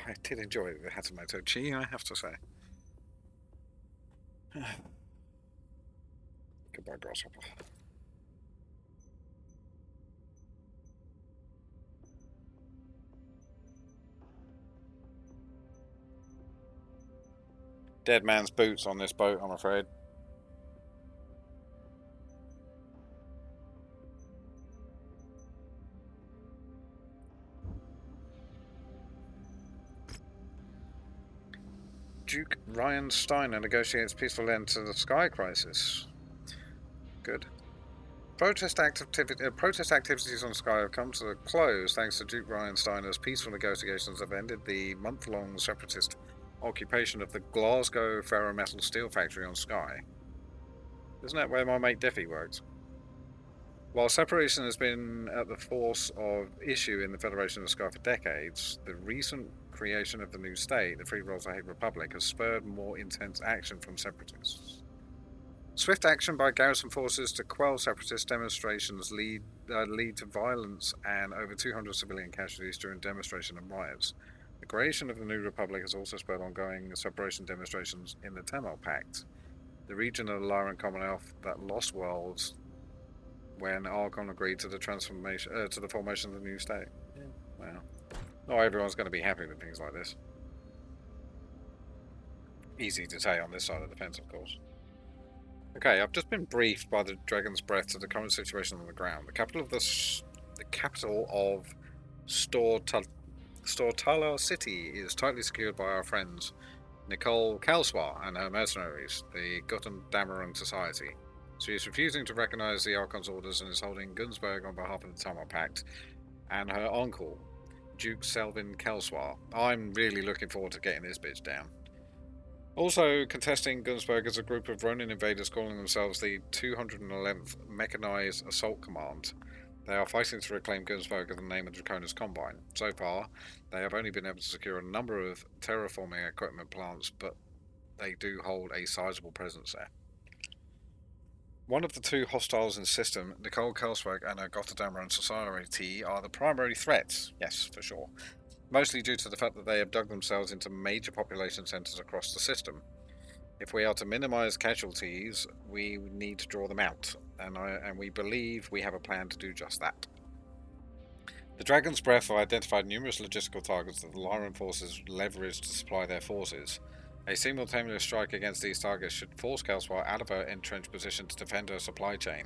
I did enjoy the Hatamoto Chi, I have to say. Goodbye, grasshopper. Dead man's boots on this boat, I'm afraid. Duke Ryan Steiner negotiates peaceful end to the Sky Crisis. Good. Protest activities on Sky have come to a close thanks to Duke Ryan Steiner's peaceful negotiations have ended the month-long separatist occupation of the Glasgow ferrometal steel factory on Sky. Isn't that where my mate Diffie works? While separation has been at the force of issue in the Federation of Sky for decades, the recent creation of the new state, the Free Rasalhague Republic, has spurred more intense action from separatists. Swift action by garrison forces to quell separatist demonstrations lead to violence and over 200 civilian casualties during demonstration and riots. The creation of the new republic has also spurred ongoing separation demonstrations in the Tamil Pact, the region of the Lyran Commonwealth that lost worlds when Archon agreed to the formation of the new state. Yeah. Well, not everyone's going to be happy with things like this. Easy to say on this side of the fence, of course. Okay, I've just been briefed by the Dragon's Breath to the current situation on the ground. The capital of Stortala City is tightly secured by our friends Nicole Kalswa and her mercenaries, the Guten Dameron Society. She is refusing to recognise the Archon's orders and is holding Gunsberg on behalf of the Tamil Pact and her uncle, Duke Selvin Kelswar. I'm really looking forward to getting this bitch down. Also contesting Gunsberg is a group of Ronin invaders calling themselves the 211th Mechanized Assault Command. They are fighting to reclaim Gunsberg in the name of Draconis Combine. So far, they have only been able to secure a number of terraforming equipment plants, but they do hold a sizable presence there. One of the two hostiles in system, Nicole Kelsberg and her Gotterdammer Society, are the primary threats, yes, for sure. Mostly due to the fact that they have dug themselves into major population centres across the system. If we are to minimise casualties, we need to draw them out, and we believe we have a plan to do just that. The Dragon's Breath have identified numerous logistical targets that the Lyran forces leverage to supply their forces. A simultaneous strike against these targets should force Kelswar out of her entrenched position to defend her supply chain.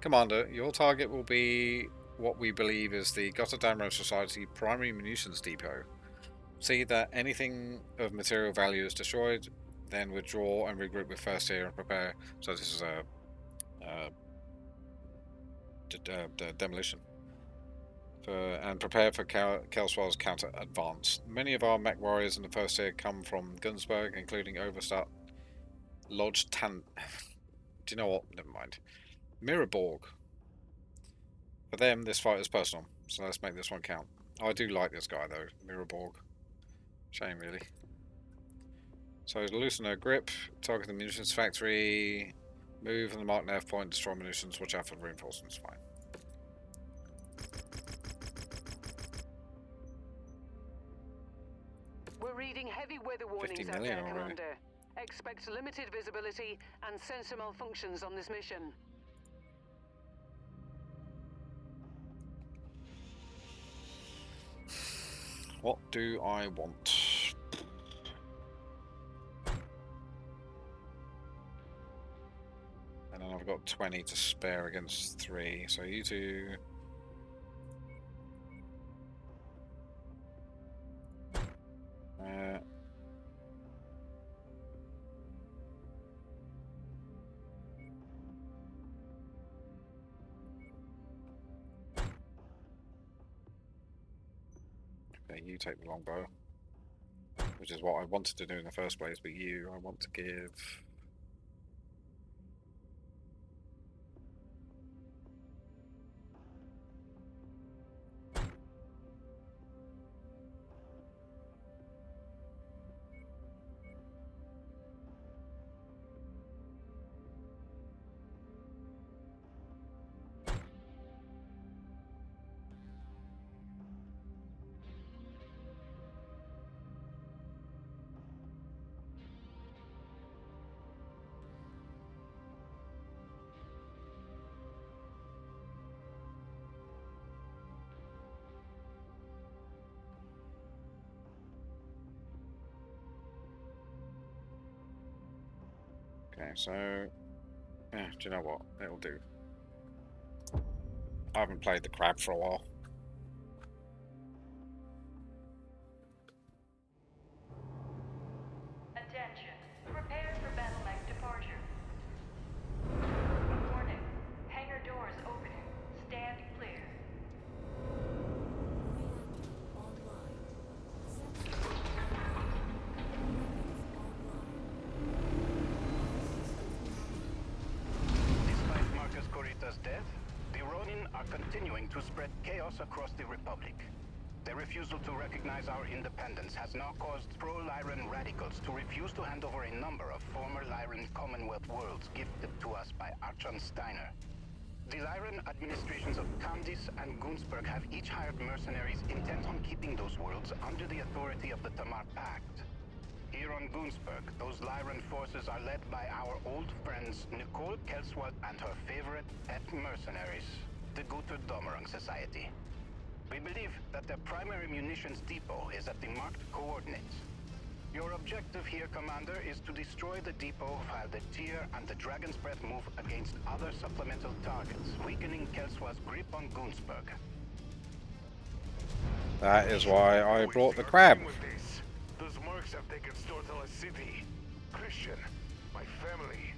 Commander, your target will be what we believe is the Gotterdammer Society primary munitions depot. See that anything of material value is destroyed, then withdraw and regroup with First Tier and prepare. So this is a demolition. And prepare for Kelswar's counter advance. Many of our MechWarriors in the First Tier come from Gunsberg, including Overstart, Lodge Tan. Do you know what? Never mind. Miraborg. For them, this fight is personal, so let's make this one count. I do like this guy though, Miraborg. Shame, really. So loosen her grip, target the munitions factory, move on the mark nav point, destroy munitions, watch out for reinforcements. Fine. We're reading heavy weather warnings out there, Commander. Expect limited visibility and sensor malfunctions on this mission. What do I want? And then I've got 20 to spare against 3, so you two... Okay, you take the longbow, which is what I wanted to do in the first place, but I want to give... Okay, so yeah, do you know what? It'll do. I haven't played the crab for a while. Attention. Prepare for battle mech departure. Warning. Hangar doors opening. Stand clear. Reactor online. Sensors online. Despite Marcus Kurita's death, the Ronin are continuing to spread chaos across the Republic. Their refusal to recognize our independence has now caused pro-Lyran radicals to refuse to hand over a number of former Lyran Commonwealth worlds gifted to us by Archon Steiner. The Lyran administrations of Candice and Gunsberg have each hired mercenaries intent on keeping those worlds under the authority of the Tamar Pact. Here on Gunsberg, those Lyran forces are led by our old friends Nicole Kelswat and her favorite pet mercenaries, the Guter Domerung Society. We believe that their primary munitions depot is at the marked coordinates. Your objective here, Commander, is to destroy the depot while the Tyr and the Dragon's Breath move against other supplemental targets, weakening Kelswat's grip on Gunsberg. That is why I brought the crab. Those mercs have taken Stortala City. Christian, my family.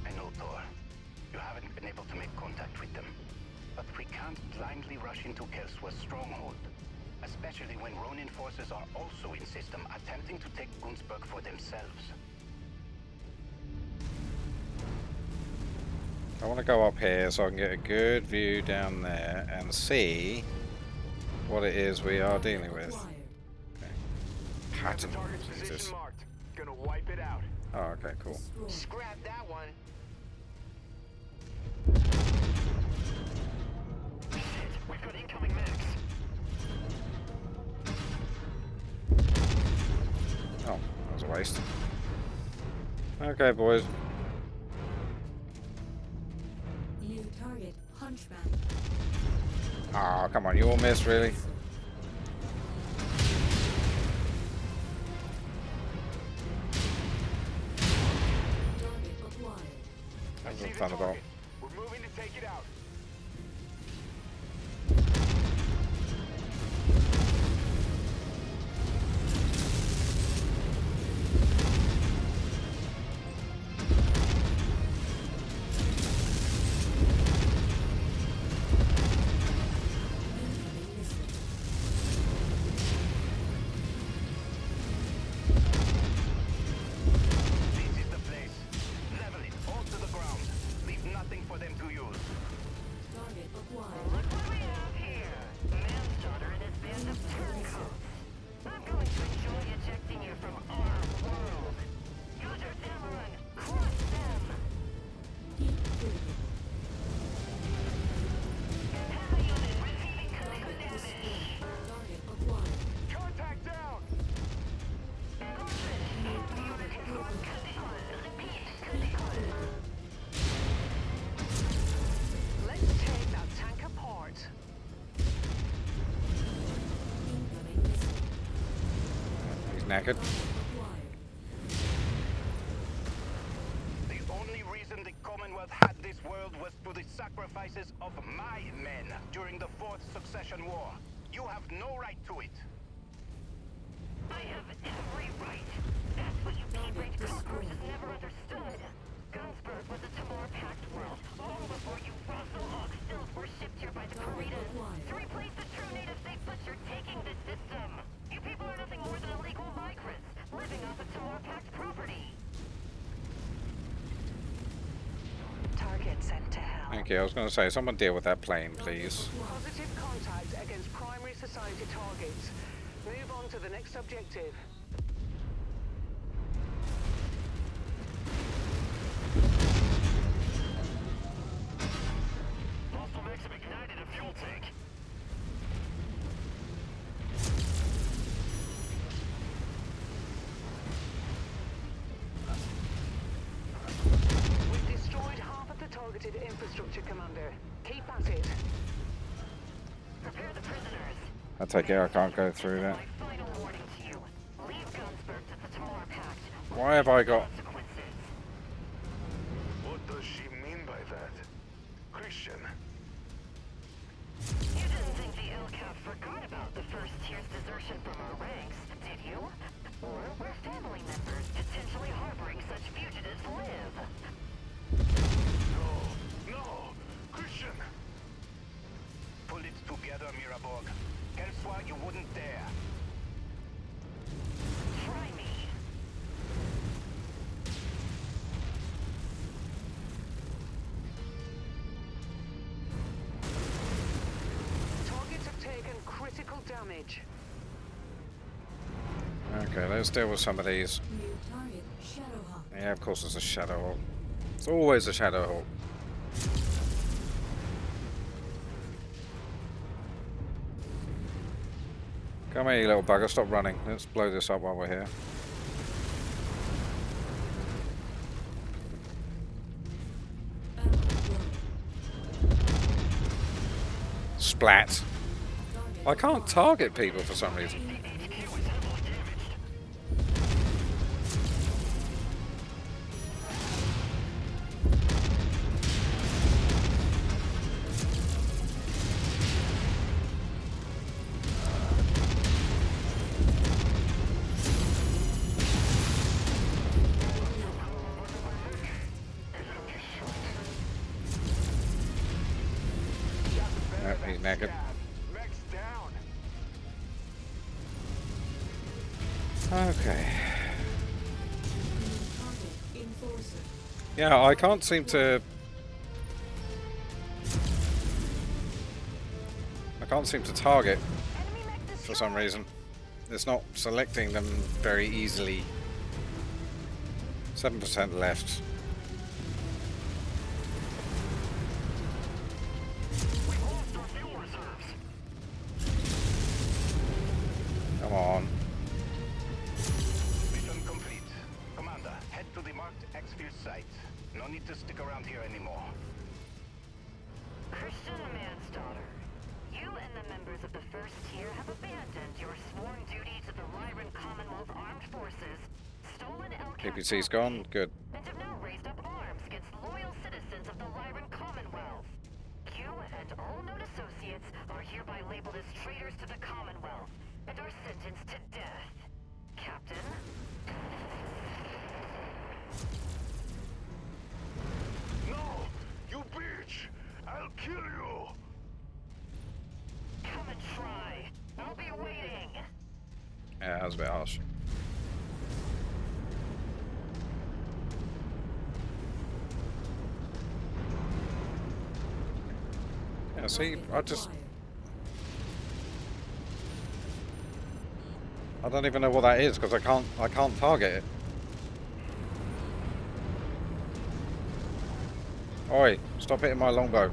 I know, Thor. You haven't been able to make contact with them. But we can't blindly rush into Kelswa's stronghold. Especially when Ronin forces are also in system, attempting to take Gunsberg for themselves. I want to go up here so I can get a good view down there and see what it is we are dealing with. Okay. Pattern. Jesus. Marked. Gonna wipe it out. Oh, okay, cool. Scrap that one. We've got incoming mechs. Oh, that was a waste. Okay, boys. New target, Hunchback. Ah, come on, you all missed, really? Target acquired. That was a thunderbolt. We're moving to take it out. This is the place. Level it all to the ground. Leave nothing for them to use. Target acquired. Look what we have here. Manstarter and his band of turncoats. I'm going to enjoy ejecting you from our world. Guter Domerung, crush them. Heat critical. Antenna unit receiving critical damage. Target acquired. Contact down. New target critical. Let's take that tank apart. Incoming missile. He's knackered. Acquired. The only reason the Commonwealth had this world was through the sacrifices of my men during the Fourth Succession War. You have no right to it. I have every right. That's what you P-Rate conquerors has never understood. Gunsberg was a Tamar Pact world, long before you Rasalhague stills were shipped here by the Kuritas. To replace the true natives they butchered taking the system. You people are nothing more than illegal migrants, living off of Tamar Pact property. Target sent to hell. Thank you. I was going to say, someone deal with that plane, please. Positive contact against primary society targets. Move on to the next objective. Hostile mechs have ignited a fuel tank. We've destroyed half of the targeted infrastructure, Commander. Keep at it. Prepare the prisoners. I take it I can't go through that. My final warning to you. Leave Gunsberg to the Tamar Pact. Why have I got... Consequences. forgot about the first tier's desertion from our ranks, did you? Or where family members potentially harboring such fugitives live? No! No! Christian! Pull it together, Miraborg. Elsewhere you wouldn't dare. Try me. Targets have taken critical damage. Okay, let's deal with some of these. New target, Shadowhawk. Yeah, of course it's a Shadow Hawk. It's always a Shadow Hawk. Come here, you little bugger. Stop running. Let's blow this up while we're here. Splat. I can't target people for some reason. Yep, he's naked. Mech's down! Okay. Target, Enforcer. Yeah, I can't seem to... target for some reason. It's not selecting them very easily. 7% left. Come on. Mission complete. Commander, head to the marked exfil site. No need to stick around here anymore. Christian Mansdaughter, you and the members of the first tier have abandoned your sworn duty to the Lyran Commonwealth Armed Forces, stolen KPC's gone. Good. and have now raised up arms against loyal citizens of the Lyran Commonwealth. You and all known associates are hereby labeled as traitors to the Commonwealth and are sentenced to death. Captain? No! You bitch! I'll kill you! Come and try. I'll be waiting. Yeah, that was a bit harsh. Yeah, see, I don't even know what that is because I can't target it. Oi, stop hitting my longbow.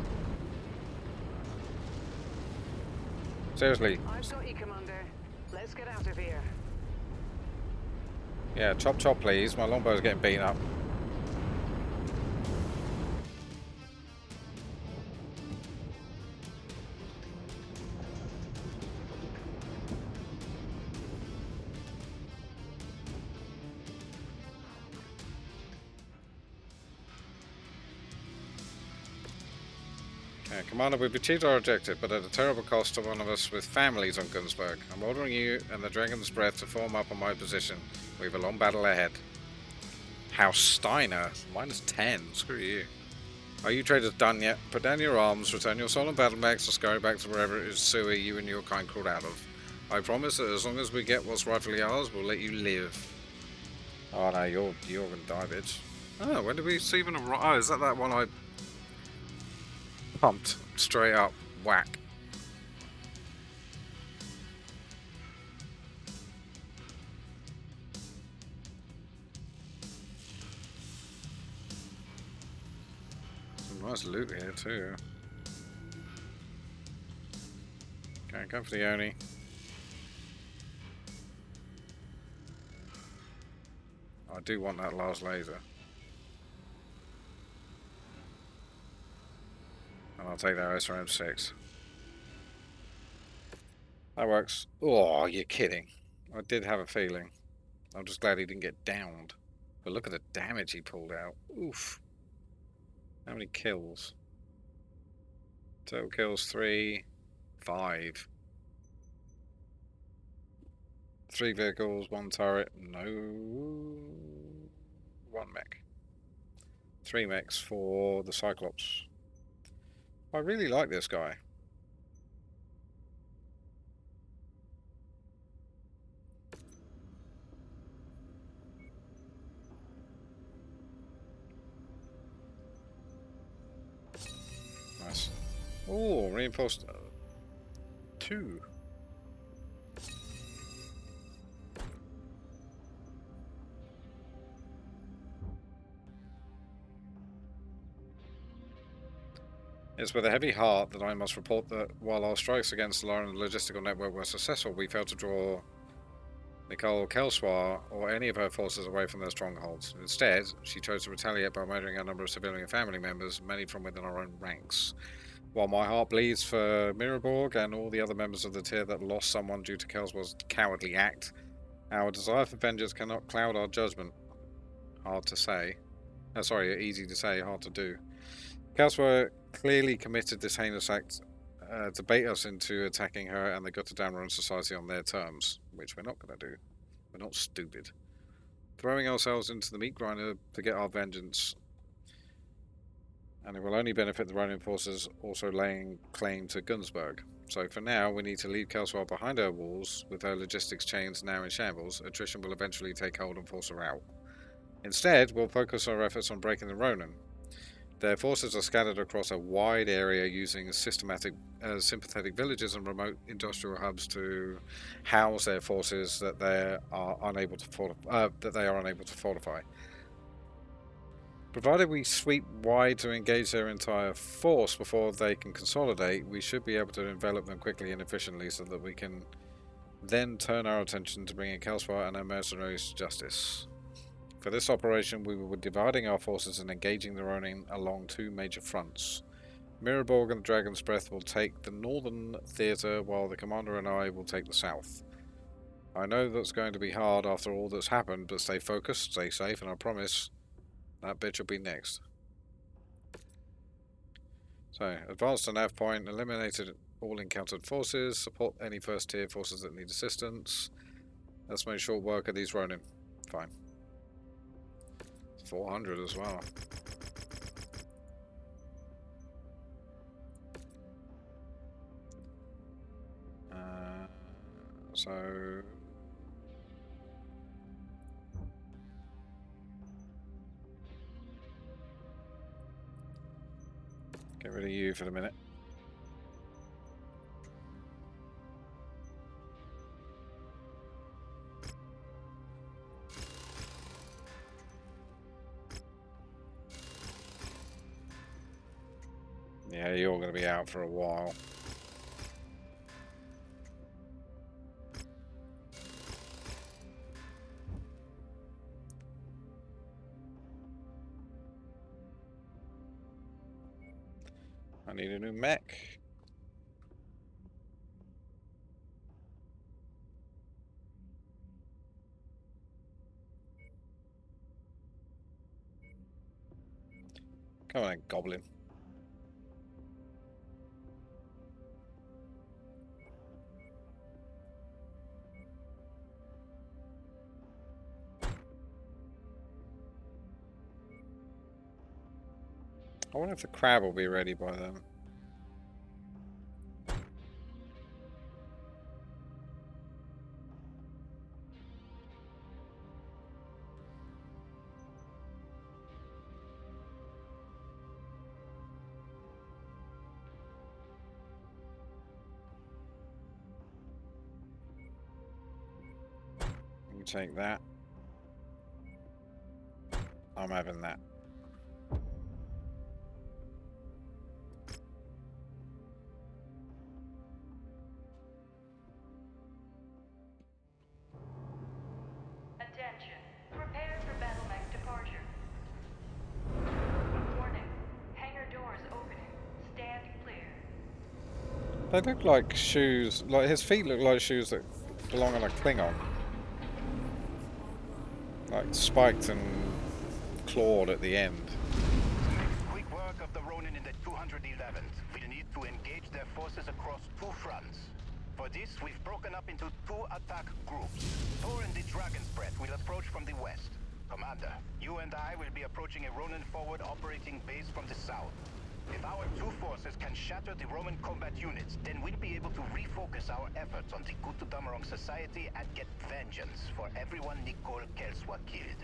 Seriously. I've got you, Commander. Let's get out of here. Yeah, chop chop please. My longbow's getting beaten up. Commander, we've achieved our objective, but at a terrible cost to one of us with families on Gunsberg. I'm ordering you and the Dragon's Breath to form up on my position. We have a long battle ahead. House Steiner, -10. Screw you. Are you traders done yet? Put down your arms, return your stolen battle mechs, and scurry back to wherever it is sewer you and your kind crawled out of. I promise that as long as we get what's rightfully ours, we'll let you live. Oh no, you're gonna die, bitch. Oh, when did we see even arrive? Oh, is that one I pumped straight up? Whack. Some nice loot here too. Okay, go for the Oni. I do want that last laser. And I'll take that SRM6. That works. Oh, you're kidding. I did have a feeling. I'm just glad he didn't get downed. But look at the damage he pulled out. Oof. How many kills? Total kills 3, 5. 3 vehicles, 1 turret, no... 1 mech. 3 mechs for the Cyclops. I really like this guy. Nice. Oh, reinforced 2. It's with a heavy heart that I must report that while our strikes against the Lauren logistical network were successful, we failed to draw Nicole Kelsoir or any of her forces away from their strongholds. Instead, she chose to retaliate by murdering a number of civilian family members, many from within our own ranks. While my heart bleeds for Miraborg and all the other members of the tier that lost someone due to Kelsoir's cowardly act, our desire for vengeance cannot cloud our judgment. Hard to say. Easy to say, hard to do. Kelsoir clearly committed this heinous act to bait us into attacking her and the Gotterdammer Society on their terms, which we're not going to do. We're not stupid. Throwing ourselves into the meat grinder to get our vengeance, and it will only benefit the Ronin forces also laying claim to Gunsberg. So for now, we need to leave Kelsoir behind our walls, with her logistics chains now in shambles. Attrition will eventually take hold and force her out. Instead, we'll focus our efforts on breaking the Ronin. Their forces are scattered across a wide area using sympathetic villages and remote industrial hubs to house their forces that they are unable to fortify. Provided we sweep wide to engage their entire force before they can consolidate, we should be able to envelop them quickly and efficiently so that we can then turn our attention to bringing Kelsoir and her mercenaries to justice. For this operation, we will be dividing our forces and engaging the Ronin along 2 major fronts. Miraborg and the Dragon's Breath will take the northern theatre, while the Commander and I will take the south. I know that's going to be hard after all that's happened, but stay focused, stay safe, and I promise that bitch will be next. So, advance to nav point, eliminated all encountered forces, support any first tier forces that need assistance. Let's make short work of these Ronin. Fine. 400 as well. So get rid of you for the minute. Yeah, you're going to be out for a while. I need a new mech. Come on, Goblin. I wonder if the crab will be ready by then. You take that. I'm having that. Attention. Prepare for battle mech departure. Warning. Hangar doors opening. Stand clear. They look like shoes, like his feet look like shoes that belong on a Klingon. Like spiked and clawed at the end. Quick work of the Ronin in the 211th. We need to engage their forces across 2 fronts. For this, we've broken up into 2 attack groups. Thor and the Dragon's Breath will approach from the west. Commander, you and I will be approaching a Ronin forward operating base from the south. If our 2 forces can shatter the Roman combat units, then we'll be able to refocus our efforts on the Kutudamarong Society and get vengeance for everyone Nicole Kelswa killed.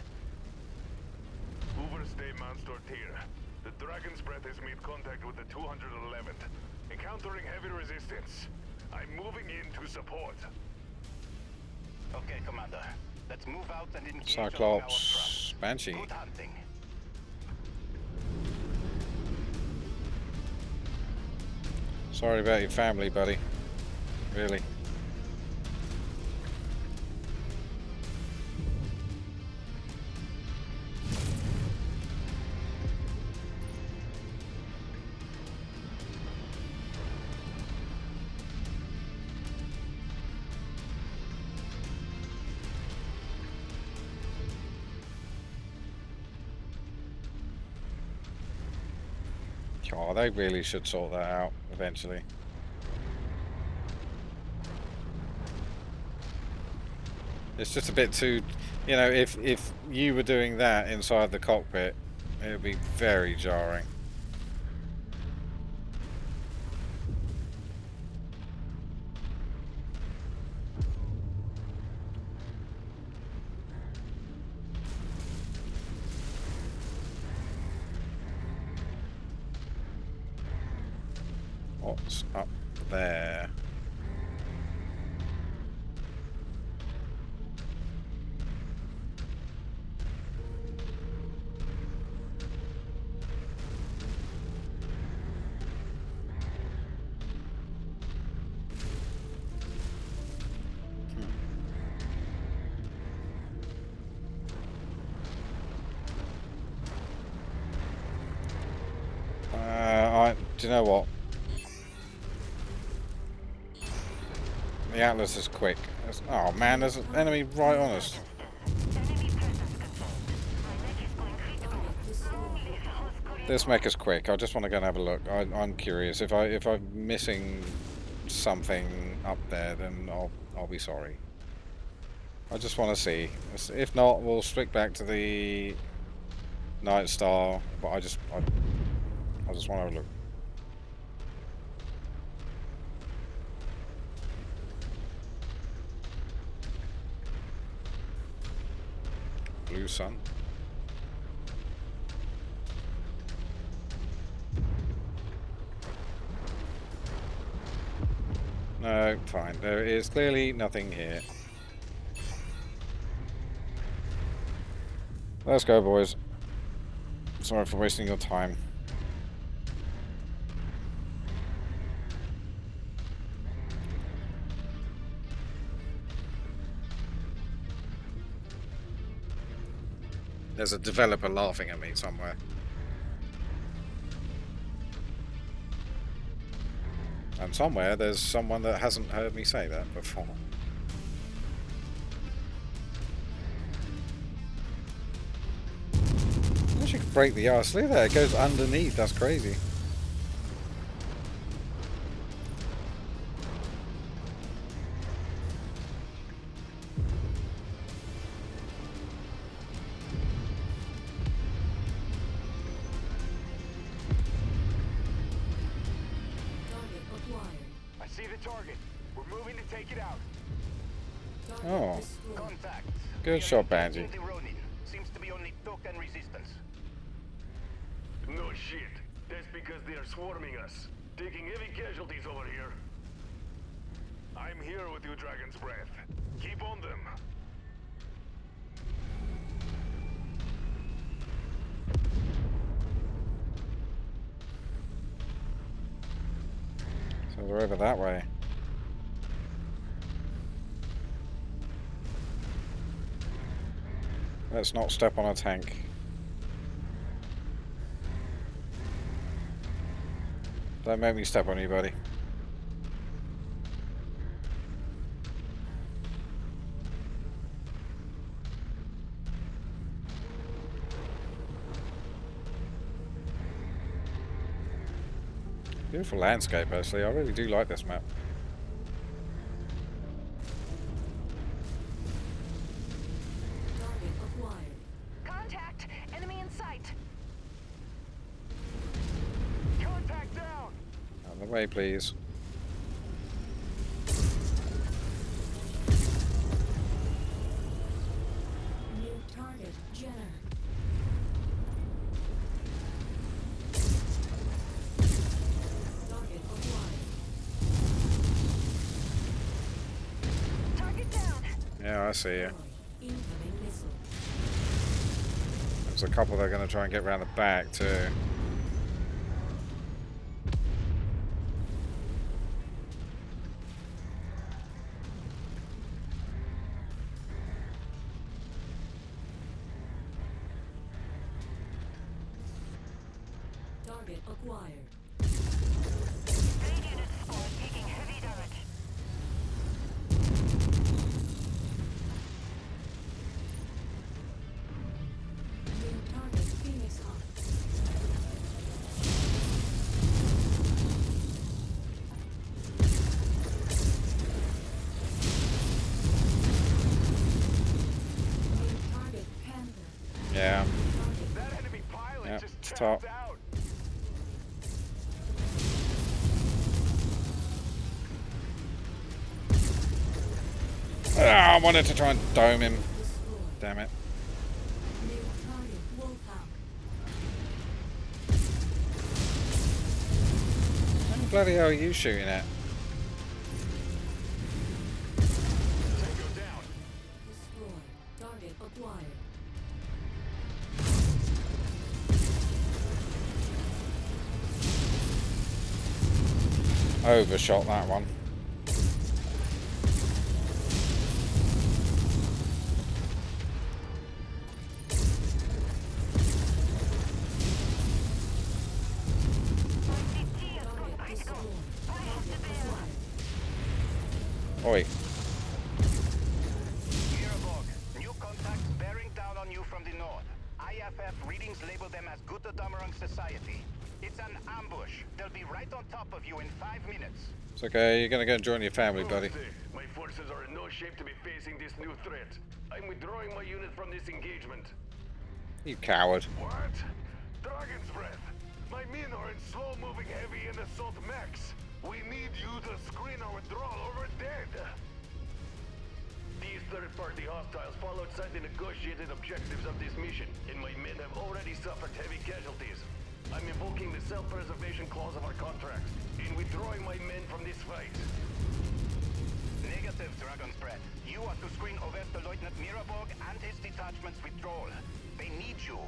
Overstay Manstortir. The Dragon's Breath has made contact with the 211th, encountering heavy resistance. I'm moving in to support. Okay, Commander. Let's move out and engage Cyclops, Banshee. Good hunting. Sorry about your family, buddy. Really. Oh, they really should sort that out eventually. It's just a bit too, you know, if you were doing that inside the cockpit, it would be very jarring. What's up there? Do you know what? The Atlas is quick. Oh man, there's an enemy right on us. This mech is quick. I just want to go and have a look. I'm curious. If I'm missing something up there, then I'll be sorry. I just want to see. If not, we'll stick back to the Night Star. But I just want to have a look. Blue sun. No, fine. There is clearly nothing here. Let's go, boys. Sorry for wasting your time. There's a developer laughing at me somewhere. And somewhere there's someone that hasn't heard me say that before. I wish you could break the ice. Look at that, it goes underneath. That's crazy. Oh. Good shot, Banshee. Seems to be only token resistance. No shit. That's because they are swarming us, taking heavy casualties over here. I'm here with you, Dragon's Breath. Keep on them. So they're over that way. Let's not step on a tank. Don't make me step on you, buddy. Beautiful landscape, actually. I really do like this map. Away, please. New target, Jenner. Target acquired. Target down. Yeah, I see you. Incoming missile. There's a couple that are going to try and get around the back too. Target acquired. Main unit squad taking heavy damage. New target, Phoenix Hawk. New target, Panther. Yeah. That enemy pilot Yeah, just it's tapped top. out. Ah, I wanted to try and dome him. Destroyed. Damn it. New target, Wolfhound. How the bloody hell are you shooting at? Tango down. Destroyed. Target acquired. Overshot that one. Target destroyed. Target acquired. Oi. Mirabog, new contacts bearing down on you from the north. IFF readings label them as Gutadomerung Society. It's an ambush. They'll be right on top of you in 5 minutes. It's okay, you're gonna go and join your family, buddy. Overstay. My forces are in no shape to be facing this new threat. I'm withdrawing my unit from this engagement. You coward. What? Dragon's Breath! My men are in slow-moving heavy and assault mechs. We need you to screen our withdrawal or we're dead. These third-party hostiles fall outside the negotiated objectives of this mission, and my men have already suffered heavy casualties. I'm invoking the self-preservation clause of our contracts and withdrawing my men from this fight. Negative, Dragon's Breath. You are to screen Overste Lieutenant Mirabog and his detachment's withdrawal. They need you.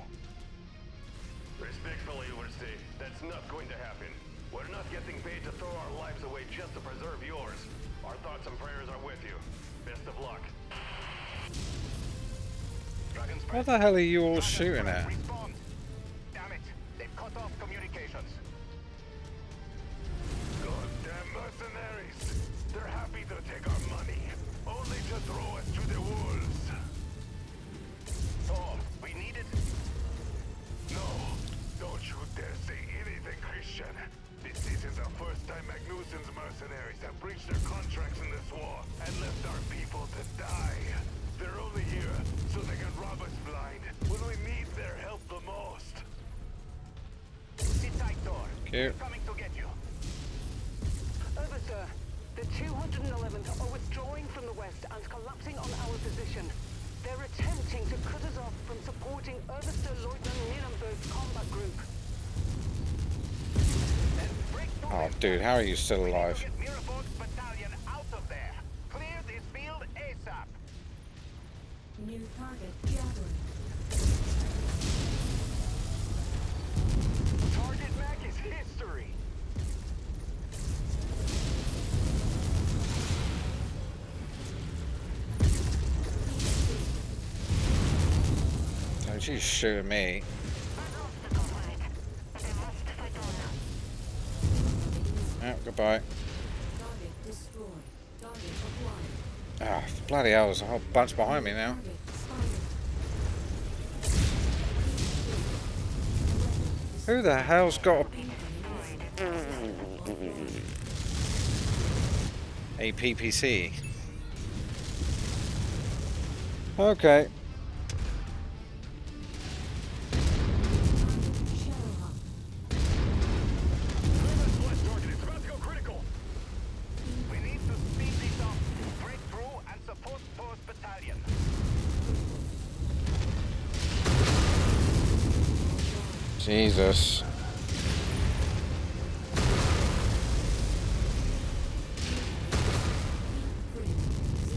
Respectfully, Overstay, that's not going to happen. We're not getting paid to throw our lives away just to preserve yours. Our thoughts and prayers are with you. Best of luck. Dragon's What Breath. the hell are you all Dragon's shooting Breath, at? respond. Damn it. They've cut off communications. Goddamn mercenaries! They're happy to take our money, only to throw us to the wolves. Thor, we need it. No, don't you dare say anything, Christian. This isn't the first time Magnussen's mercenaries have breached their contracts in this war and left our people to die. They're only here so they can rob us blind when we need their help the most. Sit tight, Thor. Cute. We're coming to get you. Oversir, the 211th are withdrawing from the west and collapsing on our position. They're attempting to cut us off from supporting Overste Lieutenant Nierenberg's combat group. Then break through Oh, them. dude, how are you still We need to alive? get Mirabog's battalion out of there. Clear this field ASAP. New target, Javelin. Target Mac is history. Don't you shoot at me. Yeah, goodbye. Target destroyed. Target acquired. Ah, bloody hell, there's a whole bunch behind me now. Target spotted. Who the hell's got a PPC? Okay. Shadowhawk. Last target is about to go Jesus.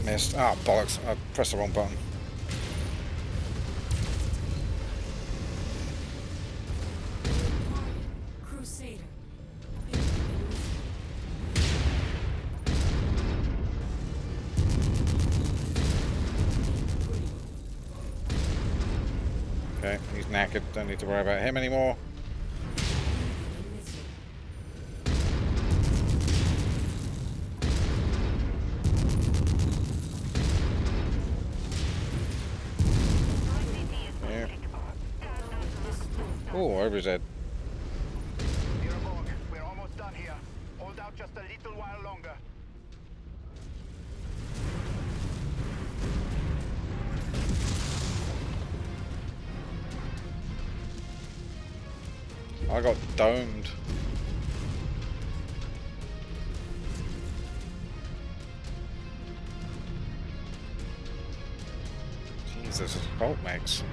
Missed. Ah, bollocks. I pressed the wrong button. Crusader. Okay, he's knackered. Don't need to worry about him anymore. Yeah. Oh, over his head. Reborn, we're almost done here. Hold out just a little while longer. I got domed. Jesus, bolt mechs.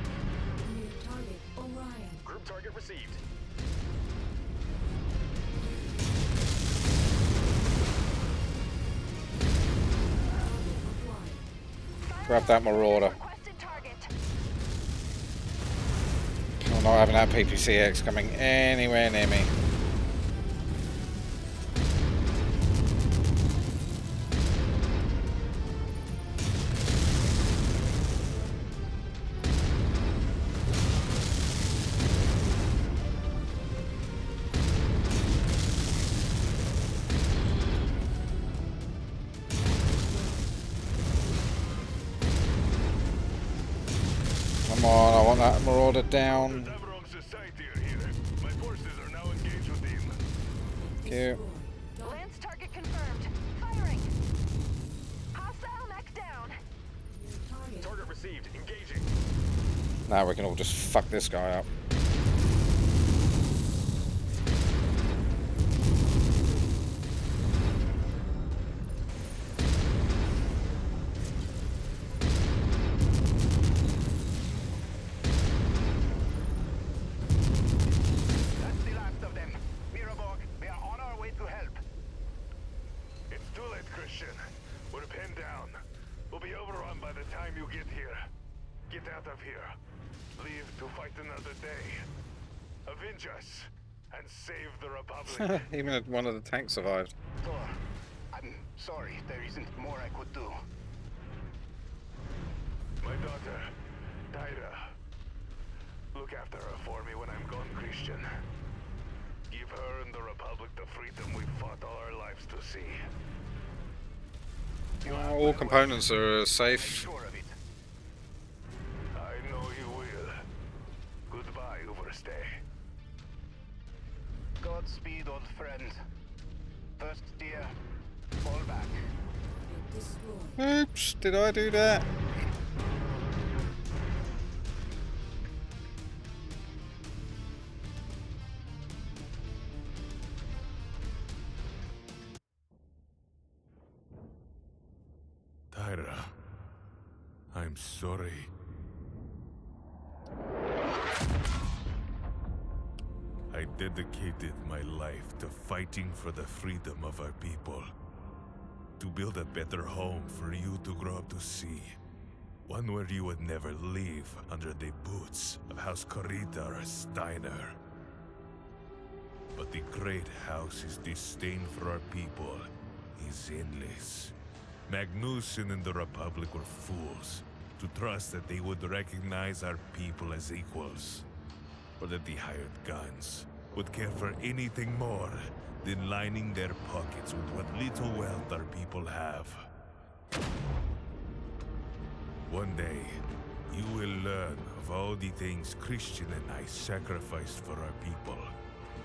New target Orion. Group target received. Grab that marauder. Requested target. I'm not having that PPCX coming anywhere near me. Come on, I want that marauder down. My forces are now engaged with him. Cute. Lance target confirmed. Firing. Hostile mech down. Target received. Engaging. Now we can all just fuck this guy up. That's the last of them. Miraborg, we are on our way to help. It's too late, Christian. We're pinned down. We'll be overrun by the time you get here. Get out of here. Leave to fight another day. Avenge us and save the Republic. Even one of the tanks survived. Thor, I'm sorry, there isn't more I could do. My daughter, Tyra. Look after her for me when I'm gone, Christian. Give her and the Republic the freedom we fought all our lives to see. All components are safe. Sure of it. I know you will. Goodbye, Overstay. Godspeed, old friend. First dear, fall back. Destroyed. Oops, did I do that? Tyra, I'm sorry. I dedicated my life to fighting for the freedom of our people. To build a better home for you to grow up to see. One where you would never leave under the boots of House Kurita or Steiner. But the great house's disdain for our people is endless. Magnuson and the Republic were fools to trust that they would recognize our people as equals, or that the hired guns would care for anything more than lining their pockets with what little wealth our people have. One day, you will learn of all the things Christian and I sacrificed for our people,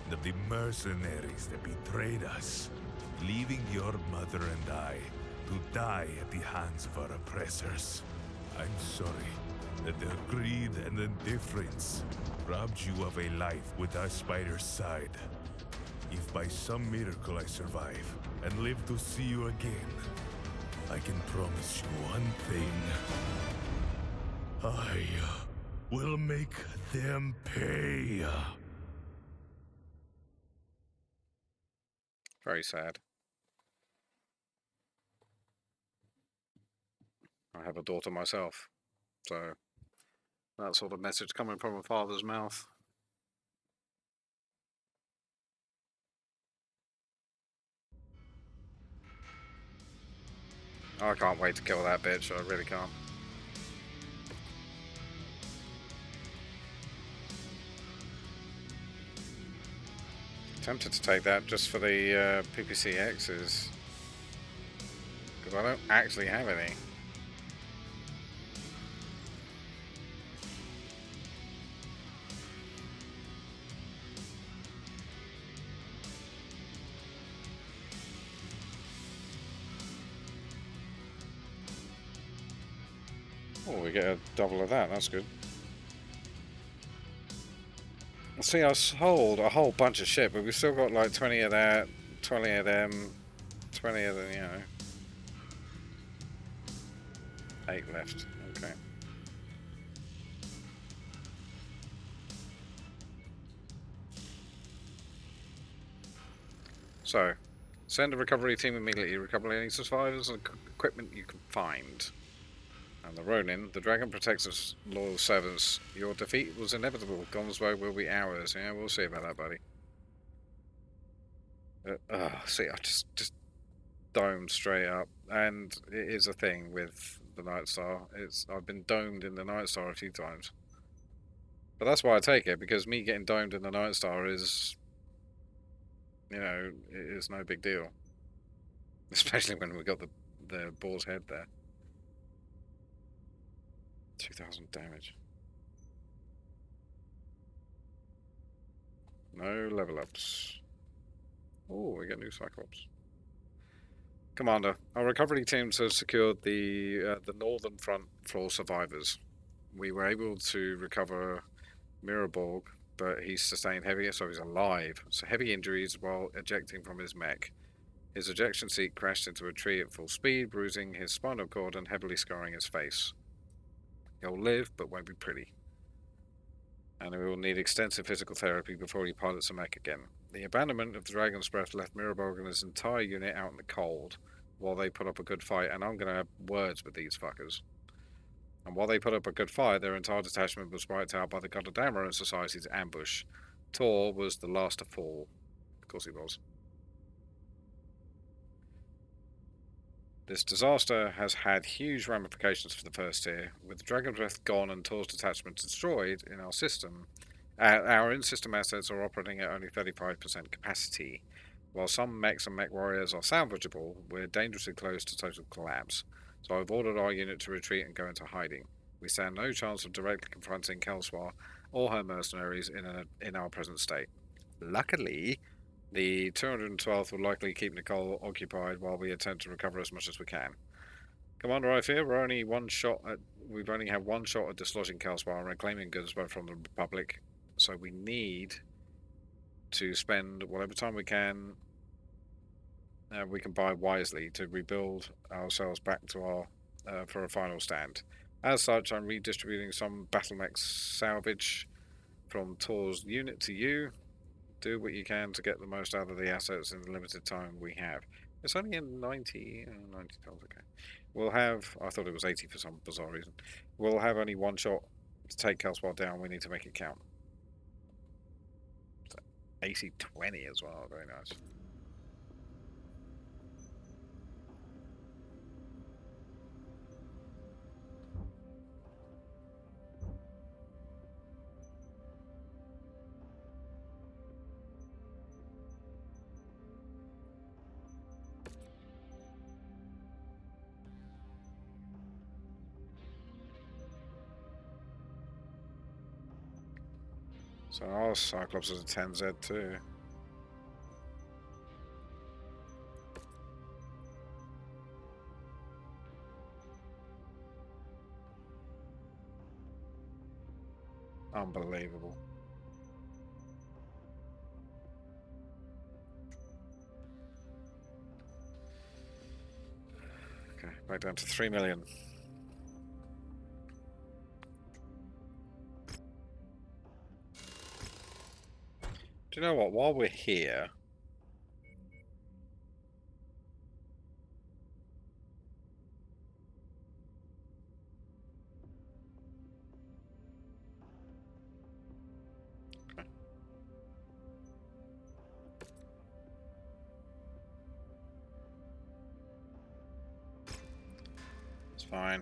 and of the mercenaries that betrayed us, leaving your mother and I to die at the hands of our oppressors. I'm sorry that their greed and indifference robbed you of a life with us by your side. If by some miracle I survive and live to see you again, I can promise you one thing. I will make them pay. Very sad. I have a daughter myself, so that sort of message coming from a father's mouth. I can't wait to kill that bitch, I really can't. Tempted to take that just for the PPCXs, because I don't actually have any. Oh, we get a double of that, that's good. See, I sold a whole bunch of shit, but we've still got like 20 of that, 20 of them, 20 of them, you know. 8 left, okay. So, send a recovery team immediately. Recover any survivors and equipment you can find. And the Ronin, the dragon protects its loyal servants. Your defeat was inevitable. Gonzo will be ours. Yeah, we'll see about that, buddy. See, I just domed straight up, and it is a thing with the Night Star. I've been domed in the Night Star a few times, but that's why I take it, because me getting domed in the Night Star is, you know, it is no big deal, especially when we got the boar's head there. 2,000 damage. No level ups. Oh, we get new Cyclops. Commander, our recovery teams have secured the northern front for survivors. We were able to recover Mirrorborg, but he's sustained heavy, so he's alive. So heavy injuries while ejecting from his mech. His ejection seat crashed into a tree at full speed, bruising his spinal cord and heavily scarring his face. He'll live, but won't be pretty. And he will need extensive physical therapy before he pilots a mech again. The abandonment of the Dragon's Breath left Mirrorborg and his entire unit out in the cold while they put up a good fight, and I'm going to have words with these fuckers. And while they put up a good fight, their entire detachment was wiped out by the God of Dammer and Society's ambush. Tor was the last to fall. Of course he was. This disaster has had huge ramifications for the First Tier. With the Dragon's Breath gone and Tor's detachment destroyed in our system, our in-system assets are operating at only 35% capacity. While some mechs and MechWarriors are salvageable, we're dangerously close to total collapse. So I've ordered our unit to retreat and go into hiding. We stand no chance of directly confronting Kelswar or her mercenaries in our present state. Luckily, the 212th will likely keep Nicole occupied while we attempt to recover as much as we can. Commander, I fear we've only had one shot at dislodging Kelswar and reclaiming goods from the Republic, so we need to spend whatever time we can buy wisely to rebuild ourselves back to our for a final stand. As such, I'm redistributing some battlemech salvage from Tor's unit to you. Do what you can to get the most out of the assets in the limited time we have. It's only in 90 times, okay. We'll have, I thought it was 80 for some bizarre reason. We'll have only one shot to take Kelswar down. We need to make it count. So 80-20 as well, very nice. So our Cyclops is a 10Z too. Unbelievable. Okay, back down to 3 million. Do you know what? While we're here, fine.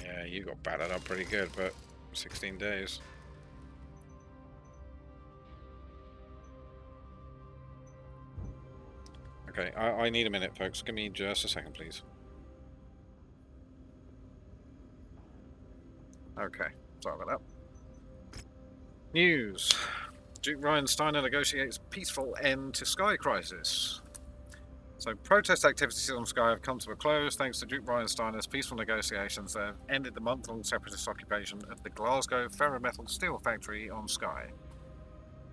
Yeah, you got battered up pretty good, but 16 days. Okay, I need a minute, folks. Give me just a second, please. Okay, sorry about that. News. Duke Ryan Steiner negotiates peaceful end to Sky Crisis. So protest activities on Sky have come to a close thanks to Duke Ryan Steiner's peaceful negotiations that have ended the month-long separatist occupation of the Glasgow ferrometal steel factory on Sky.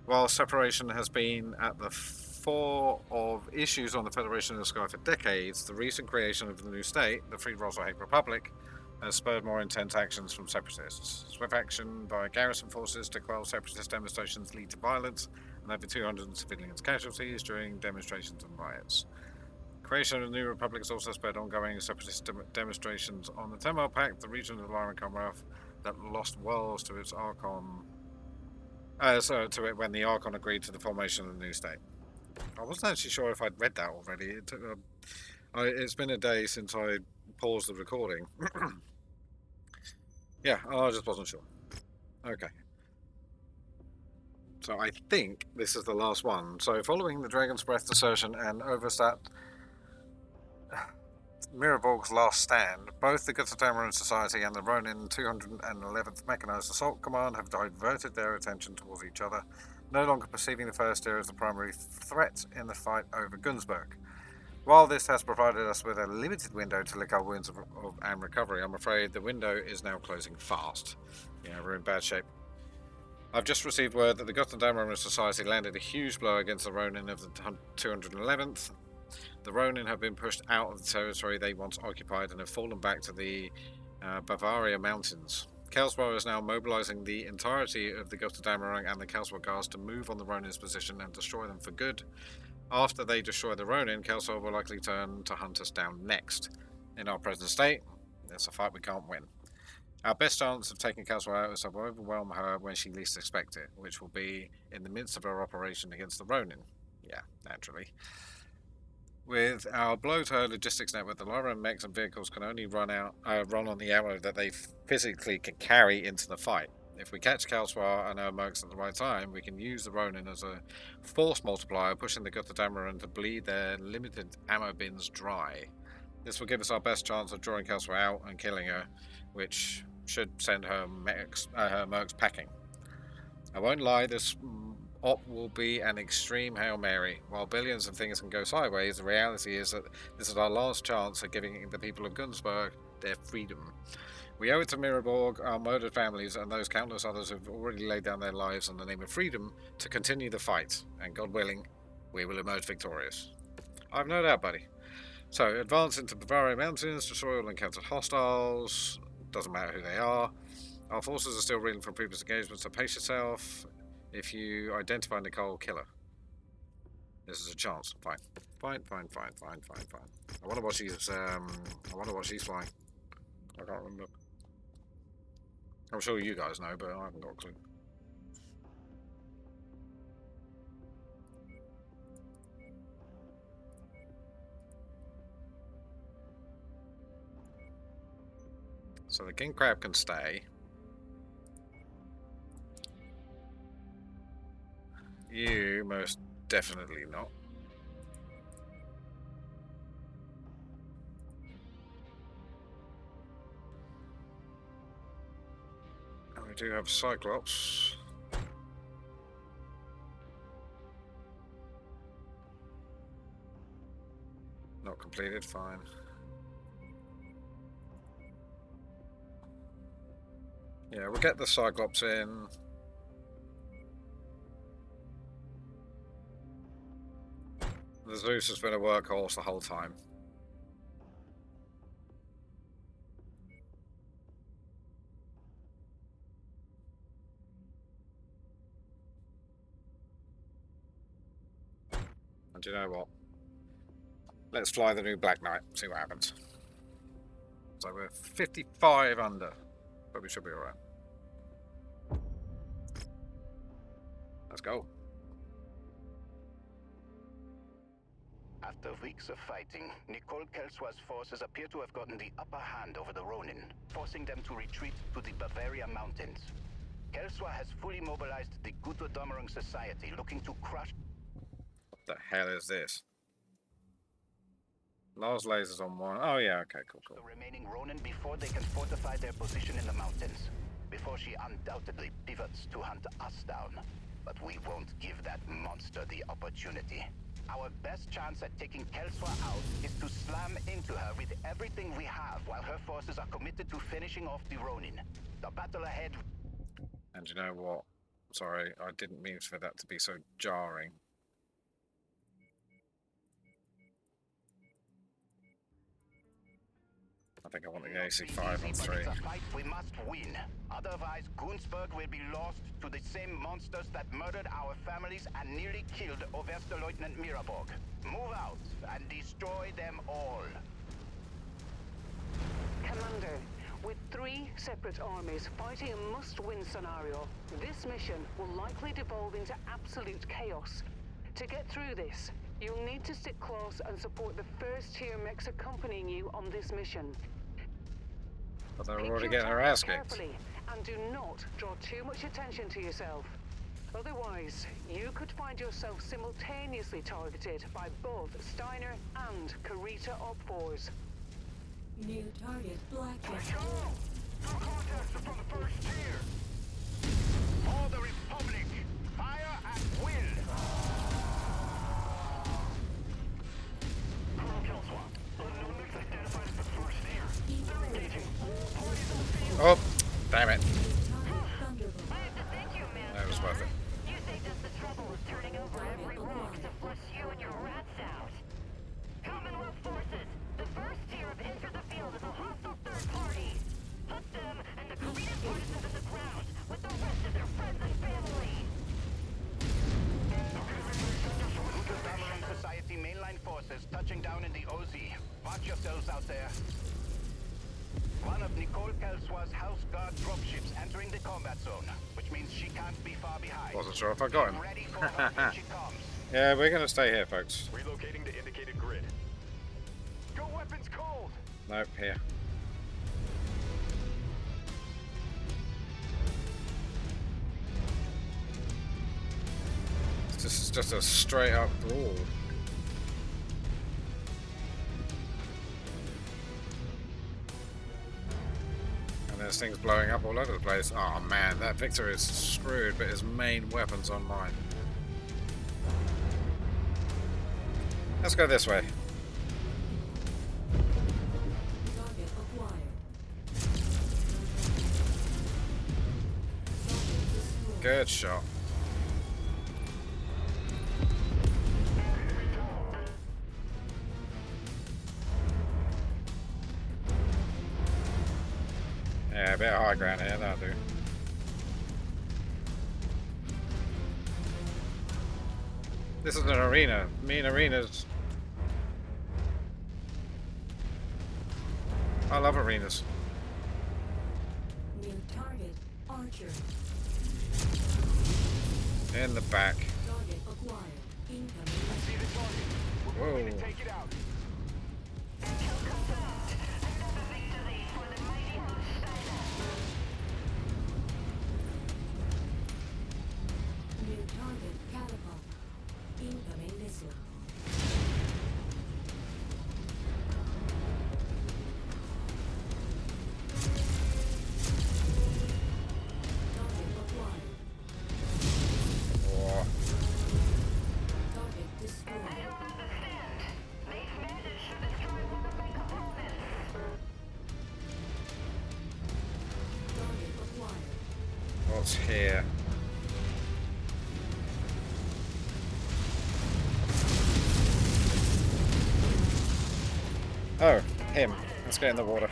While separation has been at the fore of issues on the Federation of Sky for decades, the recent creation of the new state, the Free Rasalhague Republic, has spurred more intense actions from separatists. Swift action by garrison forces to quell separatist demonstrations lead to violence, and over 200 civilians casualties during demonstrations and riots. Creation of the new republic has also spurred ongoing separatist demonstrations on the 10-mile pact, the region of the Lyran Commonwealth that lost worlds to its Archon. To it when the Archon agreed to the formation of the new state. I wasn't actually sure if I'd read that already. It's been a day since I paused the recording. Yeah, I just wasn't sure. Okay. So I think this is the last one. So following the Dragon's Breath desertion and Overstat Miraborg's last stand, both the Gutadameron Society and the Ronin 211th Mechanized Assault Command have diverted their attention towards each other, no longer perceiving the First Tier as the primary threat in the fight over Gunzburg. While this has provided us with a limited window to lick our wounds and recovery, I'm afraid the window is now closing fast. Yeah, we're in bad shape. I've just received word that the Gutadameron Society landed a huge blow against the Ronin of the 211th. The Ronin have been pushed out of the territory they once occupied and have fallen back to the Bavaria Mountains. Kelswar is now mobilizing the entirety of the Gutadameron and the Kelswar Guards to move on the Ronin's position and destroy them for good. After they destroy the Ronin, Kelswar will likely turn to hunt us down next. In our present state, it's a fight we can't win. Our best chance of taking Kelswar out is to overwhelm her when she least expects it, which will be in the midst of her operation against the Ronin. Yeah, naturally. With our blow to her logistics network, the Lyran mechs and vehicles can only run on the ammo that they physically can carry into the fight. If we catch Kelswar and her mercs at the right time, we can use the Ronin as a force multiplier, pushing the Gutadameron to bleed their limited ammo bins dry. This will give us our best chance of drawing Kelswar out and killing her, which should send her mercs packing. I won't lie, this op will be an extreme Hail Mary. While billions of things can go sideways, the reality is that this is our last chance of giving the people of Gunzburg their freedom. We owe it to Miraborg, our murdered families, and those countless others who've already laid down their lives in the name of freedom to continue the fight, and God willing, we will emerge victorious. I've no doubt, buddy. So, advance into Bavaria Mountains, destroy all encountered hostiles, doesn't matter who they are. Our forces are still reeling from previous engagements, so pace yourself. If you identify Nicole, kill her. This is a chance. Fine. Fine. I wonder what she's flying. I can't remember. I'm sure you guys know, but I haven't got a clue. So the king crab can stay. You most definitely not. And we do have Cyclops. Not completed, fine. Yeah, we'll get the Cyclops in. The Zeus has been a workhorse the whole time. And you know what? Let's fly the new Black Knight, see what happens. So we're 55 under, but we should be alright. Let's go. After weeks of fighting, Nicole Kelsois's forces appear to have gotten the upper hand over the Ronin, forcing them to retreat to the Bavaria Mountains. Kelsois has fully mobilized the Gutodomerung Society, looking to crush... What the hell is this? Lars lasers on one. Oh yeah, okay, cool. The remaining Ronin before they can fortify their position in the mountains. Before she undoubtedly pivots to hunt us down. But we won't give that monster the opportunity. Our best chance at taking Kelsois out is to slam into her with everything we have while her forces are committed to finishing off the Ronin. The battle ahead... And you know what? Sorry, I didn't mean for that to be so jarring. I think I want the AC5 on 3. It's a fight we must win. Otherwise, Günzburg will be lost to the same monsters that murdered our families and nearly killed Oberstleutnant Miraborg. Move out and destroy them all. Commander, with 3 separate armies fighting a must-win scenario, this mission will likely devolve into absolute chaos. To get through this, you'll need to stick close and support the first-tier mechs accompanying you on this mission. But they're Pick already your getting their ass targets kicked. carefully and do not draw too much attention to yourself. Otherwise, you could find yourself simultaneously targeted by both Steiner and Kurita Op-4s. New target blacklist. No contacts are from the first tier. For the Republic, fire at will. Colonel Kelsois, unknown mix identified as the first tier. They're engaging all parties in the field. Oh, damn it. Thunderbolt. I have to thank you, man. That was worth it. You saved us the trouble of turning over every rock to flush you and your rats out. Commonwealth forces, the first tier have entered the field as a hostile third party. Put them and the Kurita partisans in the ground with the rest of their friends and family. Gutodomerung Society mainline forces touching down in the OZ. Watch yourselves out there. One of Nicole Kelsois's House Guard dropships entering the combat zone, which means she can't be far behind. Wasn't sure if I got him. Ready for her when she comes. Yeah, we're gonna stay here, folks. Relocating to indicated grid. Go weapons cold! Nope, here. This is just a straight up brawl. And there's things blowing up all over the place. Oh man, that Victor is screwed, but his main weapon's online. Let's go this way. Target acquired. Good shot. Yeah, a bit of high ground here, that'll do. This is an arena. Mean arenas. I love arenas. New target Archer. In the back. Target acquired. Incoming. See the target. We're Whoa. going to take it out. New target catapult. Incoming missile. Target acquired. Oh, Target destroyed. Target acquired. what's here? Oh, him. Let's get in the water.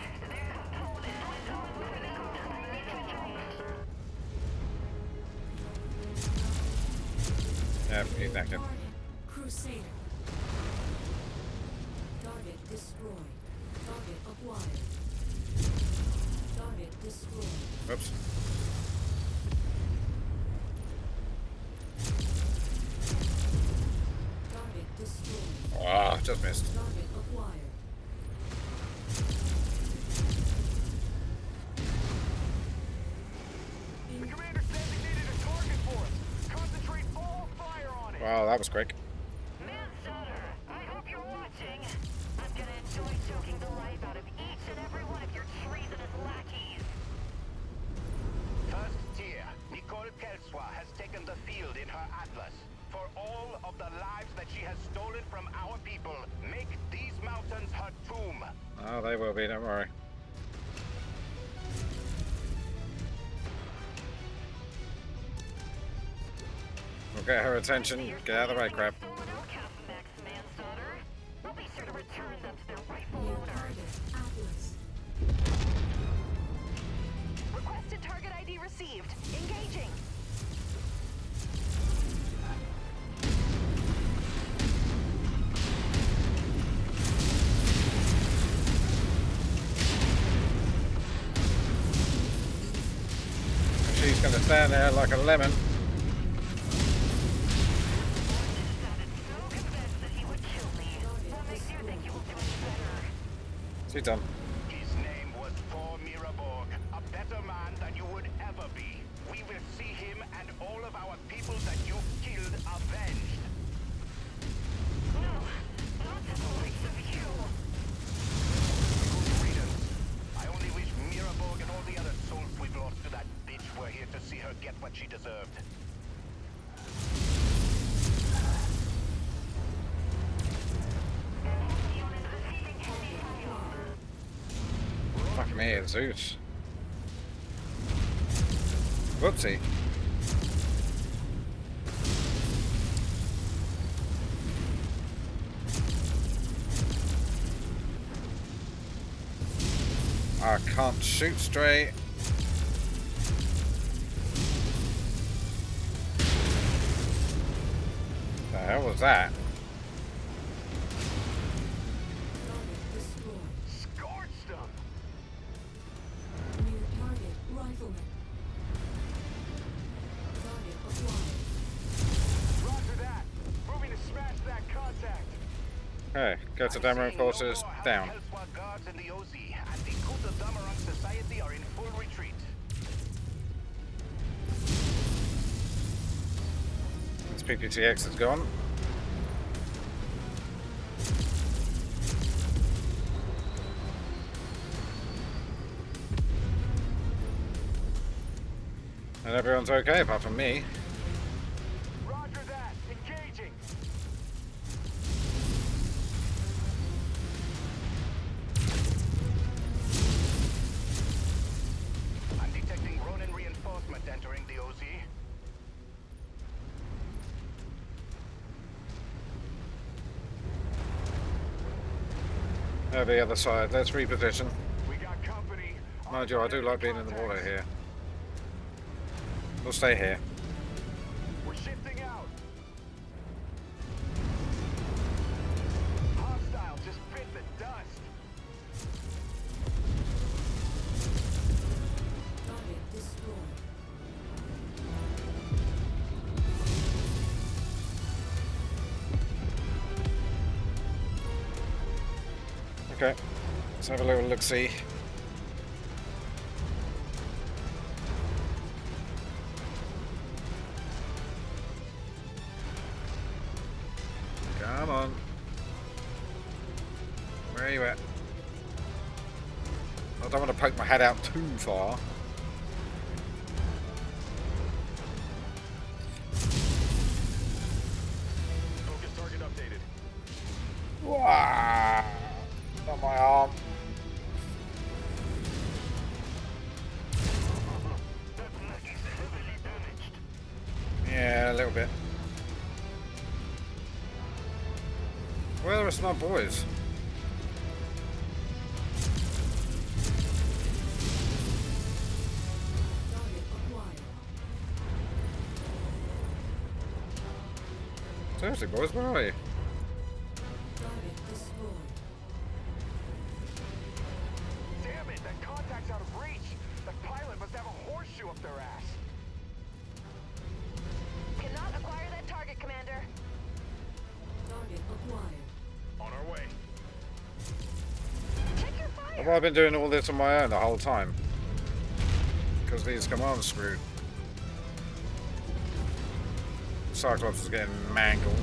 Yeah, he's knackered. Target Crusader. Target destroyed. Target acquired. Target destroyed. Whoops. Just missed. Target acquired. The commander's designated a target for us. Concentrate all fire on it. Wow, that was quick. Manslaughter, I hope you're watching. I'm gonna enjoy choking the life out of each and every one of your treasonous lackeys. First tier, Nicole Kelswa has taken the field in her atlas. For all of the lives that she has stolen from our people, make these mountains her tomb. Oh, they will be, don't worry. We'll get her attention. Get out of the way, crap. We'll be sure to return them to their rightful New owners. target. Atlas. Requested target ID received. Engaging. She's going to stand there like a lemon. She's done. His name was Thor Miraborg, a better man than you would ever be. We will see him and all of our people that you killed avenged. No, not to the likes of you. Good riddance. I only wish Miraborg and all the other souls we've lost to that bitch were here to see her get what she deserved. Fuck me, Zeus. Whoopsie. I can't shoot straight. The hell was that? Target destroyed. Scorched them. New target. Rifleman. Target acquired. Roger that. Moving to smash that contact. Okay, go to demo forces down. Hellswar guards in the OZ and the Kuta Damarang Society are in full retreat. This PPTX is gone. And everyone's okay apart from me. Roger that. Engaging. I'm detecting Ronin reinforcement entering the OZ. The other side, let's reposition. We got company. Mind you, I do like being in the water here. We'll stay here. We're shifting out. Hostile just bit the dust. Target destroyed. Okay, let's have a little look-see. Come on. Where are you at? I don't want to poke my head out too far. Focus target updated. Wow! On my arm. Yeah, a little bit. Where are the rest of my boys? Target acquired. Seriously, boys, where are you? Target destroyed. Damn it, that contact's out of reach. That pilot must have a horseshoe up their ass. Cannot acquire that target, Commander. Target acquired. On our Have I been doing all this on my own the whole time? Because these commands screwed. Cyclops is getting mangled.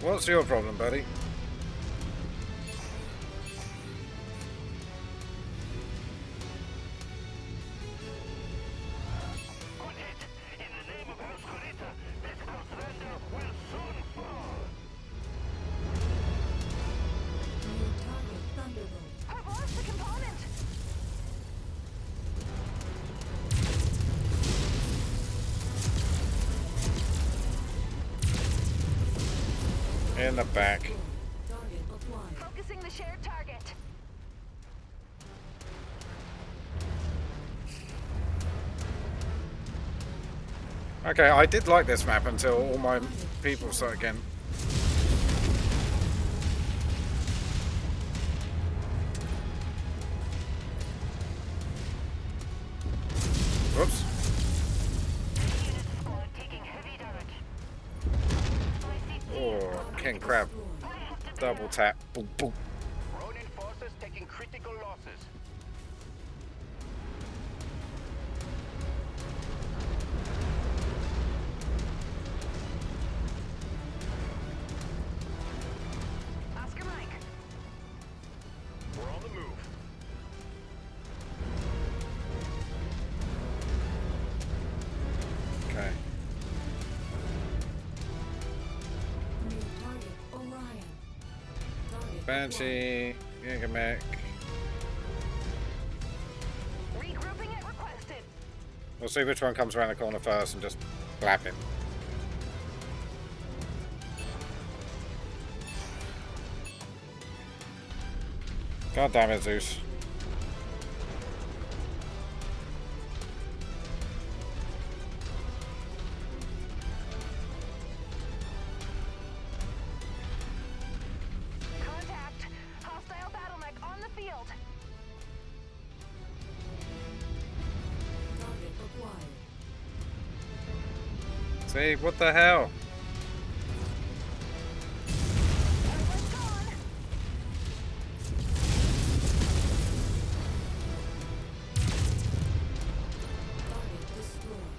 What's your problem, buddy? In the back. Focusing the shared target. Okay, I did like this map until all my people started again. Whoops. Oh, King Crab. Double tap. Boom, boom. Ronin forces taking critical losses. Oscar Mike. We're on the move. Okay. Banshee, Gigamech. Regrouping it requested. We'll see which one comes around the corner first and just blap him. God damn it, Zeus. Contact. Hostile battle mech on the field. See, what the hell?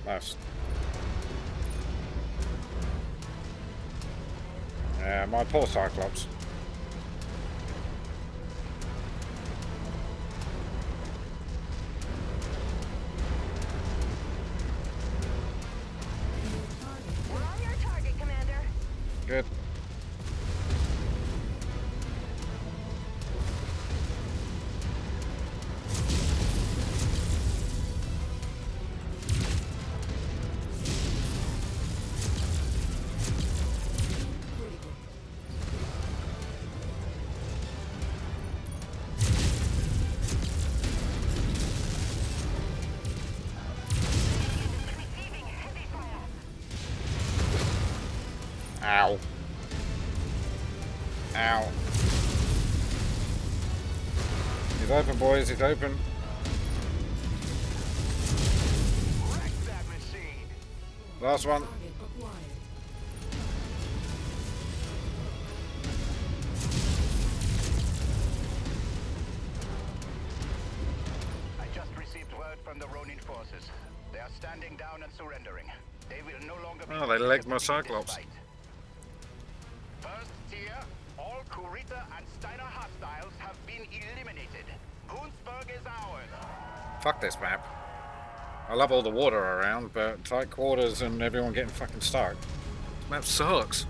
Nice. Yeah, my poor Cyclops. We're on your target, Commander. Good. Ow. Ow. He's open, boys. He's open. Wreck that machine. Last one. I just received word from the Ronin forces. They are standing down and surrendering. They will no longer be... Oh, they legged my Cyclops. First tier, all Kurita and Steiner hostiles have been eliminated. Koonsberg is ours. Fuck this map. I love all the water around, but tight quarters and everyone getting fucking stuck. This map sucks.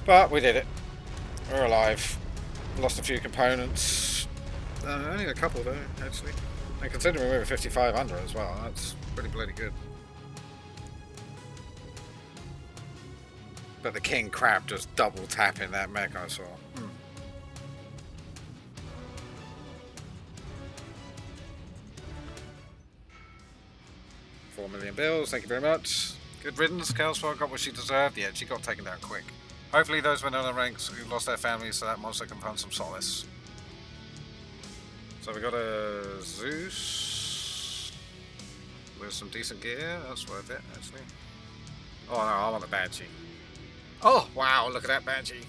But we did it. We're alive. Lost a few components. Only a couple though, actually. And considering we were 5,500 as well, that's pretty bloody good. But the King Crab just double tapping that mech I saw. 4 million bills, thank you very much. Good riddance, Kelsford got what she deserved. Yeah, she got taken down quick. Hopefully those went on the ranks who lost their families so that monster can find some solace. So we got a Zeus with some decent gear. That's worth it, actually. Oh no, I want a Banshee. Oh wow, look at that Banshee.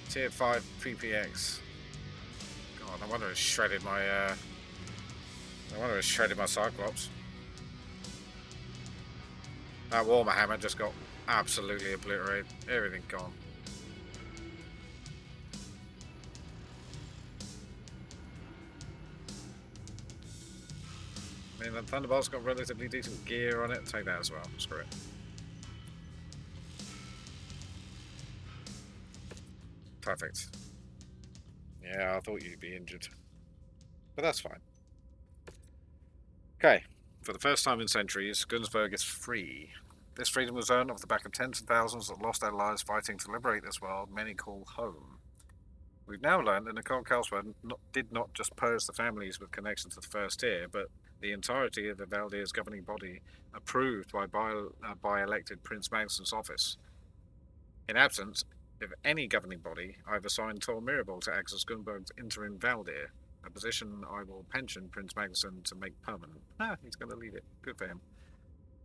Tier 5 PPX. God, no wonder it's shredded my Cyclops. That Warhammer hammer just got absolutely obliterated. Everything gone. I mean, the Thunderbolt's got relatively decent gear on it. Take that as well. Screw it. Perfect. Yeah, I thought you'd be injured. But that's fine. Okay. For the first time in centuries, Gunsberg is free. This freedom was earned off the back of tens of thousands that lost their lives fighting to liberate this world many call home. We've now learned that Nicole Carlsberg did not just purge the families with connection to the first tier, but the entirety of the Valdir's governing body approved by elected Prince Magnuson's office. In absence of any governing body, I've assigned Tor Mirabel to act as Gunsberg's interim Valdir, a position I will pension Prince Magnuson to make permanent. He's going to lead it. Good for him.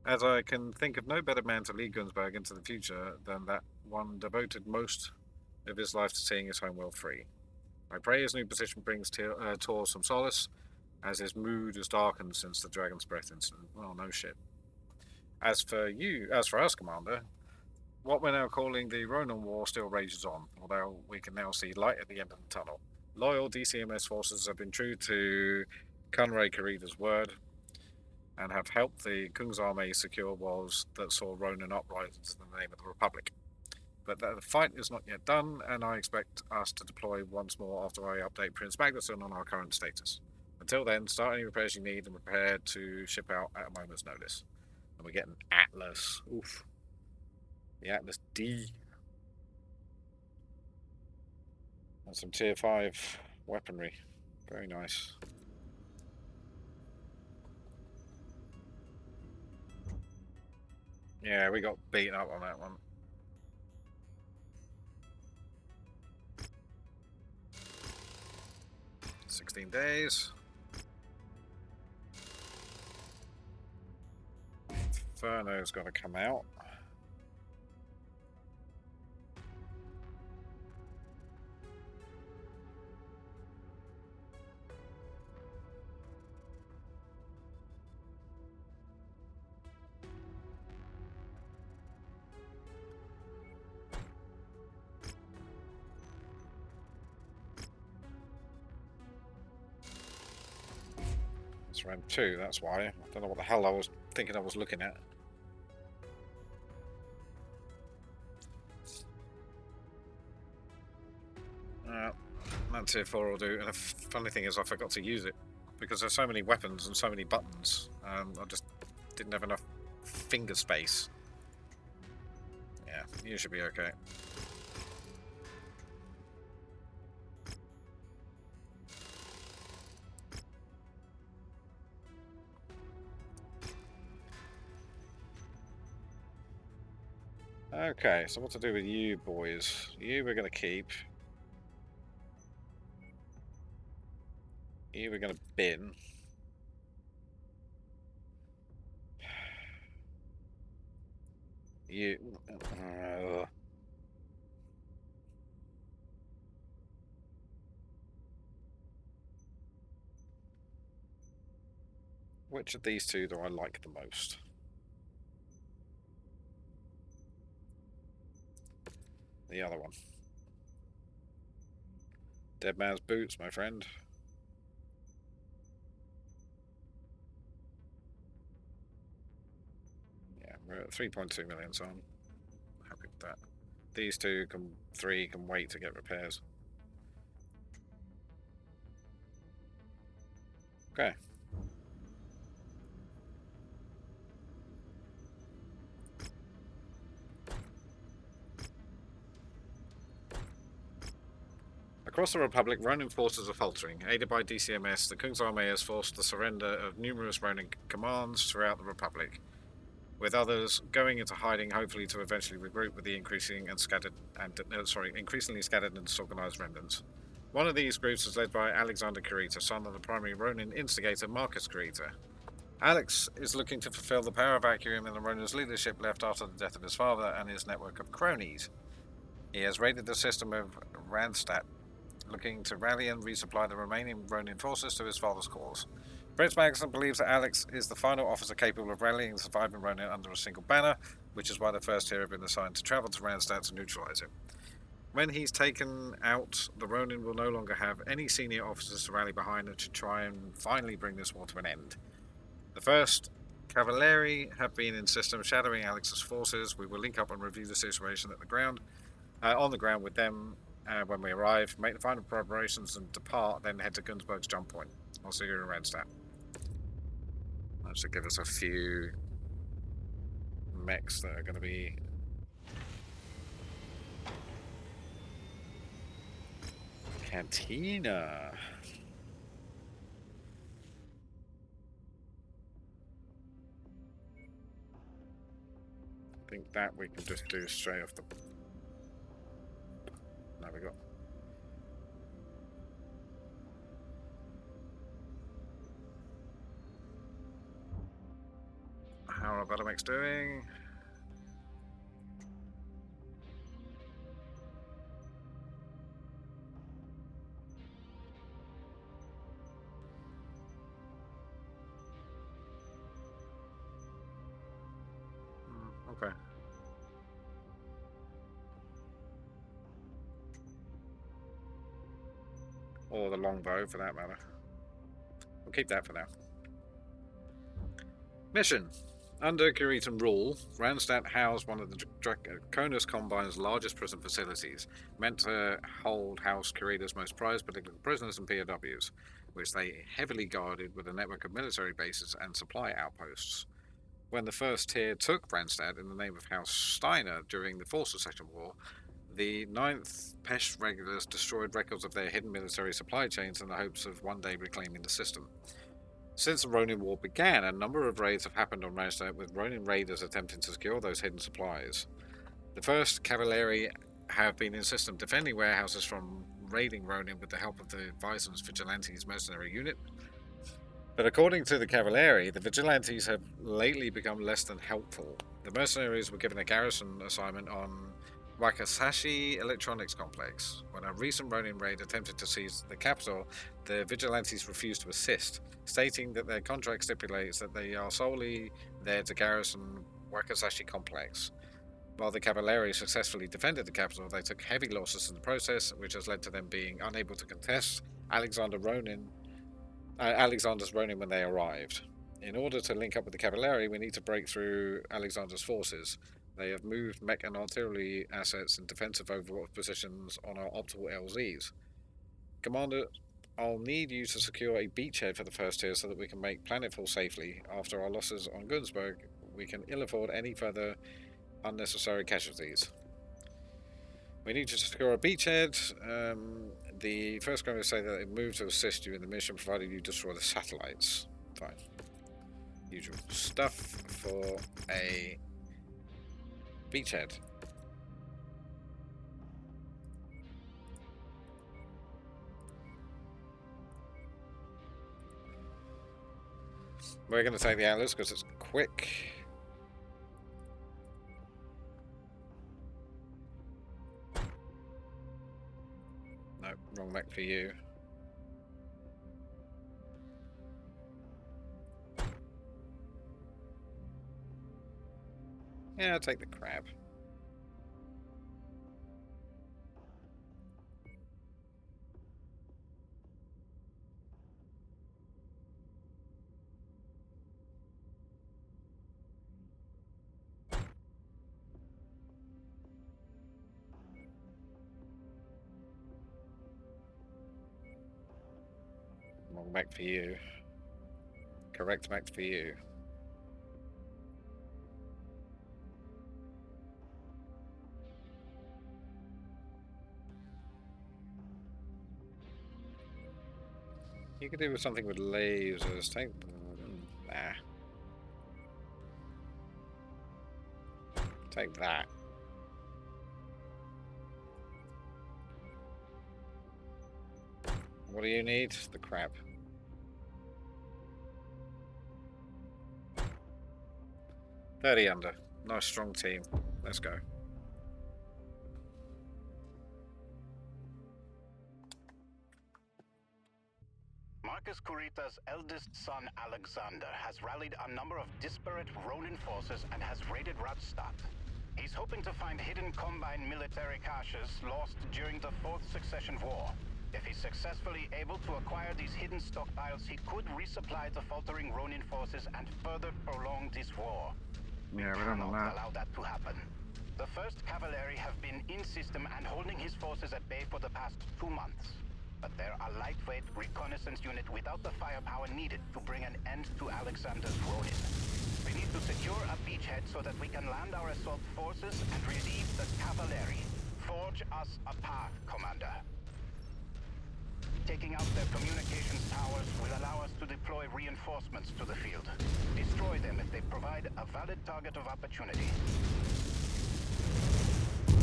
As I can think of no better man to lead Gunsberg into the future than that one devoted most of his life to seeing his homeworld free. I pray his new position brings Tor some solace, as his mood has darkened since the Dragon's Breath incident. Well, no shit. As for us, Commander, what we're now calling the Ronin War still rages on, although we can now see light at the end of the tunnel. Loyal DCMS forces have been true to Conrad Karida's word, and have helped the Kung's army secure walls that saw Ronin uprisings in the name of the Republic. But the fight is not yet done, and I expect us to deploy once more after I update Prince Magnuson on our current status. Until then, start any repairs you need and prepare to ship out at a moment's notice. And we get an Atlas. Oof. The Atlas D. And some tier 5 weaponry. Very nice. Yeah, we got beaten up on that one. $16 days. Inferno's got to come out. It's round 2, that's why. I don't know what the hell I was thinking I was looking at. That tier 4 will do. And the funny thing is I forgot to use it. Because there's so many weapons and so many buttons. I just didn't have enough finger space. Yeah, you should be okay. Okay, so what to do with you boys? You we're going to keep. You we're going to bin. You... Which of these two do I like the most? The other one. Dead man's boots, my friend. Yeah, we're at 3.2 million, so I'm happy with that. These three can wait to get repairs. Okay. Across the Republic, Ronin forces are faltering. Aided by DCMS, the Kung's army has forced the surrender of numerous Ronin commands throughout the Republic, with others going into hiding, hopefully to eventually regroup with the increasingly scattered and disorganized remnants. One of these groups is led by Alexander Kurita, son of the primary Ronin instigator Marcus Kurita. Alex is looking to fulfill the power vacuum in the Ronin's leadership left after the death of his father and his network of cronies. He has raided the system of Randstad, looking to rally and resupply the remaining Ronin forces to his father's cause. Prince Magnuson believes that Alex is the final officer capable of rallying the surviving Ronin under a single banner, which is why the first tier have been assigned to travel to Randstad to neutralize him. When he's taken out, the Ronin will no longer have any senior officers to rally behind and to try and finally bring this war to an end. The first Cavalieri have been in system shadowing Alex's forces. We will link up and review the situation at the ground, on the ground with them when we arrive, make the final preparations and depart, then head to Gunsberg's jump point. I'll see you in Randstad. That should give us a few mechs that are going to be Cantina. I think that we can just do straight off the... There we go. How are our battle mechs doing? Okay. Or the longbow, for that matter. We'll keep that for now. Mission. Under Curitan rule, Randstad housed one of the Draconis Combine's largest prison facilities, meant to hold House Kurita's most prized political prisoners and POWs, which they heavily guarded with a network of military bases and supply outposts. When the first tier took Randstad in the name of House Steiner during the Fourth Secession War, the 9th Pest regulars destroyed records of their hidden military supply chains in the hopes of one day reclaiming the system. Since the Ronin War began, a number of raids have happened on Randstad, with Ronin raiders attempting to secure those hidden supplies. The first Cavalieri have been in system defending warehouses from raiding Ronin with the help of the Vison's Vigilantes Mercenary unit. But according to the Cavalieri, the Vigilantes have lately become less than helpful. The Mercenaries were given a garrison assignment on Wakasashi Electronics Complex. When a recent Ronin raid attempted to seize the capital, the Vigilantes refused to assist, stating that their contract stipulates that they are solely there to garrison Wakasashi Complex. While the Cavalieri successfully defended the capital, they took heavy losses in the process, which has led to them being unable to contest Alexander's Ronin when they arrived. In order to link up with the Cavalieri, we need to break through Alexander's forces. They have moved mech and artillery assets in defensive overwatch positions on our optimal LZs. Commander, I'll need you to secure a beachhead for the first tier so that we can make planetfall safely. After our losses on Gunsberg, we can ill afford any further unnecessary casualties. We need to secure a beachhead. The first going to say that it moves to assist you in the mission, provided you destroy the satellites. Fine. Usual stuff for a beachhead. We're going to take the Atlas because it's quick. No, wrong mech for you. Yeah, I'll take the crab. Wrong mech for you. Correct mech for you. You could do with something with lasers. Take... Nah. Take that. What do you need? The crab. $30 under. Nice strong team. Let's go. Marcus Kurita's eldest son, Alexander, has rallied a number of disparate Ronin forces and has raided Radstadt. He's hoping to find hidden Combine military caches lost during the Fourth Succession War. If he's successfully able to acquire these hidden stockpiles, he could resupply the faltering Ronin forces and further prolong this war. Yeah, we don't know that. Allow that to happen. The 1st Cavalry have been in system and holding his forces at bay for the past 2 months. But they're a lightweight reconnaissance unit without the firepower needed to bring an end to Alexander's Ronin. We need to secure a beachhead so that we can land our assault forces and relieve the cavalry. Forge us a path, Commander. Taking out their communications towers will allow us to deploy reinforcements to the field. Destroy them if they provide a valid target of opportunity.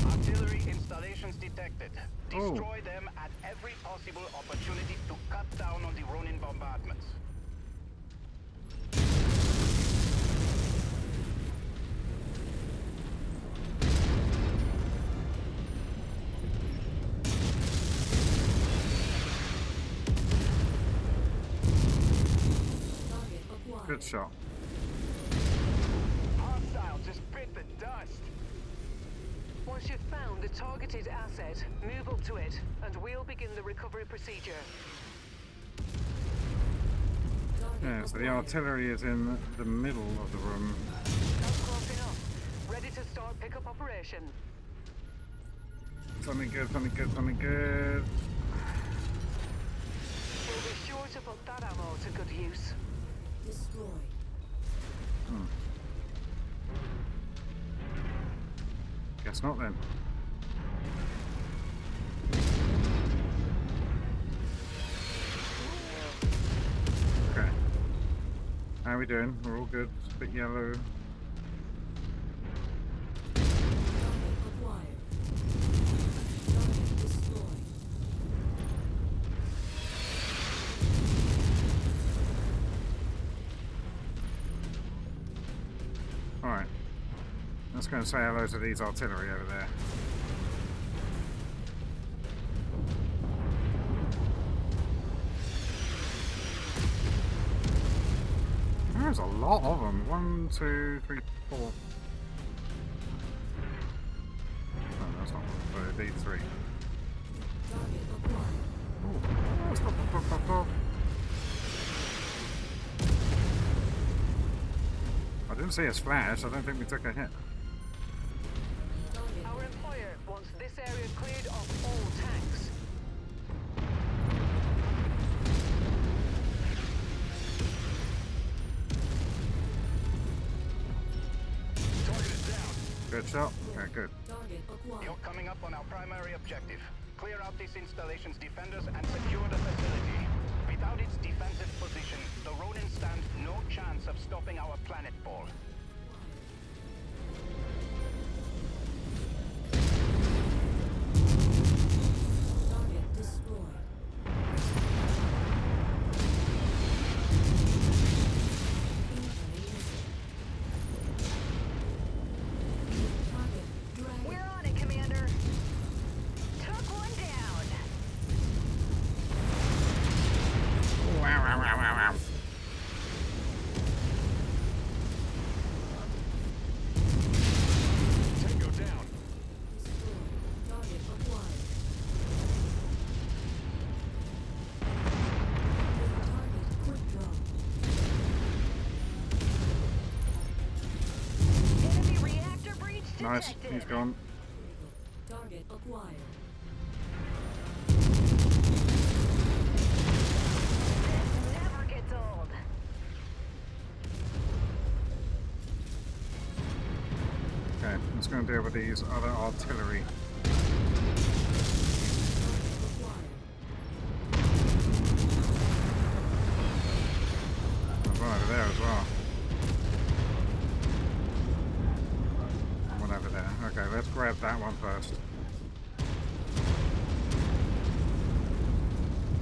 Artillery installations detected. Destroy them at every possible opportunity to cut down on the Ronin bombardments. Good shot. Hostile just bit the dust. Once you've found the targeted asset, move up to it, and we'll begin the recovery procedure. Yeah, so the artillery is in the middle of the room. That's close enough. Ready to start pickup operation. Something good, something good, something good. We'll be sure to put that ammo to good use. Destroy. Guess not then. Okay. How are we doing? We're all good. It's a bit yellow. Target acquired. Target destroyed. Alright. Let's go and say hello to these artillery over there. There's a lot of them. 1, 2, 3, 4. Oh, that's not one. So these 3. Target acquired. Oh, stop, stop, stop, stop. I didn't see us flash. I don't think we took a hit. Our employer wants this area cleared of all tanks. Target is down. Good shot. Okay, good. Target acquired. You're coming up on our primary objective. Clear out this installation's defenders and secure the facility. Without its defensive position, the Ronin stand no chance of stopping our planet ball. Target destroyed. Incoming missile. Target dragon. We're on it, Commander. Took one down. Wow, wow, wow, wow, wow. Tango down. Destroyed. Target acquired. Target quick drop. Enemy reactor breach Nice. detected. He's gone. Target acquired. This never gets old. Okay, let's go and deal with these other artillery. There's one over there as well. And one over there. Okay, let's grab that one first.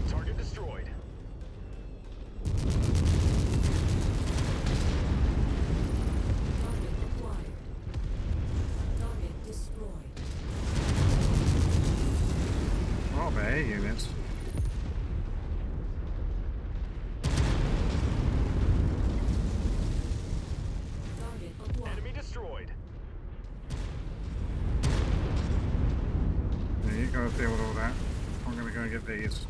Target is gonna get these.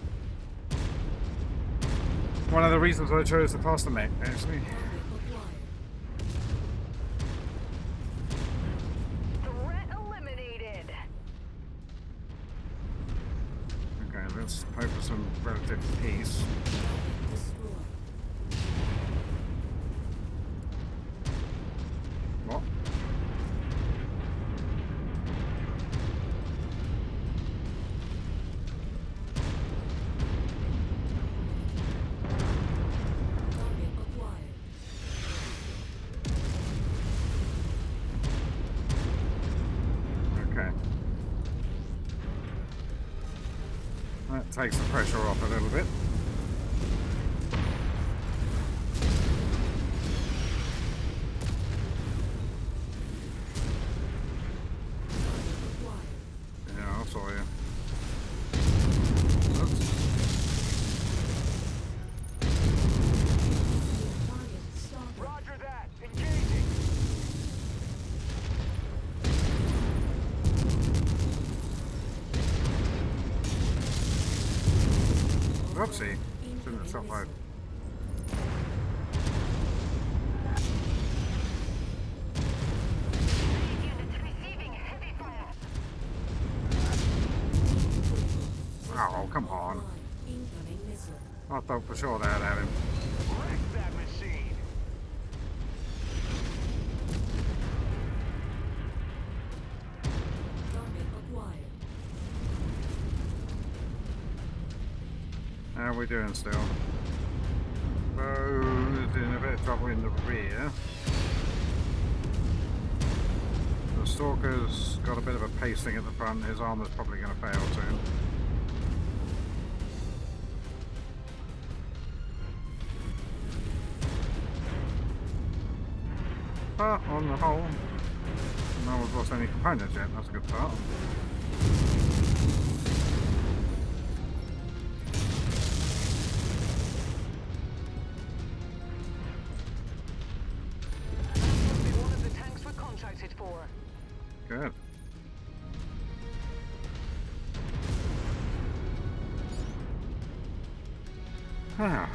One of the reasons I chose the faster mech, actually. Threat eliminated. Okay, let's hope for some relative peace. What? Okay. That takes the pressure off a little bit. Yeah, I saw you. Oops. Roger that. Engaging. Whoopsie. Shouldn't have shot my... Units receiving heavy fire. Oh, come on. I thought for sure that had him. Wreck that machine. How are we doing still? Bo's in a bit of trouble in the rear. The Stalker's got a bit of a pacing at the front. His armor's probably going to fail soon. But on the whole, no one's lost any components yet. That's a good start. That must be one of the tanks we're contracted for. Good. Ah,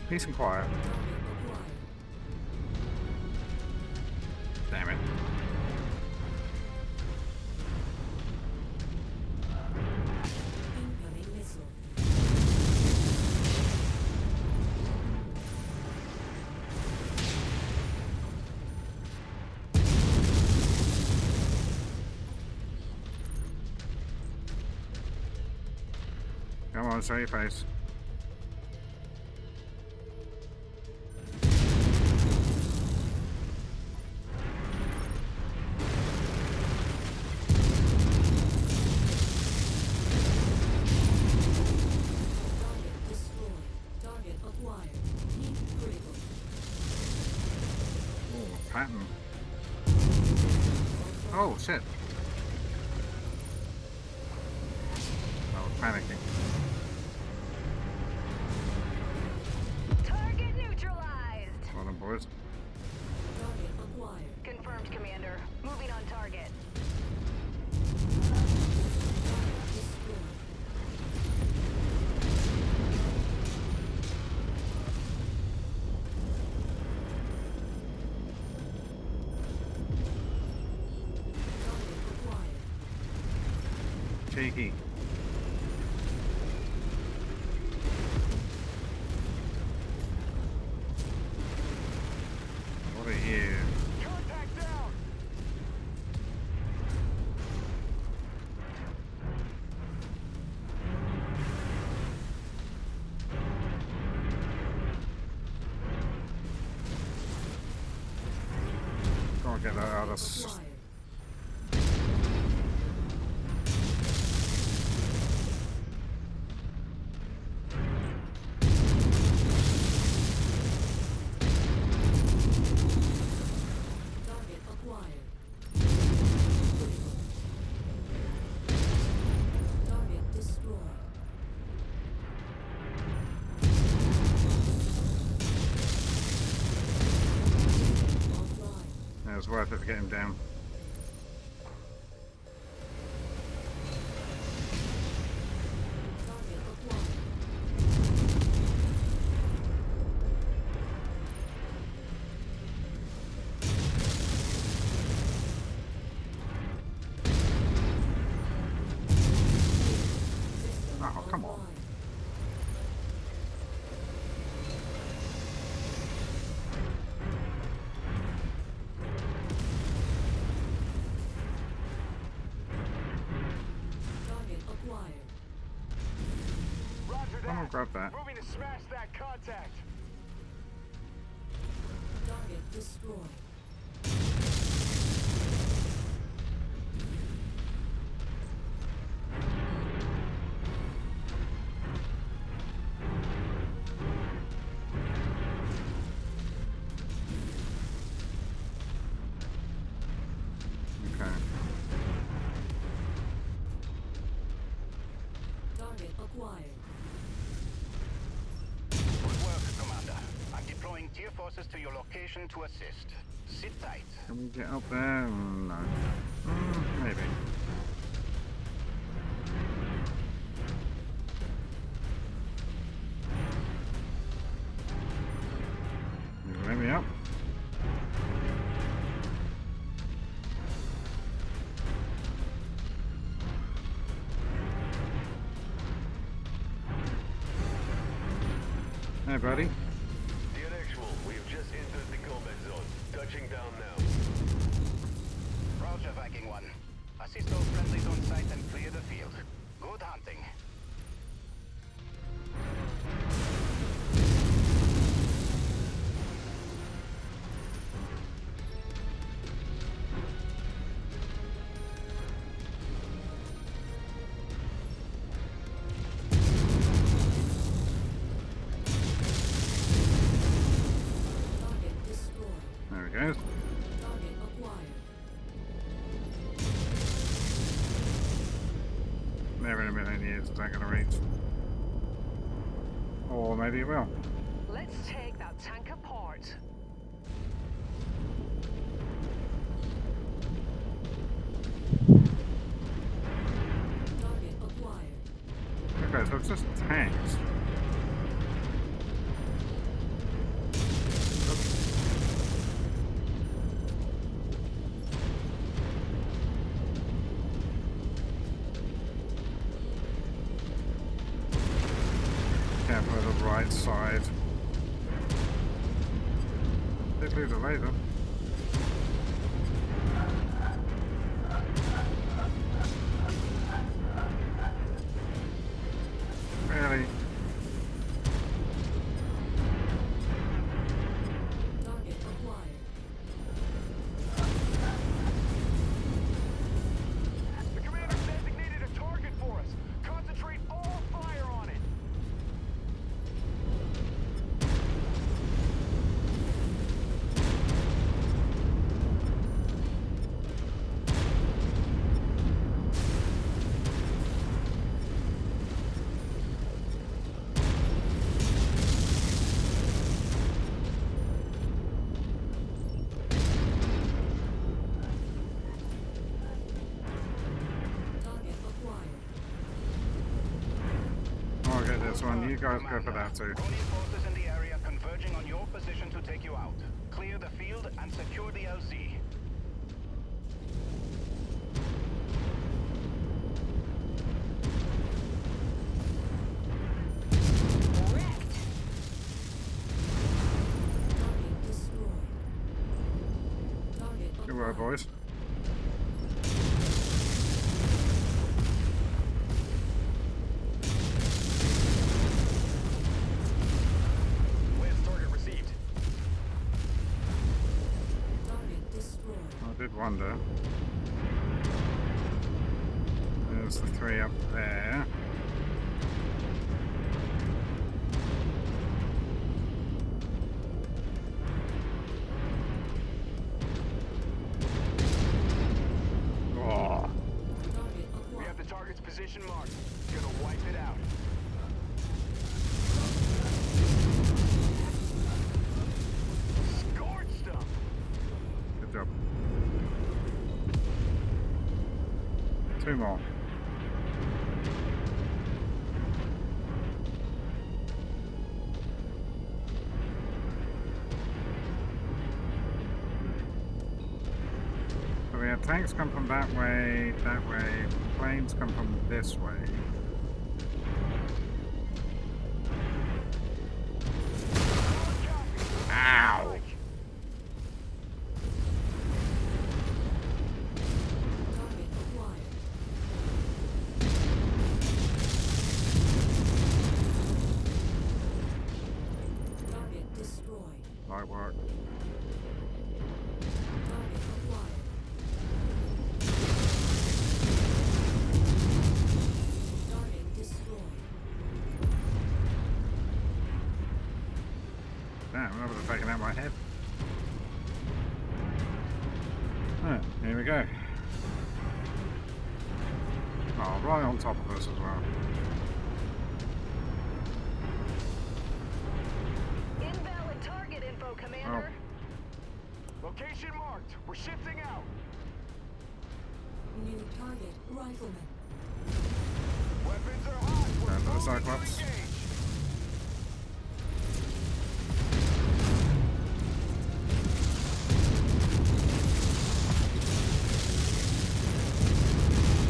peace and quiet. Damn it. Come on, show your face. Pattern. Oh shit. I was panicking. Target neutralized. Well done, boys. Confirmed, Commander. Moving on target. Cheeky. What are you? Contact down. Can't get that out of... It was worth it to get him down. grab that. Moving to smash that contact. Target destroyed. Okay. Target acquired. Good work, Commander. I'm deploying tier forces to your location to assist. Sit tight. Can we get up there? No. Maybe. Let me up. Hey, buddy. The inexual, we have just entered the combat zone. Touching down now. Roger, Viking 1. Assist all friendlies on site and clear the field. Good hunting. Target destroyed. There we go. Target acquired. Never in a million years is that going to reach. Or maybe it will. Let's take that tank apart. Target acquired. Okay, so it's just tanks. Careful of the right side. Did lose a laser. Really? Target acquired. The commander designated a target for us. Concentrate all fire on it. Target acquired. I'll get this one. You guys go for that too. Colony forces in the area converging on your position to take you out. Clear the field and secure the LZ. Target destroyed. Target Good work, acquired. boys. Where's target received? Target destroyed. I did wonder. There's the three up there. Oh, Target We have acquired. the target's position marked. Gonna wipe it out. Scorched them. good job. Two more. So we have tanks come from that way, planes come from this way. Ow! Target acquired. might work. Target acquired. Target destroyed. Damn, I would have taken out my head. Alright, here we go. Oh, right on top of us as well. Invalid target info, Commander. Location marked. We're shifting out. New target rifleman. Weapons are hot. We're Down to the moving to Cyclops. engage.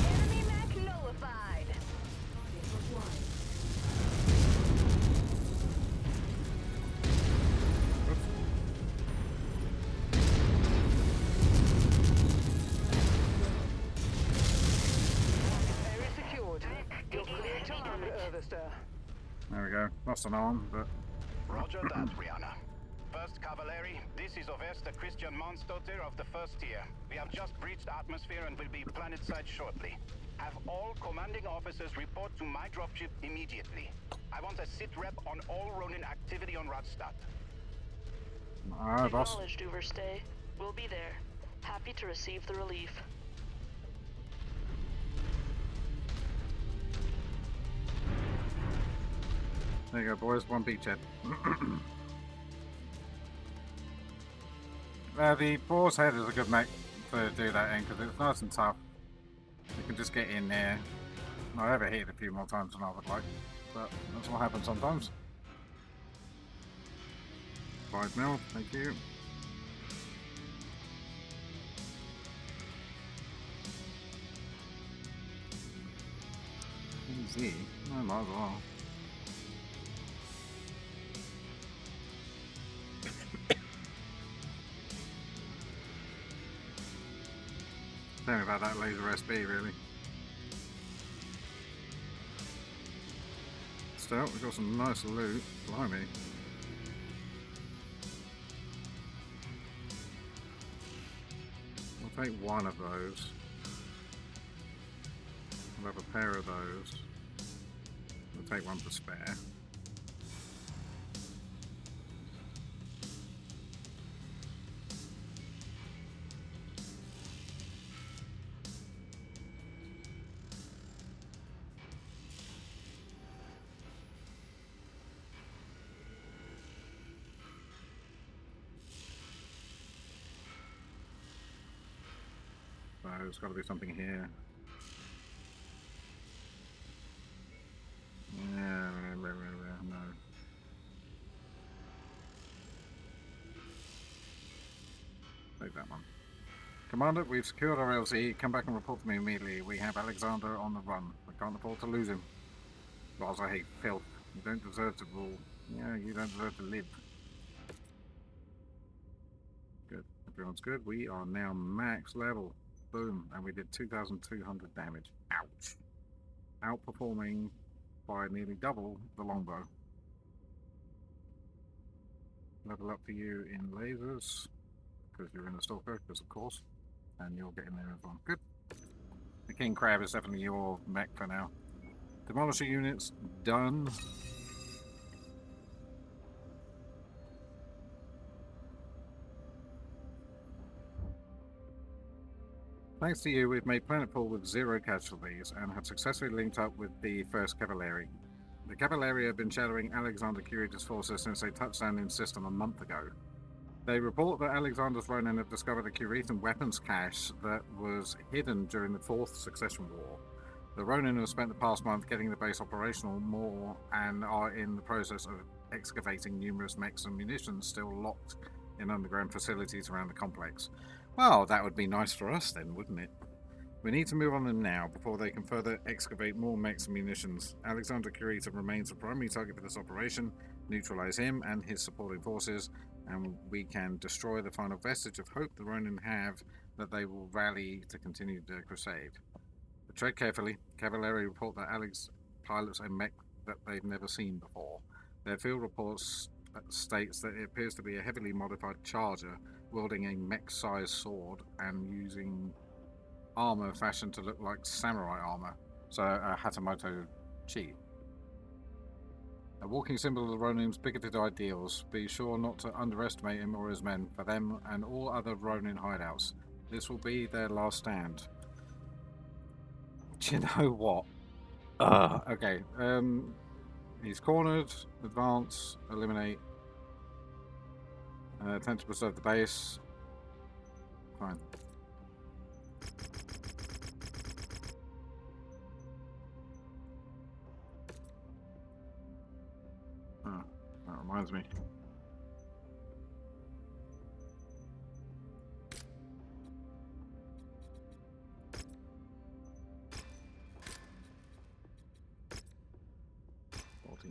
Enemy mech nullified. Target acquired. Area secured. You're clear to land, Overster. There we go. Lost an arm, but Roger that, Rihanna. First Cavalry, this is Overster Christian Monstotter of the First Tier. We have just breached atmosphere and will be planetside shortly. Have all commanding officers report to my dropship immediately. I want a sit rep on all Ronin activity on Radstadt. alright, boss. Acknowledged, Overstay. We'll be there. Happy to receive the relief. There you go, boys. One beachhead. The Boar's Head is a good mech to do that in because it's nice and tough. You can just get in there. I overheat a few more times than I would like, but that's what happens sometimes. 5 mil, thank you. Easy. I might as well. Tell me about that laser SB, really. Still, we've got some nice loot. Blimey. I'll take one of those. I'll have a pair of those. I'll take one for spare. So there's got to be something here. Yeah, no. Take that one. Commander, we've secured our LZ. Come back and report to me immediately. We have Alexander on the run. We can't afford to lose him. Rasalhague filth. You don't deserve to rule. Yeah, you don't deserve to live. Good. Everyone's good. We are now max level. Boom. And we did 2,200 damage. Ouch. Outperforming by nearly double the longbow. Level up for you in lasers. Because you're in the stalker, because of course. And you'll get in there as well. Good. The King Crab is definitely your mech for now. Demolisher units done. Thanks to you, we've made planetfall with 0 casualties and have successfully linked up with the 1st Cavalry. The Cavalry have been shadowing Alexander Curita's forces since they touched down in system a month ago. They report that Alexander's Ronin have discovered a Curitan weapons cache that was hidden during the 4th Succession War. The Ronin have spent the past month getting the base operational more and are in the process of excavating numerous mechs and munitions still locked in underground facilities around the complex. Well, that would be nice for us then, wouldn't it? We need to move on them now before they can further excavate more mechs and munitions. Alexander Curita remains the primary target for this operation. Neutralize him and his supporting forces, and we can destroy the final vestige of hope the Ronin have that they will rally to continue their crusade. But tread carefully. Cavalry report that Alex pilots a mech that they've never seen before. Their field reports states that it appears to be a heavily modified charger wielding a mech-sized sword and using armor fashioned to look like samurai armor. So a Hatamoto chi. A walking symbol of the Ronin's bigoted ideals. Be sure not to underestimate him or his men, for them and all other Ronin hideouts. This will be their last stand. Do you know what? Okay. He's cornered. Advance. Eliminate. Attempt to preserve the base. Fine. Oh, that reminds me.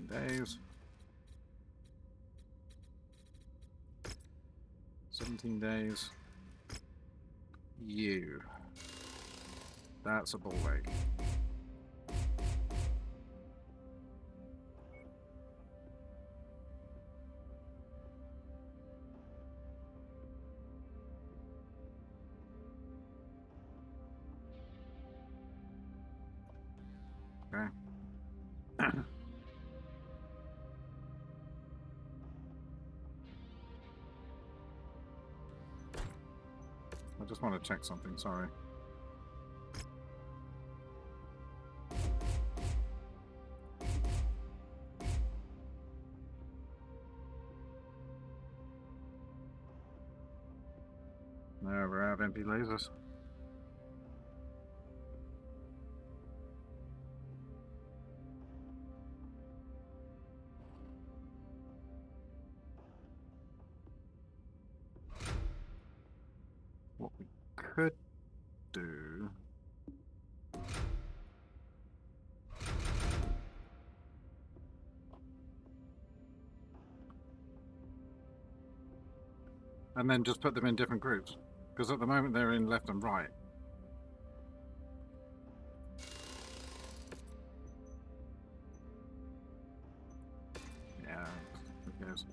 Days. 17 days. You. That's a bull leg. Okay. I just want to check something, sorry. No, we're out of MP lasers. What we could do... and then just put them in different groups. Because at the moment they're in left and right. Yeah, who cares?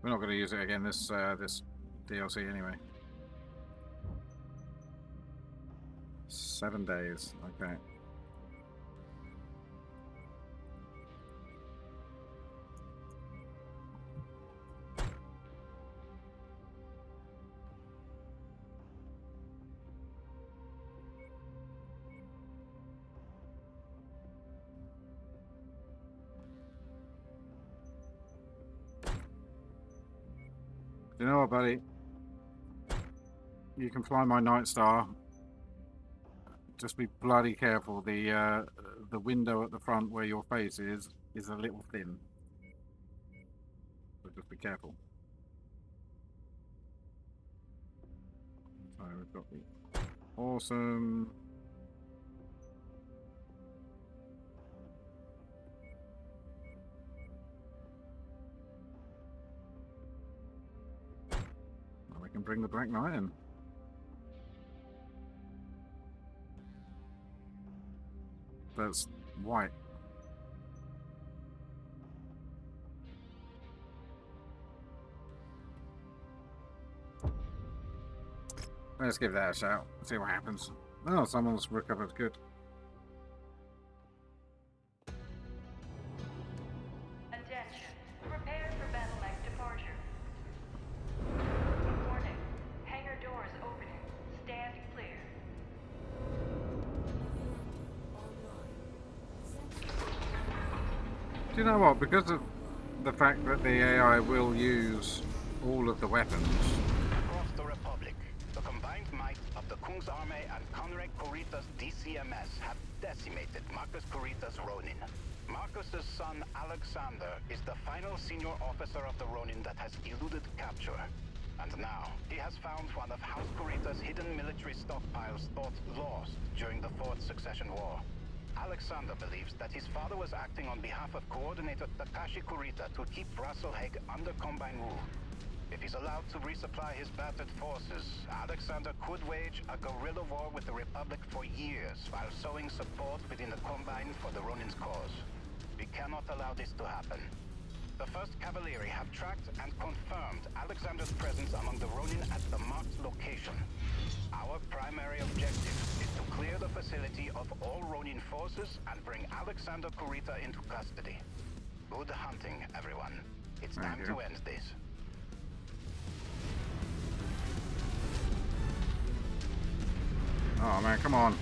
We're not going to use it again this DLC anyway. 7 days, okay. You know what, buddy? You can fly my Night Star. Just be bloody careful. The window at the front where your face is a little thin. So just be careful. So we've got the awesome. Well, we can bring the Black Knight in. That's white. Let's give that a shot. See what happens. Oh, someone's recovered. Good. Attention. Prepare for battle mech departure. Warning. Hangar doors opening. Stand clear. Do you know what? Because of the fact that the AI will use all of the weapons. Across the Republic, the combined might of the Kungsarmé and Conrad Kurita's DCMS have decimated Marcus Kurita's Ronin. Marcus's son Alexander is the final senior officer of the Ronin that has eluded capture. And now, he has found one of House Kurita's hidden military stockpiles thought lost during the Fourth Succession War. Alexander believes that his father was acting on behalf of Coordinator Takashi Kurita to keep Rasalhague under Combine rule. If he's allowed to resupply his battered forces, Alexander could wage a guerrilla war with the Republic for years while sowing support within the Combine for the Ronin's cause. We cannot allow this to happen. The 1st Cavalry have tracked and confirmed Alexander's presence among the Ronin at the marked location. Our primary objective is to clear the facility of all Ronin forces and bring Alexander Kurita into custody. Good hunting, everyone. It's time to end this. Oh man, come on.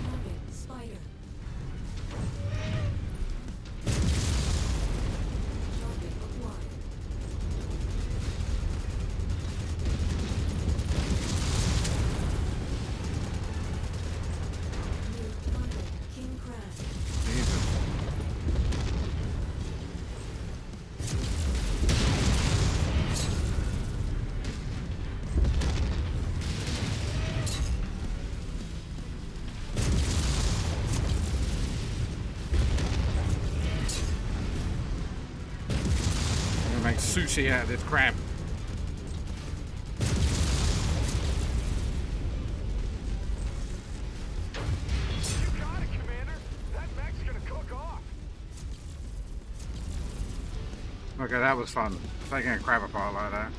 Target spider. Target acquired. New target king crab. Jesus. I'm gonna make sushi out of this crab. You got it, Commander. That mech's gonna cook off. Okay, that was fun. Taking a crab apart like that.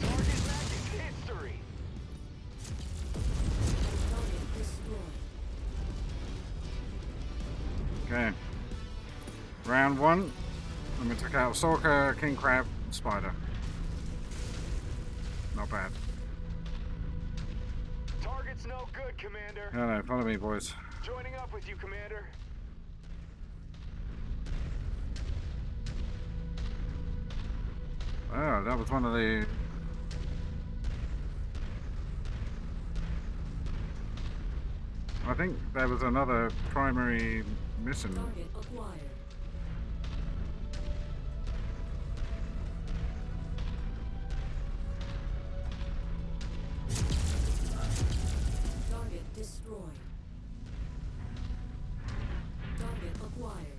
Target mech is history. Target destroyed. Okay. Round 1. I'm gonna take out Sorka, King Crab, Spider. Not bad. Target's no good, Commander. Hello, follow me, boys. Joining up with you, Commander. Oh, that was one of the... I think there was another primary mission. Target acquired. Target destroyed. Target acquired.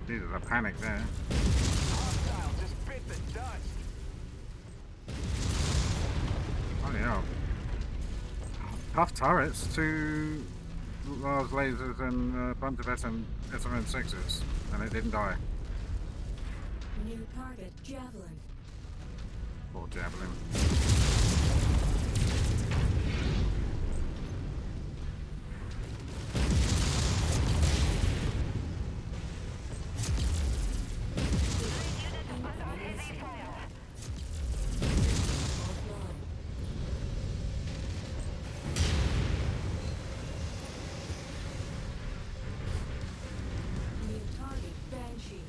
Jesus, I panicked there. Hostile just bit the dust. Bloody hell. Tough turrets, 2 large lasers and a bunch of SMN6s, and it didn't die. New target javelin. Poor javelin. Offline. New target Banshee.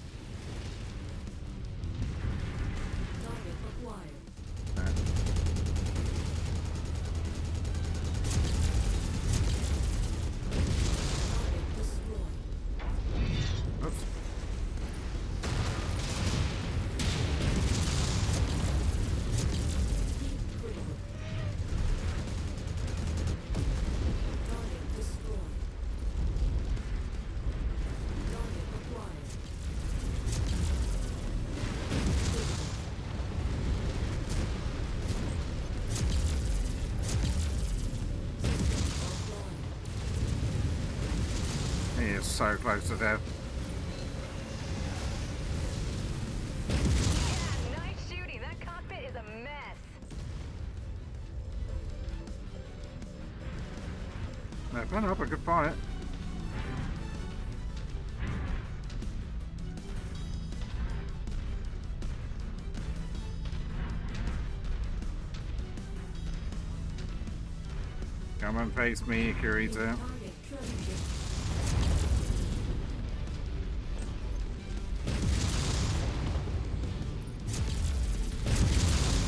Target acquired. Target destroyed. Oops. Deep critical. Target destroyed. Target acquired. Critical. System offline. He is so close to death. Yeah, nice shooting. That cockpit is a mess. They've put up a good fight. Come and face me, Kurita. Target treasure ship.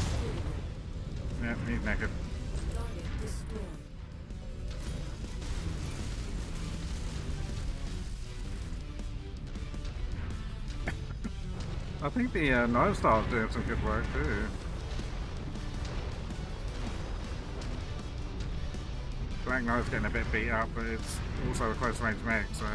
Critical. Yeah, he's naked. Target destroyed. I think the Night Star's doing some good work too. So Mech Knight's getting a bit beat up, but it's also a close range mech, so.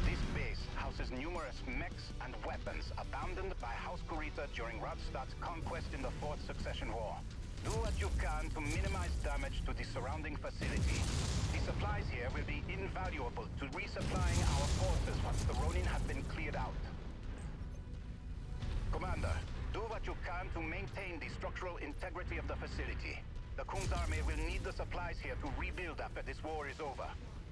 This base houses numerous mechs and weapons abandoned by House Kurita during Radstad's conquest in the Fourth Succession War. Do what you can to minimize damage to the surrounding facility. The supplies here will be invaluable to resupplying our forces once the Ronin have been cleared out. Commander, do what you can to maintain the structural integrity of the facility. The Kung's army will need the supplies here to rebuild after this war is over.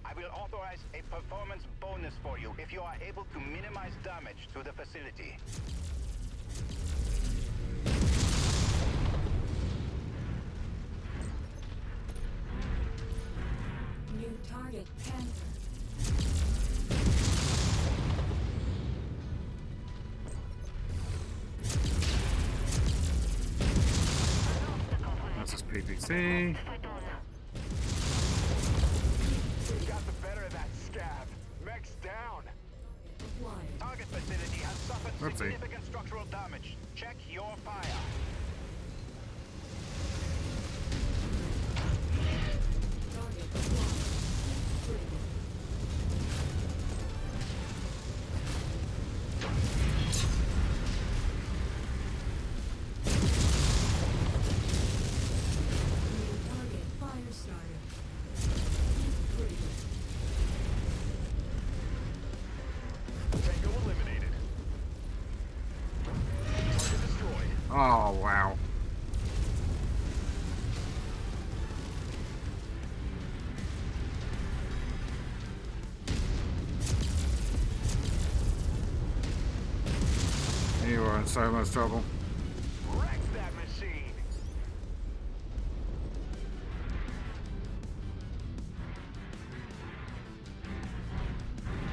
I will authorize a performance bonus for you if you are able to minimize damage to the facility. New target, Panther. That's his PPC. We got the better of that scab. Mech's down. Target facility has suffered Let's see. significant structural damage. Check your fire. Target acquired. Critical. New target, fire starter. Critical. Tango eliminated. Target destroyed. Oh, wow. You are in so much trouble. Wreck that machine.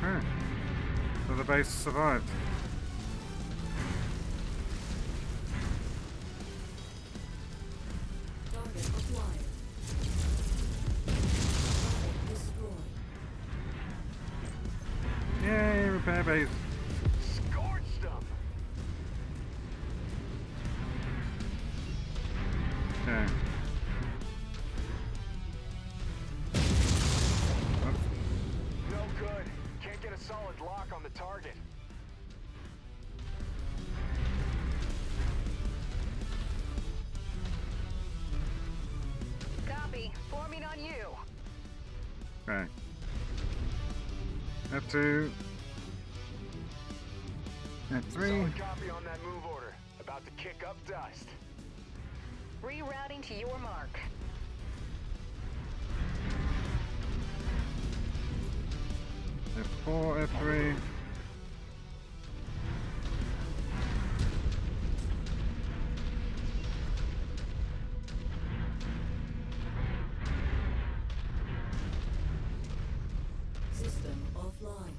Okay. So the base survived. Target acquired. Target destroyed. Yay, repair base. Scorched them. Okay. Oops. No good. Can't get a solid lock on the target. Copy. Forming on you. Okay. F2. F3. Solid copy on that move order. About to kick up dust. Rerouting to your mark. F4, F3. System offline.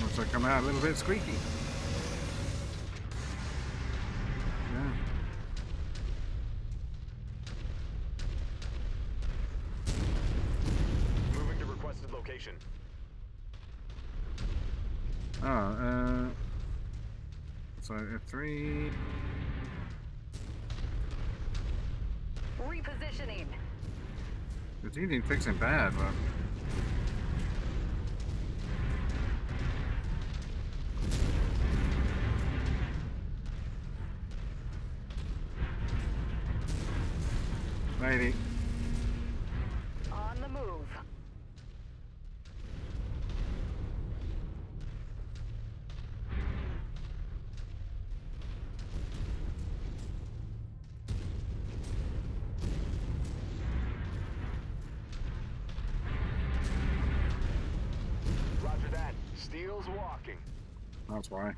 Looks like I'm out a little bit squeaky. Yeah. Moving to requested location. Oh, so F3. Repositioning. It's eating fixing bad, but. Lady. On the move. Roger that. Steel's walking. That's why.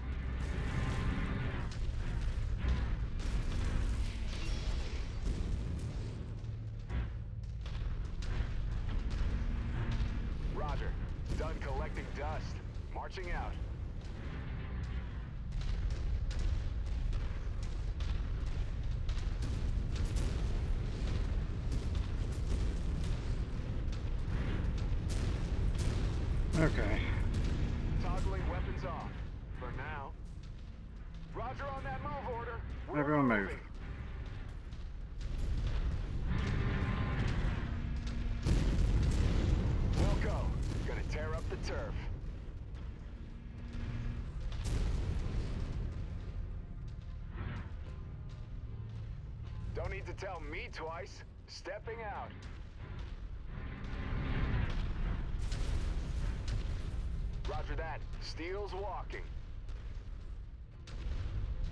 Roger. Done collecting dust. Marching out. Okay. Toggling Roger on that move order. We're Everyone move. moving. We'll go. Gonna tear up the turf. Don't need to tell me twice. Stepping out. Roger that. Steele's walking.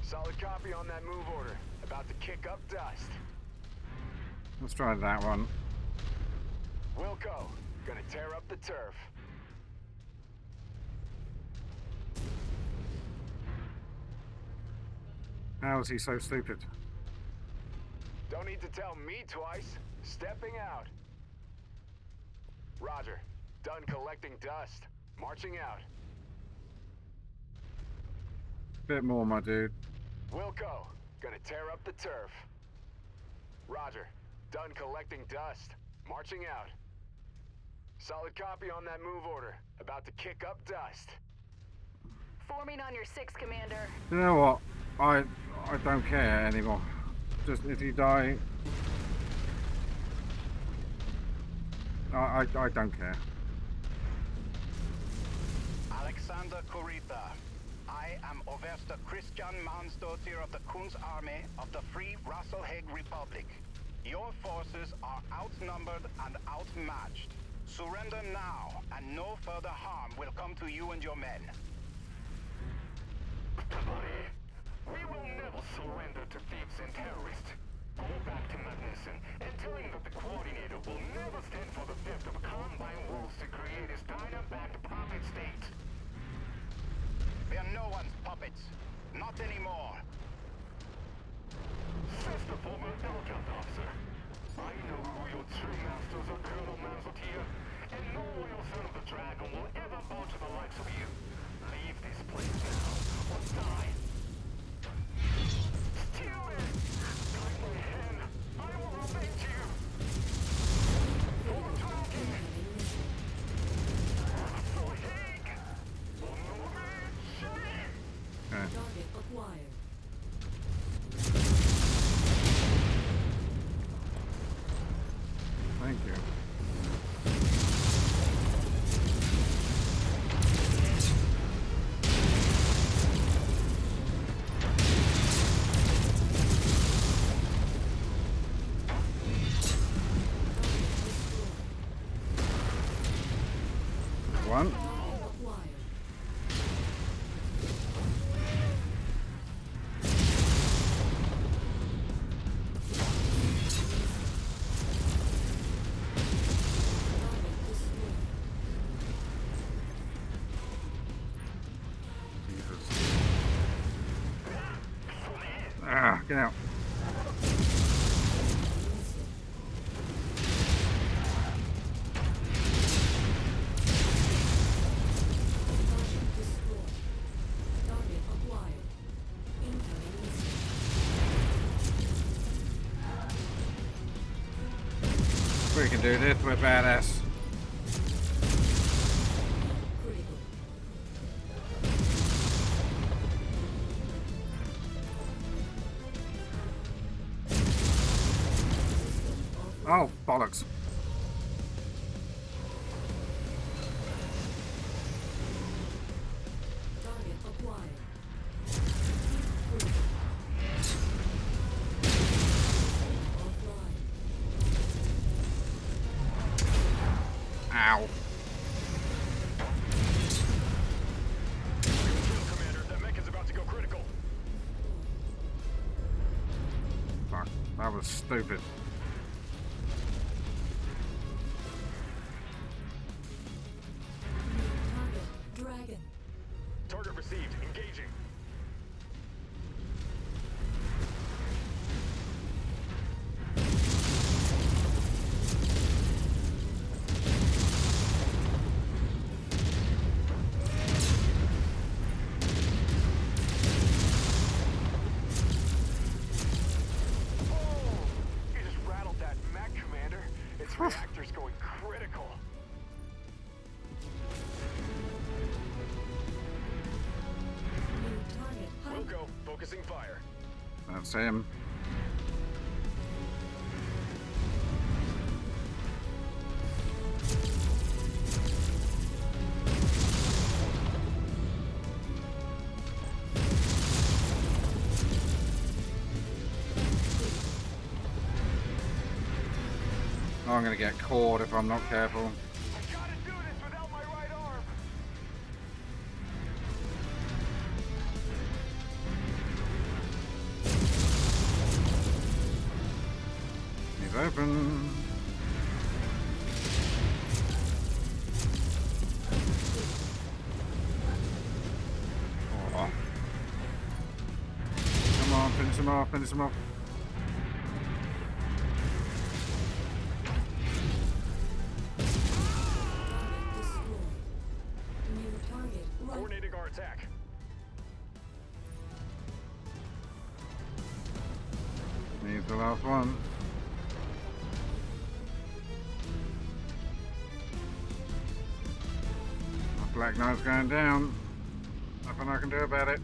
Solid copy on that move order. About to kick up dust. Let's try that one. Wilco, gonna tear up the turf. How is he so stupid? Don't need to tell me twice. Stepping out. Roger. Done collecting dust. Marching out. Bit more, my dude. Wilco, gonna tear up the turf. Roger. Done collecting dust. Marching out. Solid copy on that move order. About to kick up dust. Forming on your 6, Commander. You know what? I don't care anymore. Just if you die, I don't care. Alexander Kurita. I am Overste Christian Mansdottir of the Kun's Army of the Free Rasalhague Republic. Your forces are outnumbered and outmatched. Surrender now, and no further harm will come to you and your men. We will never surrender to thieves and terrorists. Go back to Magnuson and tell him that the coordinator will never stand for the theft of Combine rules to create his Steiner-backed puppet state. We are no one's puppets. Not anymore. Says the former Elgant officer. I know who your true masters are, Colonel Manzotier, and no loyal son of the dragon will ever bow to the likes of you. Leave this place now, or die. Steal it! Guide my hand. I will avenge you. For the dragon. Rasalhague. Target acquired. Thank you. One. Acquired. Ah, get out. Target acquired. Incoming missile. We can do this, we're badass. Critical. Oh, bollocks. Target acquired. Offline. Ow. Commander, that mech is about to go critical. Fuck, that was stupid. Target dragon. Target received. Engaging. Oh! You just Focusing fire. That's him. Oh, I'm gonna get caught if I'm not careful. I gotta do this without my right arm. He's open. Oh. Come on, finish him off, finish him off. Coordinating our attack. He's the last one. My Black Knight's going down. Nothing I can do about it.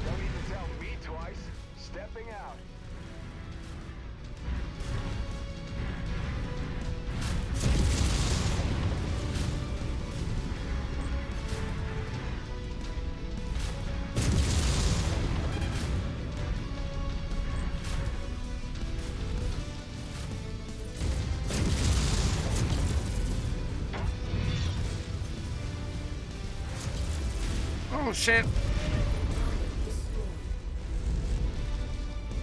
Don't need to tell me twice. Stepping out. Oh shit!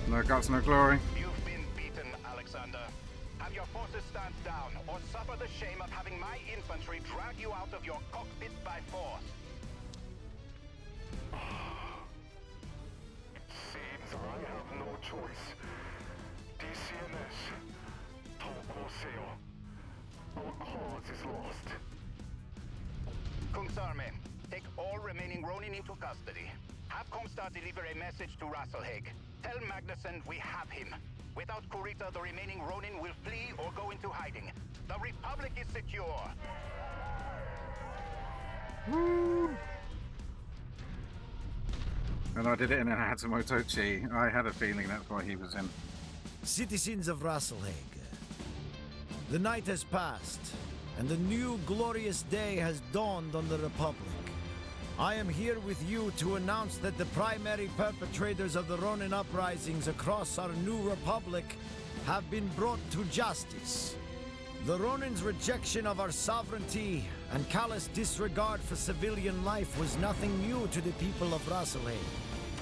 No guts, no glory. You've been beaten, Alexander. Have your forces stand down, or suffer the shame of having my infantry drag you out of your cockpit by force. Seems I have no choice. DCMS. Tokoseo. Our cause is lost. Kunsarme, take all remaining Ronin into custody. Have Comstar deliver a message to Rasalhague. Tell Magnuson we have him. Without Kurita, the remaining Ronin will flee or go into hiding. The Republic is secure. Woo! And I did it in an Hatsumotochi. I had a feeling that's why he was in. Citizens of Rasalhague, the night has passed, and a new glorious day has dawned on the Republic. I am here with you to announce that the primary perpetrators of the Ronin uprisings across our new Republic have been brought to justice. The Ronin's rejection of our sovereignty and callous disregard for civilian life was nothing new to the people of Rasalhague.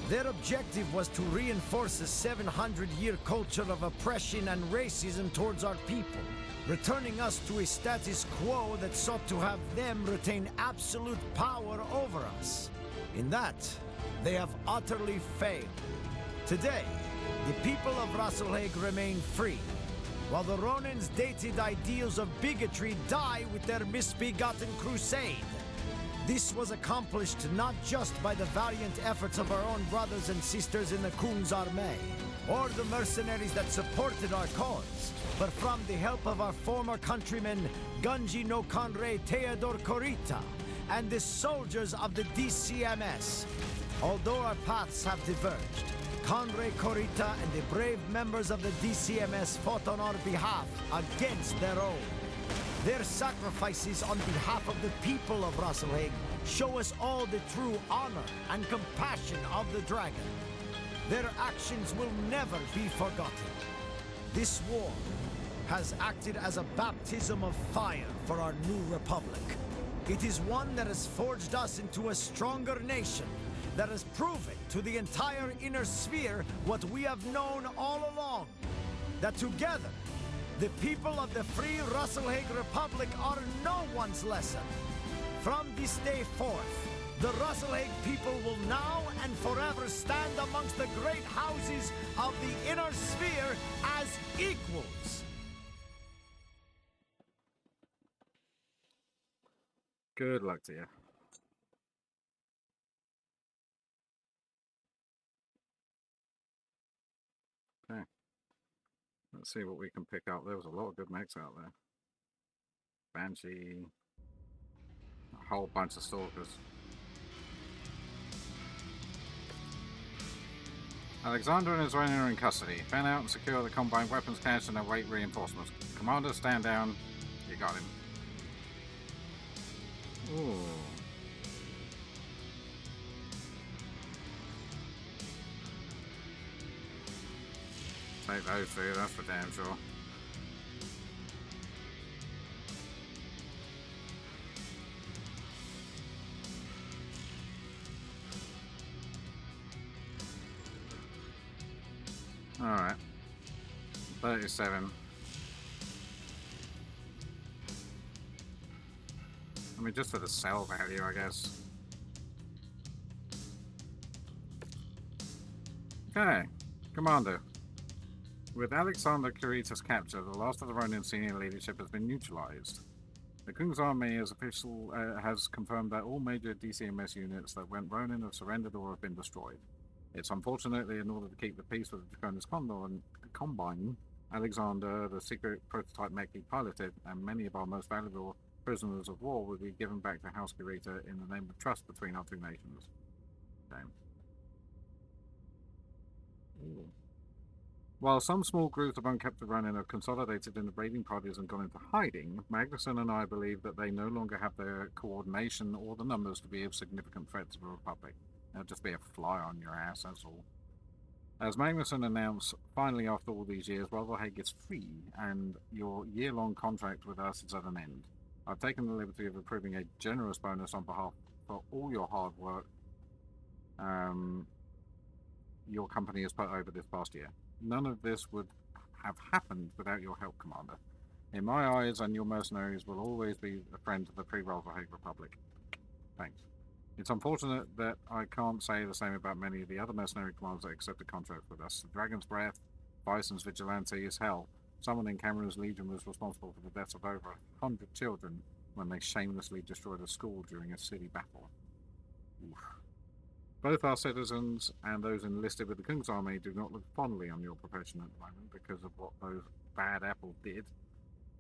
Their objective was to reinforce a 700-year culture of oppression and racism towards our people, returning us to a status quo that sought to have them retain absolute power over us. In that, they have utterly failed. Today, the people of Rasalhague remain free, while the Ronin's dated ideals of bigotry die with their misbegotten crusade. This was accomplished not just by the valiant efforts of our own brothers and sisters in the Kung's Armée, or the mercenaries that supported our cause, but from the help of our former countrymen, Gunji no Conrei Theodore Kurita, and the soldiers of the DCMS. Although our paths have diverged, Conrei Kurita and the brave members of the DCMS fought on our behalf against their own. Their sacrifices on behalf of the people of Rasalhague show us all the true honor and compassion of the dragon. Their actions will never be forgotten. This war has acted as a baptism of fire for our new republic. It is one that has forged us into a stronger nation, that has proven to the entire inner sphere what we have known all along, that together, the people of the free Rasalhague Republic are no one's lesson. From this day forth, the Rasalhague people will now and forever stand amongst the great houses of the inner sphere as equals. Good luck to you. Okay. Let's see what we can pick up. There was a lot of good mechs out there. Banshee. whole bunch of stalkers. Alexander and his runner are in custody. Fan out and secure the combined weapons cache and await reinforcements. Commander, stand down. You got him. Ooh. Take those two, that's for damn sure. Alright. 37. I mean, just for the sell value, I guess. Okay. Commander. With Alexander Kurita's capture, the last of the Ronin senior leadership has been neutralized. The Kung's army has confirmed that all major DCMS units that went Ronin have surrendered or have been destroyed. It's unfortunate that in order to keep the peace with the Draconis Combine, Alexander, the secret prototype mech he piloted, and many of our most valuable prisoners of war will be given back to House Kurita in the name of trust between our two nations. Damn. Ooh. While some small groups of uncaptured Ronin have consolidated in the raiding parties and gone into hiding, Magnuson and I believe that they no longer have the coordination or the numbers to be a significant threat to the Republic. They'll just be a fly on your ass, that's all. As Magnuson announced, finally after all these years, Rasalhague is free, and your year-long contract with us is at an end. I've taken the liberty of approving a generous bonus on behalf for all your hard work your company has put over this past year. None of this would have happened without your help, Commander. In my eyes, and your mercenaries will always be a friend to the pre-Rasalhague Republic. Thanks. It's unfortunate that I can't say the same about many of the other mercenary commanders that accepted contracts with us. The Dragon's Breath, Bison's Vigilante is hell. Someone in Cameron's Legion was responsible for the deaths of over 100 children when they shamelessly destroyed a school during a city battle. Oof. Both our citizens and those enlisted with the Kung's army do not look fondly on your profession at the moment because of what those bad apples did.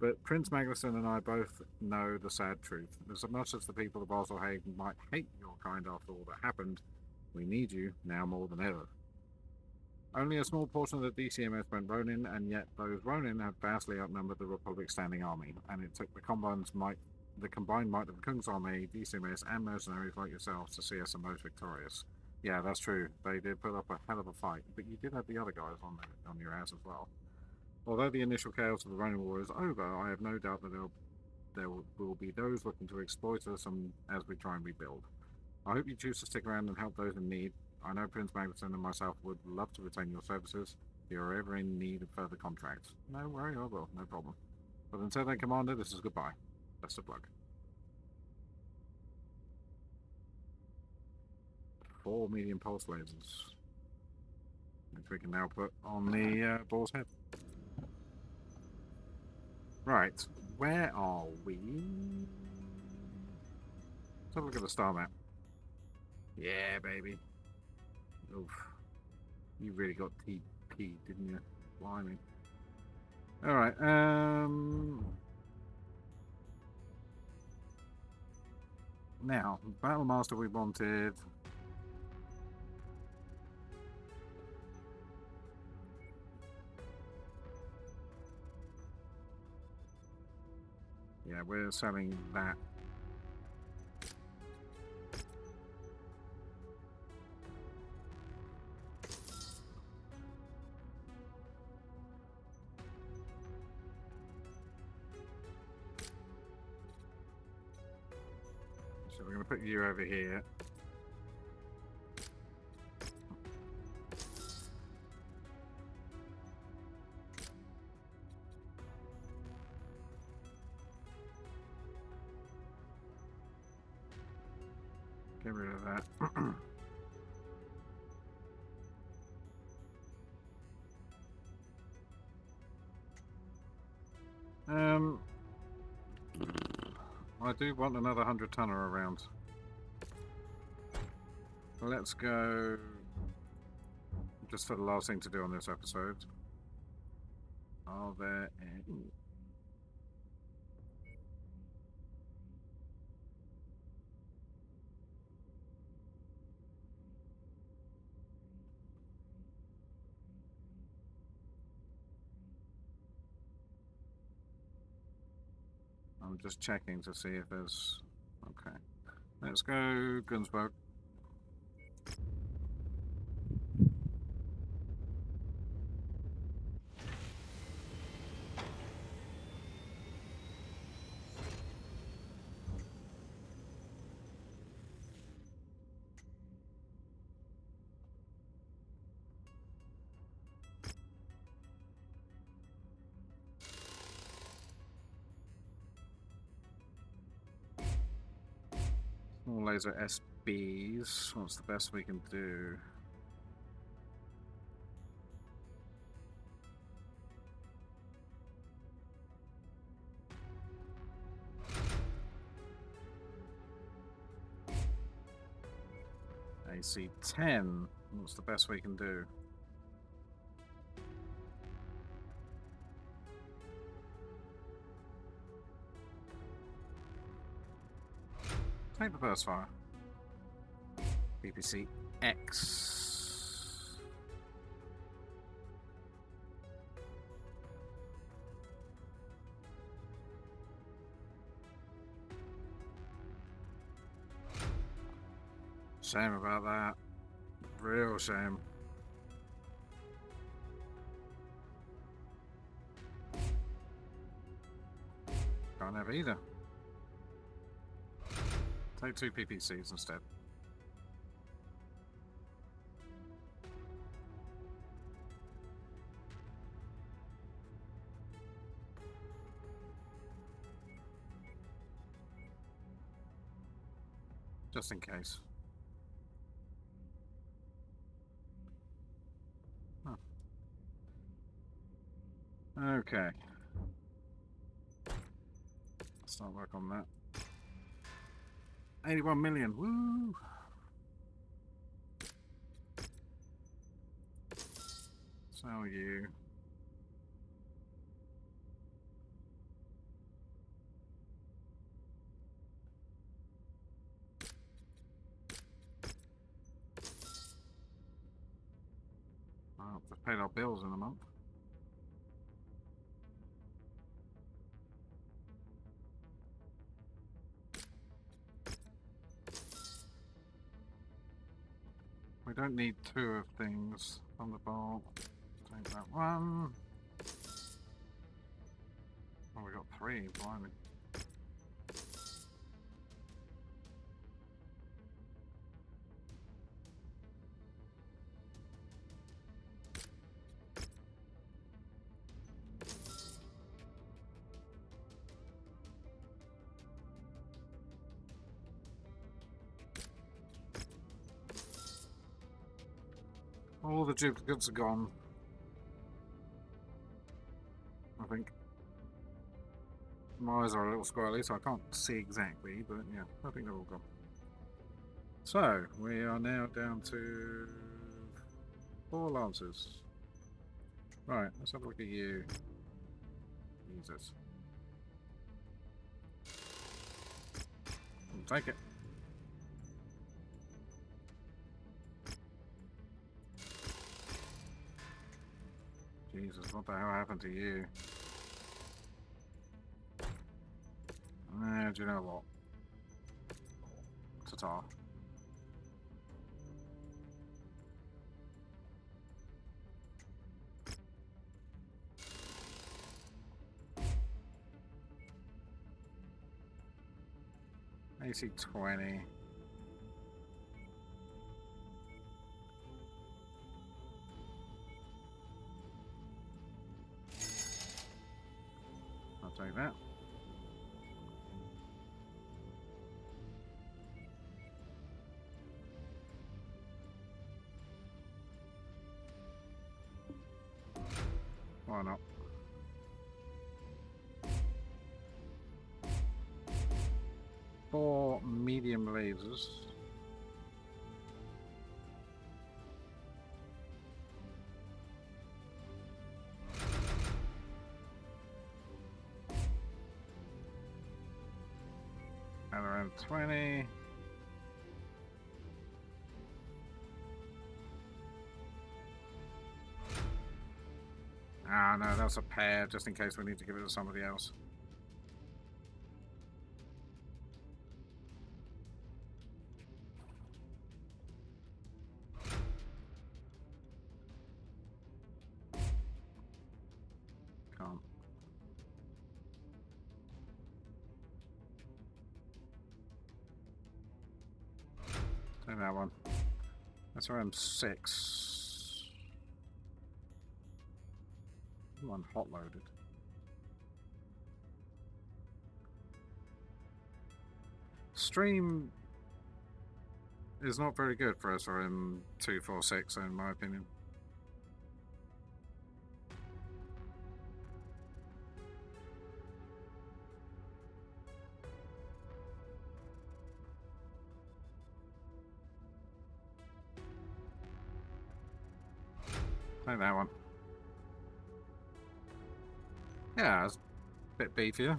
But Prince Magnuson and I both know the sad truth. As much as the people of Rasalhague might hate your kind after all that happened, we need you now more than ever. Only a small portion of the DCMS went Ronin, and yet those Ronin have vastly outnumbered the Republic's standing army, and it took the combined might of the Kung's army, DCMS, and mercenaries like yourselves to see us the most victorious. Yeah, that's true. They did put up a hell of a fight, but you did have the other guys on your ass as well. Although the initial chaos of the Ronin War is over, I have no doubt that there will be those looking to exploit us as we try and rebuild. I hope you choose to stick around and help those in need. I know Prince Magnuson and myself would love to retain your services if you are ever in need of further contracts. No worry, I will, no problem. But until then, Commander, this is goodbye. Best of luck. 4 medium pulse lasers, which we can now put on the boar's head. Right, where are we? Let's have a look at the star map. Yeah, baby. Oof. You really got TP, didn't you? Blimey. Alright, now, Battle Master we wanted. Yeah, we're selling that. So we're going to put you over here. Get rid of that. I do want another 100-tonner around. Let's go just for the last thing to do on this episode. Are there any... I'm just checking to see if there's... Okay. Let's go Gunsberg. Small laser SBs. What's the best we can do? AC-10. What's the best we can do? Take the burst fire. BBC X. Shame about that. Real shame. Can't have either. Take 2 PPCs instead. Just in case. Huh. Okay. Let's not work on that. 81 million, woo! Sell you. Oh, we've paid our bills in a month. We don't need 2 of things on the bolt. Take that one. Oh, we got 3, blimey. All the duplicates are gone. I think. My eyes are a little squirrely, so I can't see exactly, but yeah, I think they're all gone. So, we are now down to 4 lancers. Right, let's have a look at you. Jesus. I'll take it. Jesus, what the hell happened to you? Do you know what? Ta-ta. AC-20. I'll take that. Why not? Four medium lasers. And around 20. Ah, no, that's a pair, just in case we need to give it to somebody else. Maybe that one. That's RM6. One hot loaded. Stream is not very good for SRM246 in my opinion. Like that one. Yeah, it's a bit beefier.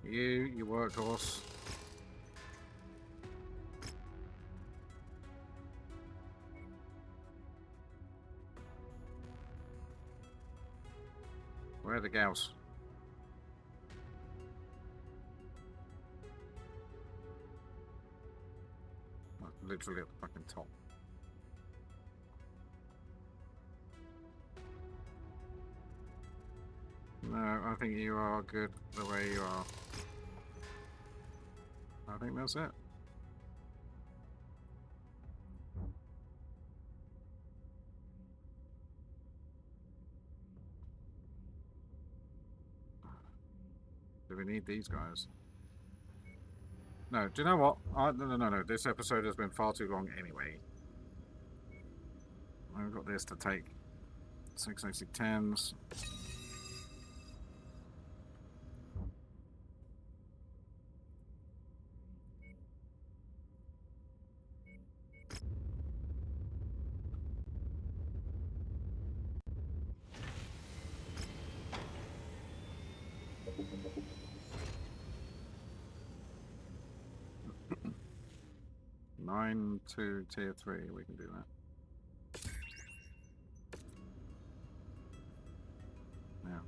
You workhorse. Where are the gals? Oh, literally at the fucking top. No, I think you are good the way you are. I think that's it. Do we need these guys? No, do you know what? No. This episode has been far too long anyway. I've got this to take. 680-10s. Nine to tier 3, we can do that. Yeah.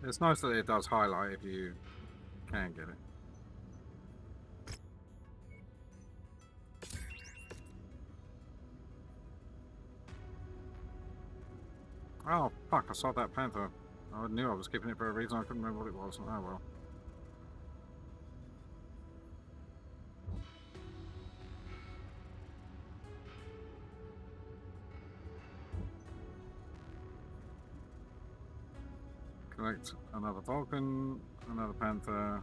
It's nice that it does highlight if you can get it. Oh, fuck, I saw that panther. I knew I was keeping it for a reason, I couldn't remember what it was. Oh well. Collect another Vulcan, another panther.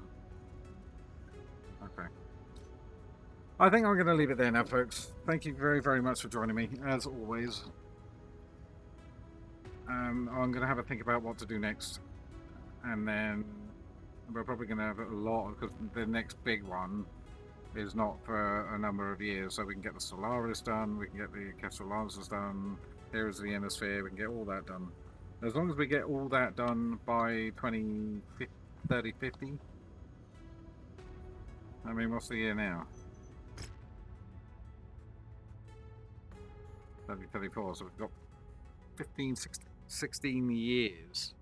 Okay. I think I'm going to leave it there now, folks. Thank you very, very much for joining me, as always. I'm going to have a think about what to do next. And then we're probably going to have a lot, because the next big one is not for a number of years. So we can get the Solaris done, we can get the Kestrel Lancers done, here is the Hemisphere, we can get all that done. As long as we get all that done by 30, 50. I mean, what's the year now? 30, 34, so we've got 15, 16 years.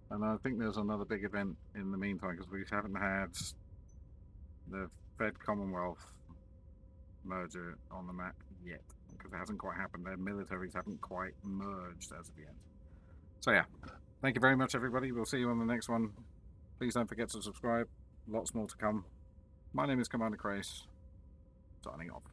And I think there's another big event in the meantime, because we haven't had the Fed Commonwealth merger on the map yet, because it hasn't quite happened. Their militaries haven't quite merged as of yet. So yeah, thank you very much, everybody. We'll see you on the next one. Please don't forget to subscribe. Lots more to come. My name is Commander Crace, signing off.